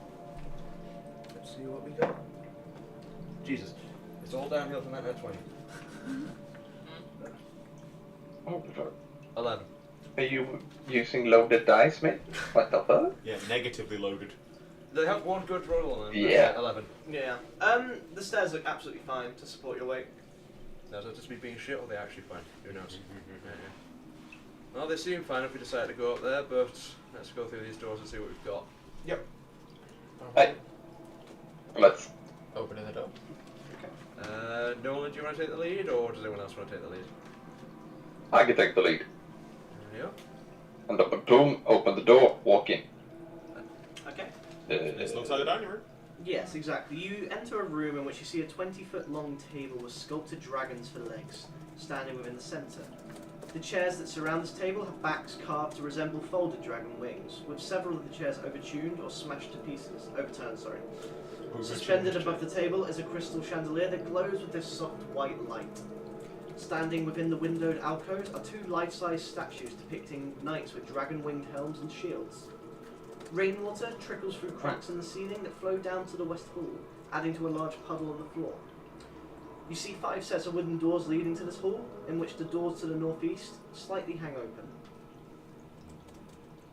Let's see what we got. Jesus, it's all downhill from that net 20. Oh, fuck. 11. Are you using loaded dice, mate? What the fuck? Yeah, negatively loaded. They have one good roll on them. Yeah. 11. Yeah. The stairs look absolutely fine to support your weight. Now, is that just me being shit or are they actually fine? Who knows? Yeah. Well, they seem fine if we decide to go up there, but let's go through these doors and see what we've got. Yep. Hey. Let's. Opening the door. Nolan, do you want to take the lead, or does anyone else want to take the lead? I can take the lead. Yeah. And up boom, open the door, walk in. Okay. This looks like a dining room. Yes, exactly. You enter a room in which you see a 20-foot long table with sculpted dragons for legs, standing within the centre. The chairs that surround this table have backs carved to resemble folded dragon wings, with several of the chairs overturned or smashed to pieces. Overturned, sorry. Suspended above the table is a crystal chandelier that glows with this soft white light. Standing within the windowed alcoves are two life-size statues depicting knights with dragon-winged helms and shields. Rainwater trickles through cracks in the ceiling that flow down to the west hall, adding to a large puddle on the floor. You see 5 sets of wooden doors leading to this hall, in which the doors to the northeast slightly hang open.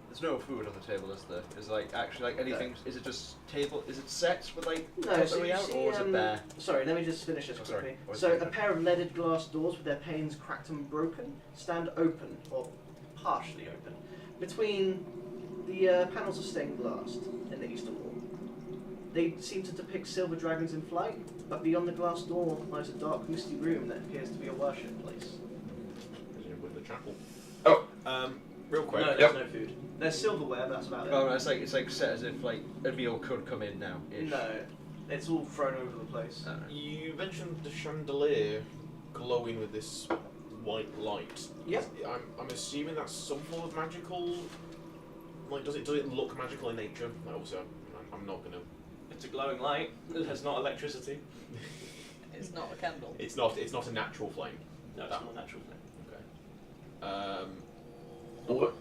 There's no food on the table, is there? Is like actually like anything? Is it just table? Is it sets with like No, so pottery you out, see, or is it bare? sorry, let me just finish this Oh, sorry. quickly. What is So it? a pair of leaded glass doors with their panes cracked and broken stand open, or partially open, between the panels of stained glass in the eastern wall. They seem to depict silver dragons in flight, but beyond the glass door lies a dark, misty room that appears to be a worship place. With the chapel. Oh. Real quick. No, there's no food. There's silverware, but that's about it. Oh, it's like set as if like a meal could come in now. No, it's all thrown over the place. You mentioned the chandelier glowing with this white light. Yep. I'm assuming that's some form of magical. Like, does it look magical in nature? Also, I'm not gonna. It's a glowing light. There's not electricity. It's not a candle. It's not a natural flame. No, it's not a natural thing. Okay. What?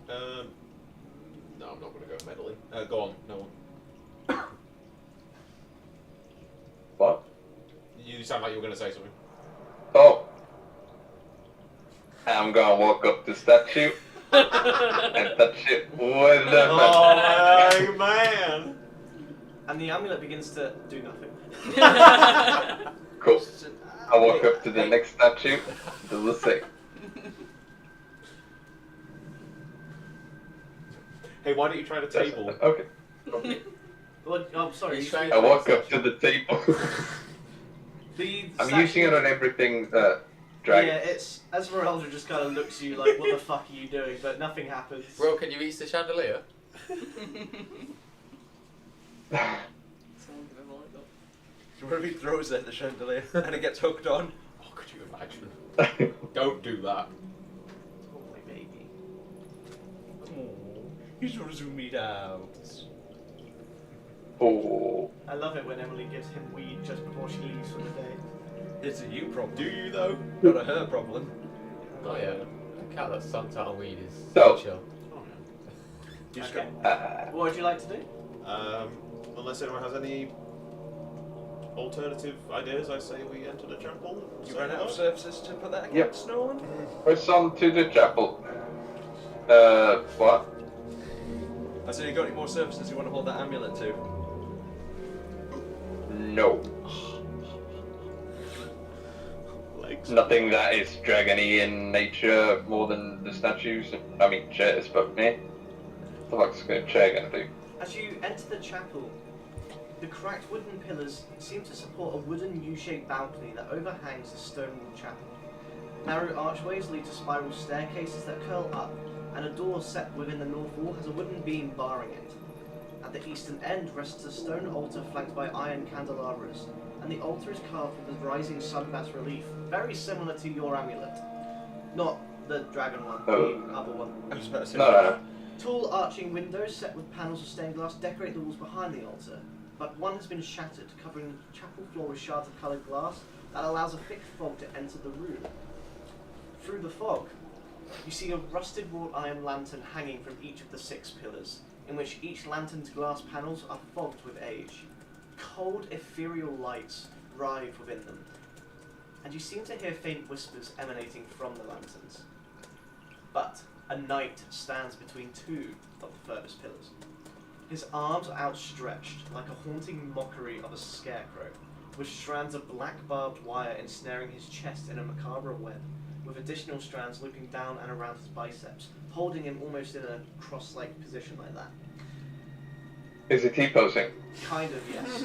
No, I'm not gonna go meddling. Go on, no one. What? sound like you were going to say something. Oh. I'm gonna walk up to the statue and touch it with the Oh man! And the amulet begins to do nothing. Cool. I walk up to the next statue, do the same. Hey, why don't you try the table? Okay. Well, I'm sorry. He's trying I walk up to the table. I'm statue- using it on everything that dragon. Yeah, it's Esmeralda just kind of looks at you like, what the fuck are you doing? But nothing happens. Bro, can you reach the chandelier? What if he throws it at the chandelier and it gets hooked on? Oh, could you imagine? Don't do that. Oh, my baby. Oh, he's gonna zoom me out. Oh. I love it when Emily gives him weed just before she leaves for the day. It's a you problem. Do you though? Not a her problem. Oh yeah. A cat that's sucked out on weed is So- chill. You just Okay. Uh, What would you like to do? Unless anyone has any alternative ideas, I say we enter the chapel. You ran out of surfaces to put that Yep. against, Nolan? Press on to the chapel. What? I said, you got any more surfaces you want to hold that amulet to? No. Legs. Nothing that is dragony in nature more than the statues. I mean, chairs, but me. What the fuck's a chair gonna do? As you enter the chapel, the cracked wooden pillars seem to support a wooden U-shaped balcony that overhangs the stone-walled chapel. Narrow archways lead to spiral staircases that curl up, and a door set within the north wall has a wooden beam barring it. At the eastern end rests a stone altar flanked by iron candelabras, and the altar is carved with a rising sun bas-relief, very similar to your amulet. Not the dragon one, the other one. I was about to say. No. Tall arching windows set with panels of stained glass decorate the walls behind the altar, but one has been shattered, covering the chapel floor with shards of coloured glass that allows a thick fog to enter the room. Through the fog, you see a rusted wrought iron lantern hanging from each of the 6 pillars, in which each lantern's glass panels are fogged with age. Cold, ethereal lights writhe within them, and you seem to hear faint whispers emanating from the lanterns. But a knight stands between 2 of the furthest pillars. His arms are outstretched like a haunting mockery of a scarecrow, with strands of black barbed wire ensnaring his chest in a macabre web, with additional strands looping down and around his biceps, holding him almost in a cross-like position like that. Is it T-posing? Kind of, yes.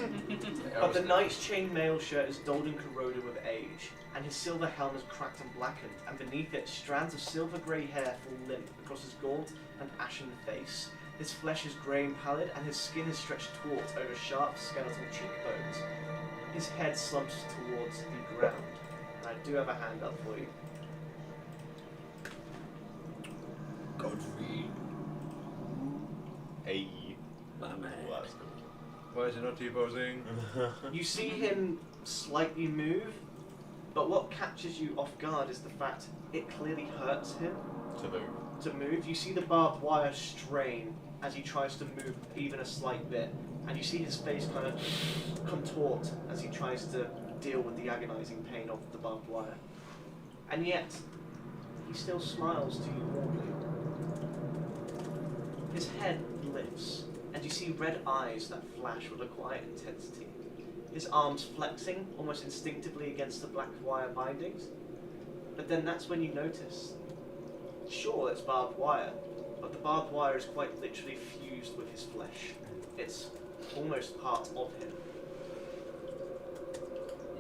But the knight's chain-mail shirt is dulled and corroded with age, and his silver helm is cracked and blackened, and beneath it, strands of silver-grey hair fall limp across his gaunt and ashen face. His flesh is grey and pallid, and his skin is stretched taut over sharp skeletal cheekbones. His head slumps towards the ground, and I do have a hand up for you. Godfrey. Hey. My man. Well, that's cool. Why is he not T-posing? You see him slightly move, but what catches you off guard is the fact it clearly hurts him To move. to move. You see the barbed wire strain as he tries to move even a slight bit, and you see his face kind of contort as he tries to deal with the agonizing pain of the barbed wire. And yet, he still smiles to you warmly. His head lifts, and you see red eyes that flash with a quiet intensity. His arms flexing almost instinctively against the black wire bindings. But then that's when you notice, sure, it's barbed wire, but the barbed wire is quite literally fused with his flesh. It's almost part of him.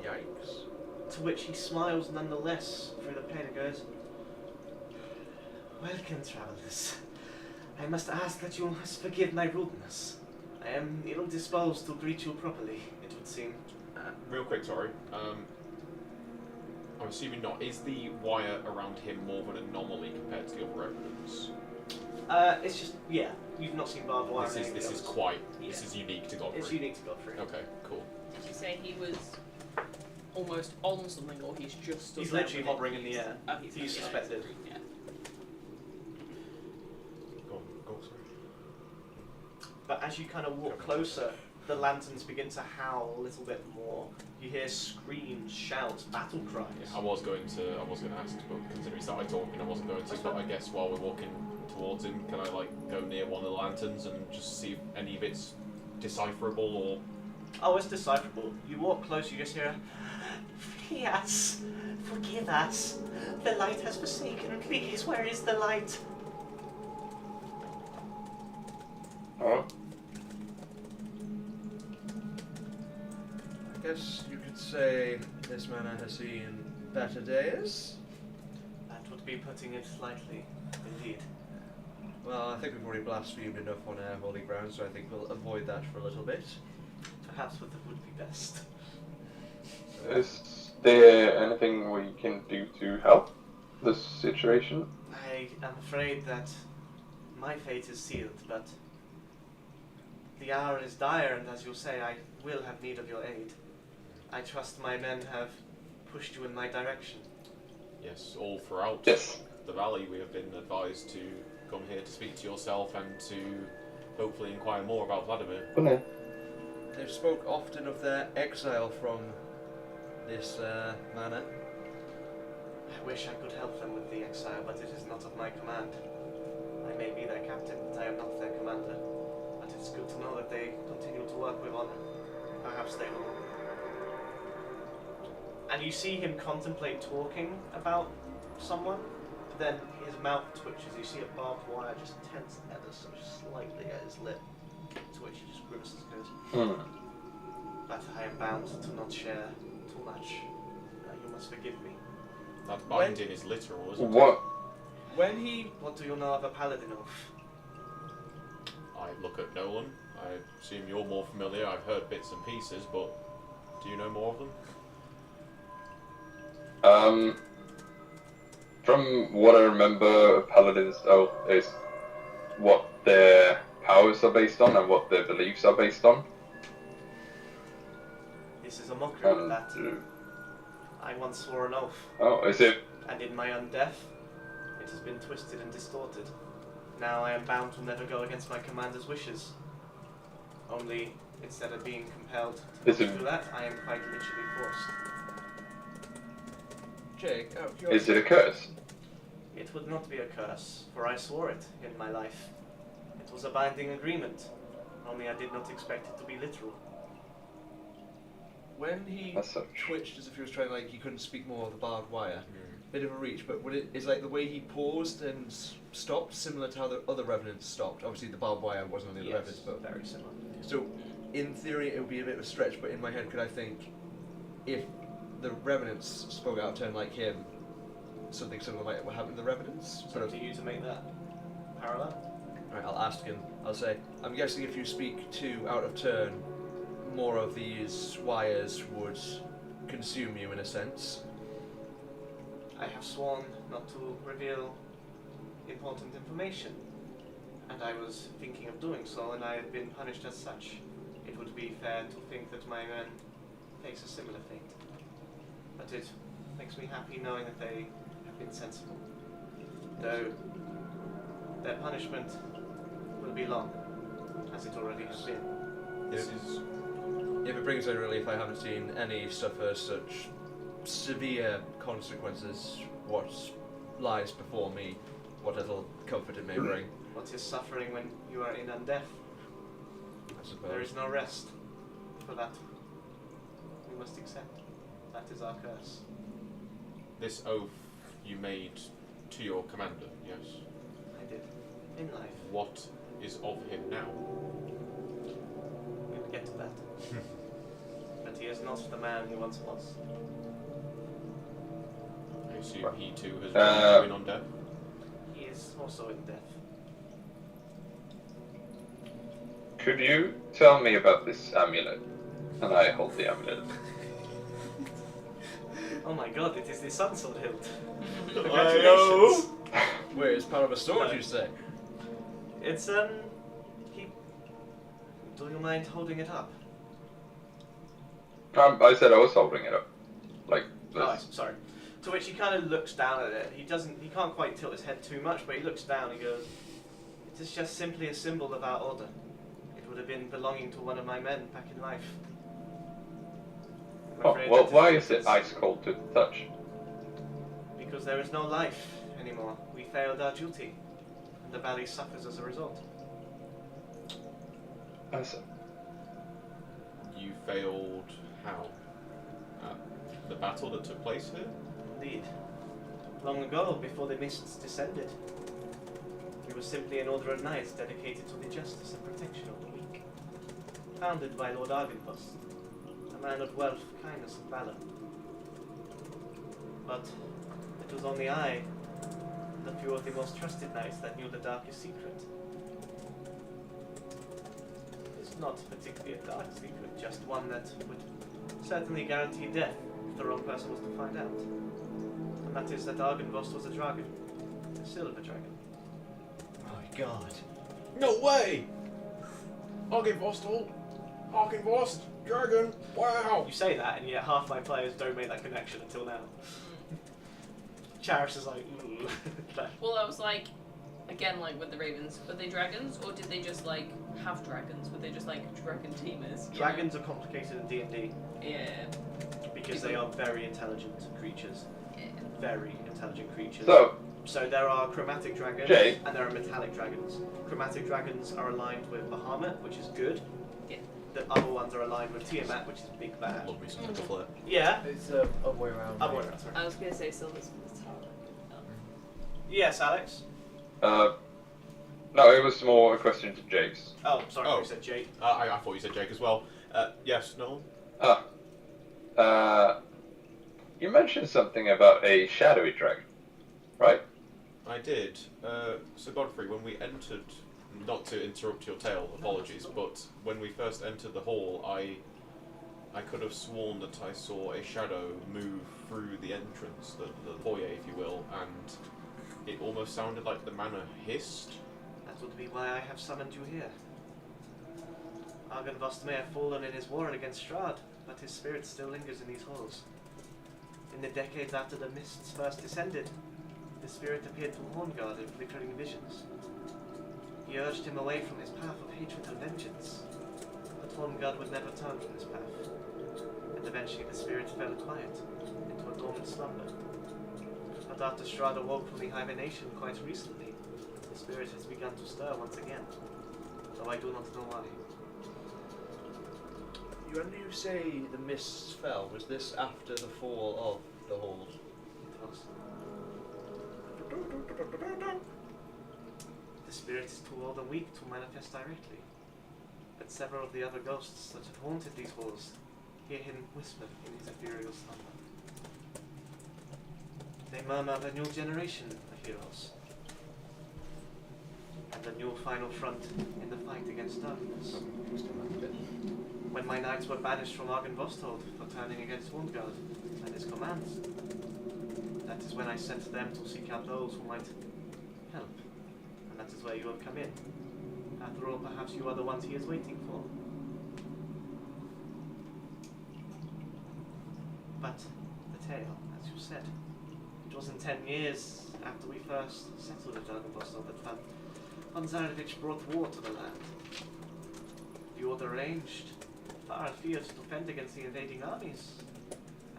Yikes. To which he smiles nonetheless through the pain and goes, "Welcome, travellers. I must ask that you must forgive my rudeness. I am ill disposed to greet you properly, it would seem." Real quick, sorry. I'm assuming not. Is the wire around him more of an anomaly compared to the other evidence? It's just, yeah, you've not seen barbed wire. This in is any of the quite. others. This Yeah. is unique to Godfrey. It's unique to Godfrey. Okay, cool. Did you say he was almost on something, or he's just stood He's there literally with it? hovering in the air. Oh, he's You yeah, suspected. Yeah. Go on, sorry. But as you kind of walk closer the lanterns begin to howl a little bit more. You hear screams, shouts, battle cries. I was going to ask, but considering he started talking, I wasn't going to. But I guess while we're walking towards him, can I go near one of the lanterns and just see if any of it's decipherable or? Oh, it's decipherable. You walk close, you just hear, "Free us! Forgive us! The light has forsaken. Please, where is the light?" Oh. I guess you could say this manor has seen better days. That would be putting it lightly, indeed. Well, I think we've already blasphemed enough on our holy ground, so I think we'll avoid that for a little bit. Perhaps what would be best. Is there anything we can do to help this situation? I am afraid that my fate is sealed, but the hour is dire, and as you say, I will have need of your aid. I trust my men have pushed you in my direction. Yes, all throughout Yes. the valley we have been advised to come here to speak to yourself and to hopefully inquire more about Vladimir. Okay. They've spoke often of their exile from this manor. I wish I could help them with the exile, but it is not of my command. I may be their captain, but I am not their commander. But it's good to know that they continue to work with honor. Perhaps they will. And you see him contemplate talking about someone, but then his mouth twitches. You see a barbed wire just tense ever so slightly at his lip, to which he just grimaces and goes, "But I am bound to not share too much. You must forgive me." That binding is literal, isn't What? When he... What do you know of a paladin oath? it? I look at Nolan. I assume you're more familiar. I've heard bits and pieces, but do you know more of them? From what I remember, Paladin's oath is what their powers are based on and what their beliefs are based on. This is a mockery of that. I once swore an oath, Oh, is it? and in my undeath, it has been twisted and distorted. Now I am bound to never go against my commander's wishes. Only, instead of being compelled to Is it- do that, I am quite literally forced. Jake, Is it a curse? It would not be a curse, for I swore it in my life. It was a binding agreement, only I did not expect it to be literal. when he As such. twitched as if he was trying, like, he couldn't speak more of the barbed wire. Bit of a reach, but is like the way he paused and stopped similar to how the other revenants stopped? Obviously the barbed wire wasn't on the other revenants, but very similar. so in theory it would be a bit of a stretch, but in my head could I think if the revenants spoke out of turn like him, something similar like what happened to the revenants? It's up to you to make that parallel. Right, I'll ask him. I'll say, I'm guessing if you speak to out of turn, more of these wires would consume you in a sense. I have sworn not to reveal important information, and I was thinking of doing so, and I have been punished as such. It would be fair to think that my men face a similar fate. But it makes me happy knowing that they have been sensible. Though their punishment will be long, as it already has been. This is If it brings any relief, I haven't seen any suffer such severe consequences. What lies before me, what little comfort it may bring, What is suffering when you are in undeath? I suppose. There is no rest. For that, we must accept. That is our curse. this oath you made to your commander, yes? I did. In life. What is of him now? We'll get to that. But he is not the man he once was. I assume he too has joined on death. He is also in death. Could you tell me about this amulet? And I hold the amulet. Oh my god, it is the Sunsword hilt. I Congratulations. Wait, it's part of a sword, No. you say? It's, he... Do you mind holding it up? I said I was holding it up. Like this. Oh, I'm sorry. To which he kind of looks down at it. He can't quite tilt his head too much, but he looks down and goes, "It is just simply a symbol of our order. It would have been belonging to one of my men back in life. I'm Oh, afraid well, that why what is it is. ice cold to the touch? Because there is no life anymore. We failed our duty, and the valley suffers as a result. You failed how? At the battle that took place here? Indeed. Long ago, before the mists descended, it was simply an order of knights dedicated to the justice and protection of the weak. Founded by Lord Argynvost, a man of wealth, kindness, and valor. But it was only I, and a few of the most trusted knights, that knew the darkest secret. It's not particularly a dark secret, just one that would certainly guarantee death if the wrong person was to find out. And that is that Argynvost was a dragon. A silver dragon. My God. No way! Argynvost, dragon, wow! You say that, and yet half my players don't make that connection until now. Charis is like, ooh. Well, I was like, again, like with the ravens, were they dragons, or did they just like have dragons? Were they just like dragon teamers? Dragons are complicated in D&D Yeah. because they are very intelligent creatures. Yeah. Very intelligent creatures. So, there are chromatic dragons Jay? and there are metallic dragons. Chromatic dragons are aligned with Bahamut, which is good. Yeah. The other ones are aligned with Tiamat, which is big bad. Love me some Little Flare. Yeah. It's other way around. Other way around, sorry. I was gonna say silver's tower. Yes, Alex? no, it was more a question to Jake's. Oh, sorry, Oh. you said Jake. I thought you said Jake as well. Yes, Nolan? You mentioned something about a shadowy dragon, right? I did. So Godfrey, when we entered, not to interrupt your tale, apologies, but when we first entered the hall, I could have sworn that I saw a shadow move through the entrance, the foyer, if you will, and it almost sounded like the manor hissed. That would be why I have summoned you here. Argynvost may have fallen in his war against Strahd, but his spirit still lingers in these halls. In the decades after the mists first descended, the spirit appeared to Horngard in flickering visions. He urged him away from his path of hatred and vengeance, but Horngard would never turn from this path, and eventually the spirit fell quiet into a dormant slumber. But after Strahd awoke from the hibernation quite recently, the spirit has begun to stir once again, though I do not know why. When you say the mists fell, was this after the fall of the halls? It was. The spirit is too old and weak to manifest directly, but several of the other ghosts that have haunted these halls hear him whisper in his ethereal slumber. They murmur of a new generation of heroes, and a new final front in the fight against darkness. When my knights were banished from Argynvostold for turning against Horngard and his commands, that is when I sent them to seek out those who might help, and that is where you have come in. After all, perhaps you are the ones he is waiting for. But the tale, as you said, it wasn't 10 years after we first settled at Argynvostold that Von Zarevich brought war to the land. The order ranged far afield to fend against the invading armies,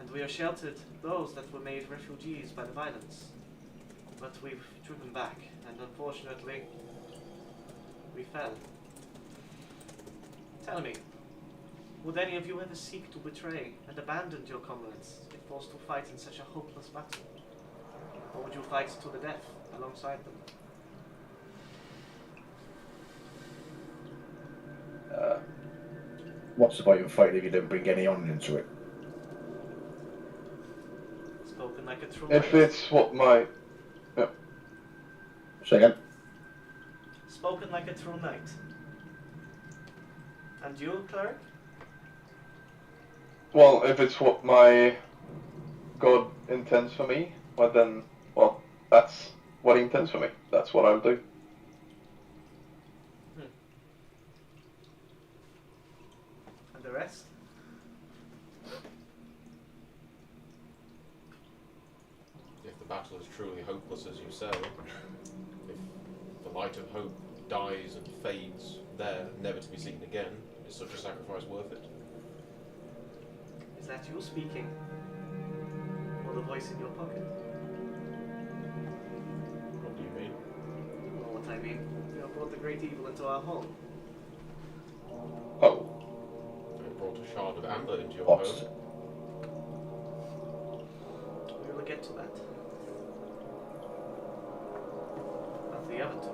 and we are sheltered those that were made refugees by the violence. But we've driven back, and unfortunately, we fell. Tell me, would any of you ever seek to betray and abandon your comrades if forced to fight in such a hopeless battle? Or would you fight to the death alongside them? What's the point of fighting if you don't bring any on into it? Spoken like a true If knight. it's what my... Say again? Spoken like a true knight. And you, cleric? Well, if it's what my God intends for me, well then, well, that's what he intends for me. That's what I'll do. And the rest? If the battle is truly hopeless, as you say, if the light of hope dies and fades there, never to be seen again, is such a sacrifice worth it? Is that you speaking? Or the voice in your pocket? What do you mean? You know what I mean. You have brought the great evil into our home. Oh, It brought a shard of amber into your What? home. We will get to that. But the other two.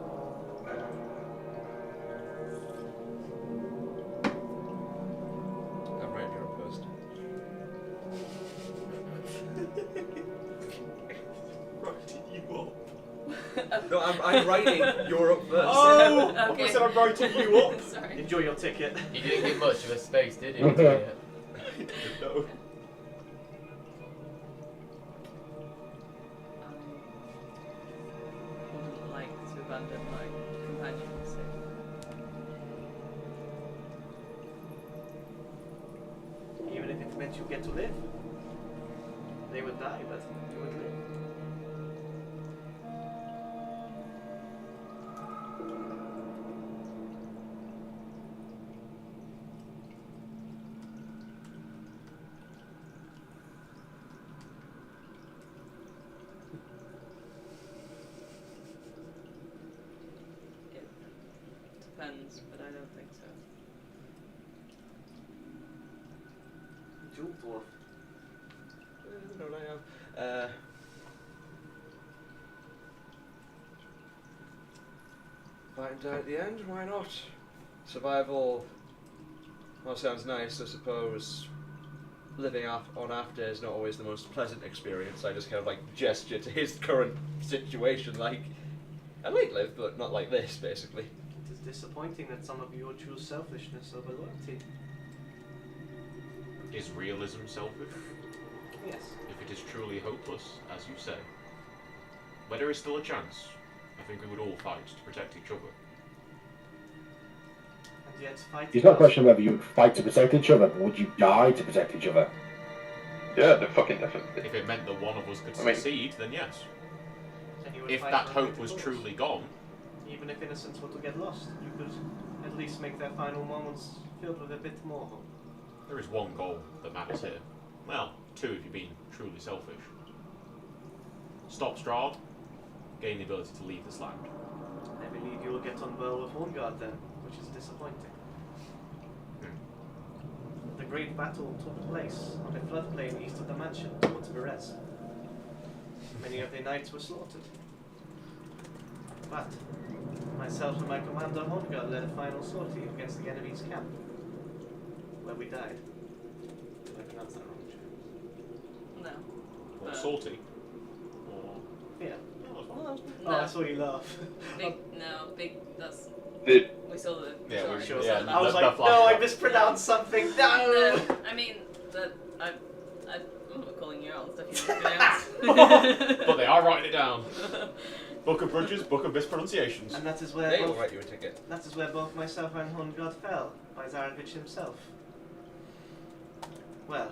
I'm right here first. Writing you up. No, I'm writing Europe first. Oh! Okay. I said I'm writing you up. Sorry. Enjoy your ticket. He didn't get much of a space, did he? Yeah. No. I wouldn't like to abandon my companions. Even if it meant you get to live. They would die, but you would live. It depends, but I don't think so. Jewel dwarf. No, I am. Fight and die at the end, why not? Survival, well, sounds nice, I suppose. Living on after is not always the most pleasant experience. I just kind of like gesture to his current situation, like, I might live, but not like this, basically. It is disappointing that some of you would choose selfishness over loyalty. Is realism selfish? Yes. If it is truly hopeless, as you say, where there is still a chance, I think we would all fight to protect each other. And yet fighting It's not a us- question of whether you would fight to protect each other, but would you die to protect each other? yeah, the fucking definitely. If it meant that one of us could I mean- succeed, then yes. then you would If fight that for hope greater was cause. truly gone, Even if innocents were to get lost, you could at least make their final moments filled with a bit more hope. there is one goal that matters here. Well, two if you're being truly selfish. Stop Strahd, gain the ability to leave this land. I believe you will get on well with Horngard then, which is disappointing. The great battle took place on the floodplain east of the mansion towards Berez. Many of the knights were slaughtered. But myself and my commander Horngard led a final sortie against the enemy's camp, where we died. Did I pronounce that wrong? No. Or sortie. Or... Yeah. Oh, Oh, I saw you laugh. Big, that's... Did We saw the... Yeah, sorry, we- Sure. yeah, I was the like, flash no, I back. mispronounced something. No. No, I mean, that... I'm not calling you out on stuff you mispronounced. But they are writing it down. Book of Grudges, Book of Mispronunciations. And that is where They will both, write you a ticket. that is where both myself and Horngard fell by Zarovich himself. Well,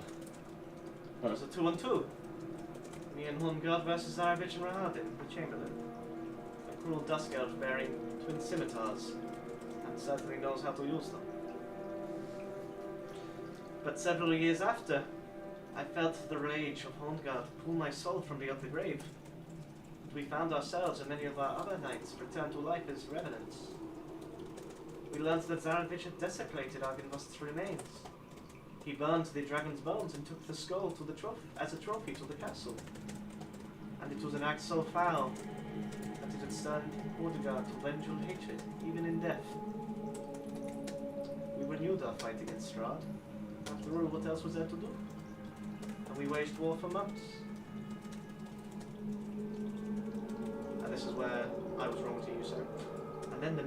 it was a 2-on-2. Me and Horngard versus Zarovich and Rahadin, the Chamberlain. A cruel dusk elf bearing twin scimitars, and certainly knows how to use them. But several years after, I felt the rage of Horngard pull my soul from beyond the grave. We found ourselves and many of our other knights returned to life as revenants. We learned that Zarovich had desecrated Argynvost's remains. He burned the dragon's bones and took the skull to the as a trophy to the castle. And it was an act so foul that it had stirred Horngard to vengeful hatred, even in death. We renewed our fight against Strahd. After all, what else was there to do? And we waged war for months. And this is where I was wrong to you, sir. And then the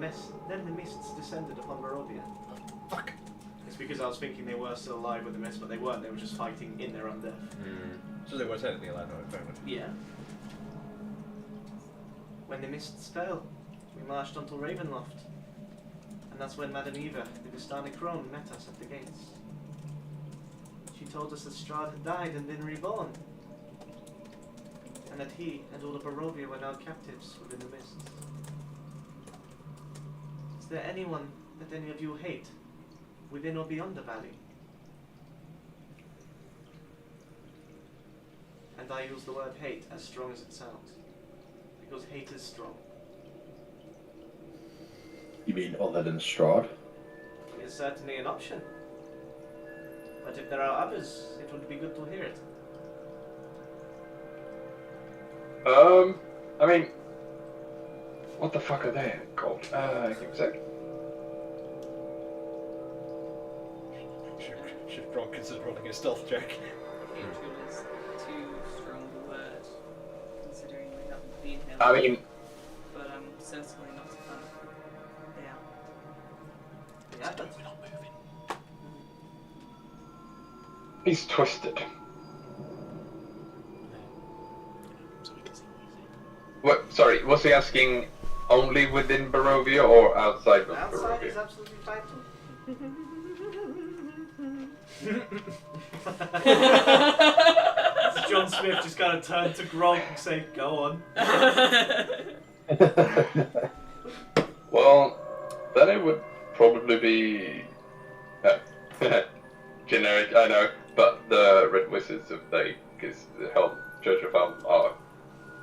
mists descended upon Barovia. Fuck! It's because I was thinking they were still alive with the mist, but they weren't. They were just fighting in their own death. So they weren't technically alive, no, very much. Yeah. When the mists fell, we marched onto Ravenloft. And that's when Madame Eva, the Vistani crone, met us at the gates. She told us that Strahd had died and been reborn. And that he and all of Barovia were now captives within the mists. there anyone that any of you hate, within or beyond the valley? And I use the word hate as strong as it sounds, because hate is strong. You mean other than Strahd? It is certainly an option. But if there are others, it would be good to hear it. I mean, what the fuck are they called? Give me a sec. Should Ron consider rolling a stealth check? Hatred is too strong a word, considering we haven't been here. I mean, But I'm certainly not a fan. Yeah. Yeah, but We're not moving. he's twisted. So we can see what he's saying. What? Sorry, was he asking only within Barovia or outside of outside is Barovia? absolutely fine. John Smith just kind of turned to Gronk and said, "Go on." Well, then it would probably be generic, I know, but the Red Wizards of the Helm, Church of Helm are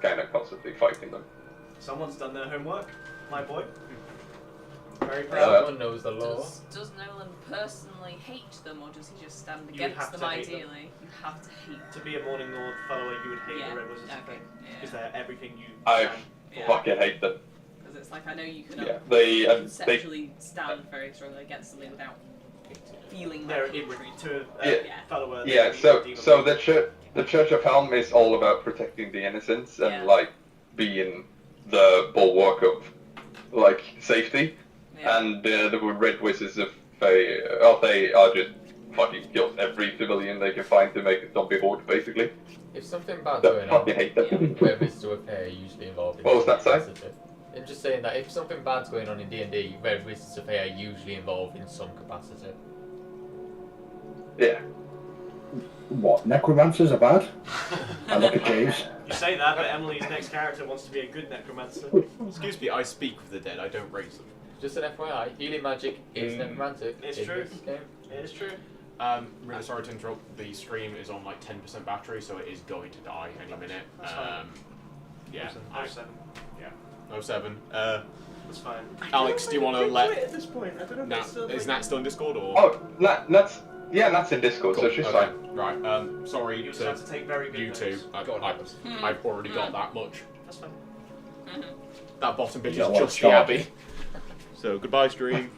kind of constantly fighting them. Someone's done their homework, my boy. Very Uh, proud. Someone knows the law. Does Nolan personally hate them, or does he just stand You would against have them to hate them. ideally? You have to hate To be a Morning Lord follower, you would hate Yeah, the Red Wizards okay, because yeah. they're everything you I stand for. Yeah. fucking hate them. Because it's like, I know you can Yeah, they conceptually stand very strongly against something without feeling They're like hatred. to Yeah. follower. yeah. So the Church of Helm is all about protecting the innocents and Yeah. like being the bulwark of like safety. Yeah. And the Red Wizards of they are just fucking kill every civilian they can find to make a zombie horde, basically. If something bad's They going on, fucking hate them. where Wizards of Fae are usually involved in What was some that, sorry? capacity. I'm just saying that if something bad's going on in D&D, Red Wizards of Fae are usually involved in some capacity. Yeah. What, necromancers are bad? I look at James. You say that, but Emily's next character wants to be a good necromancer. Excuse me, I speak with the dead, I don't raise them. Just an FYI, healing magic is necromantic. It's in true. this game. It is true. Really sorry to interrupt, the stream is on like 10% battery, so it is going to die any minute. That's fine. Yeah, Oh, 07. 07. That's fine. Alex, do you want to let... at this point? I don't know if Nat, it's still is Nat still in Discord, or...? Oh, Nat's in Discord, so she's okay. fine. Right, sorry You just to have to take very good you two. notes. Go on, Alex. I've already got that much. That's fine. Mhm. That bottom bit You is don't want just to start. Yabby. So, goodbye, stream.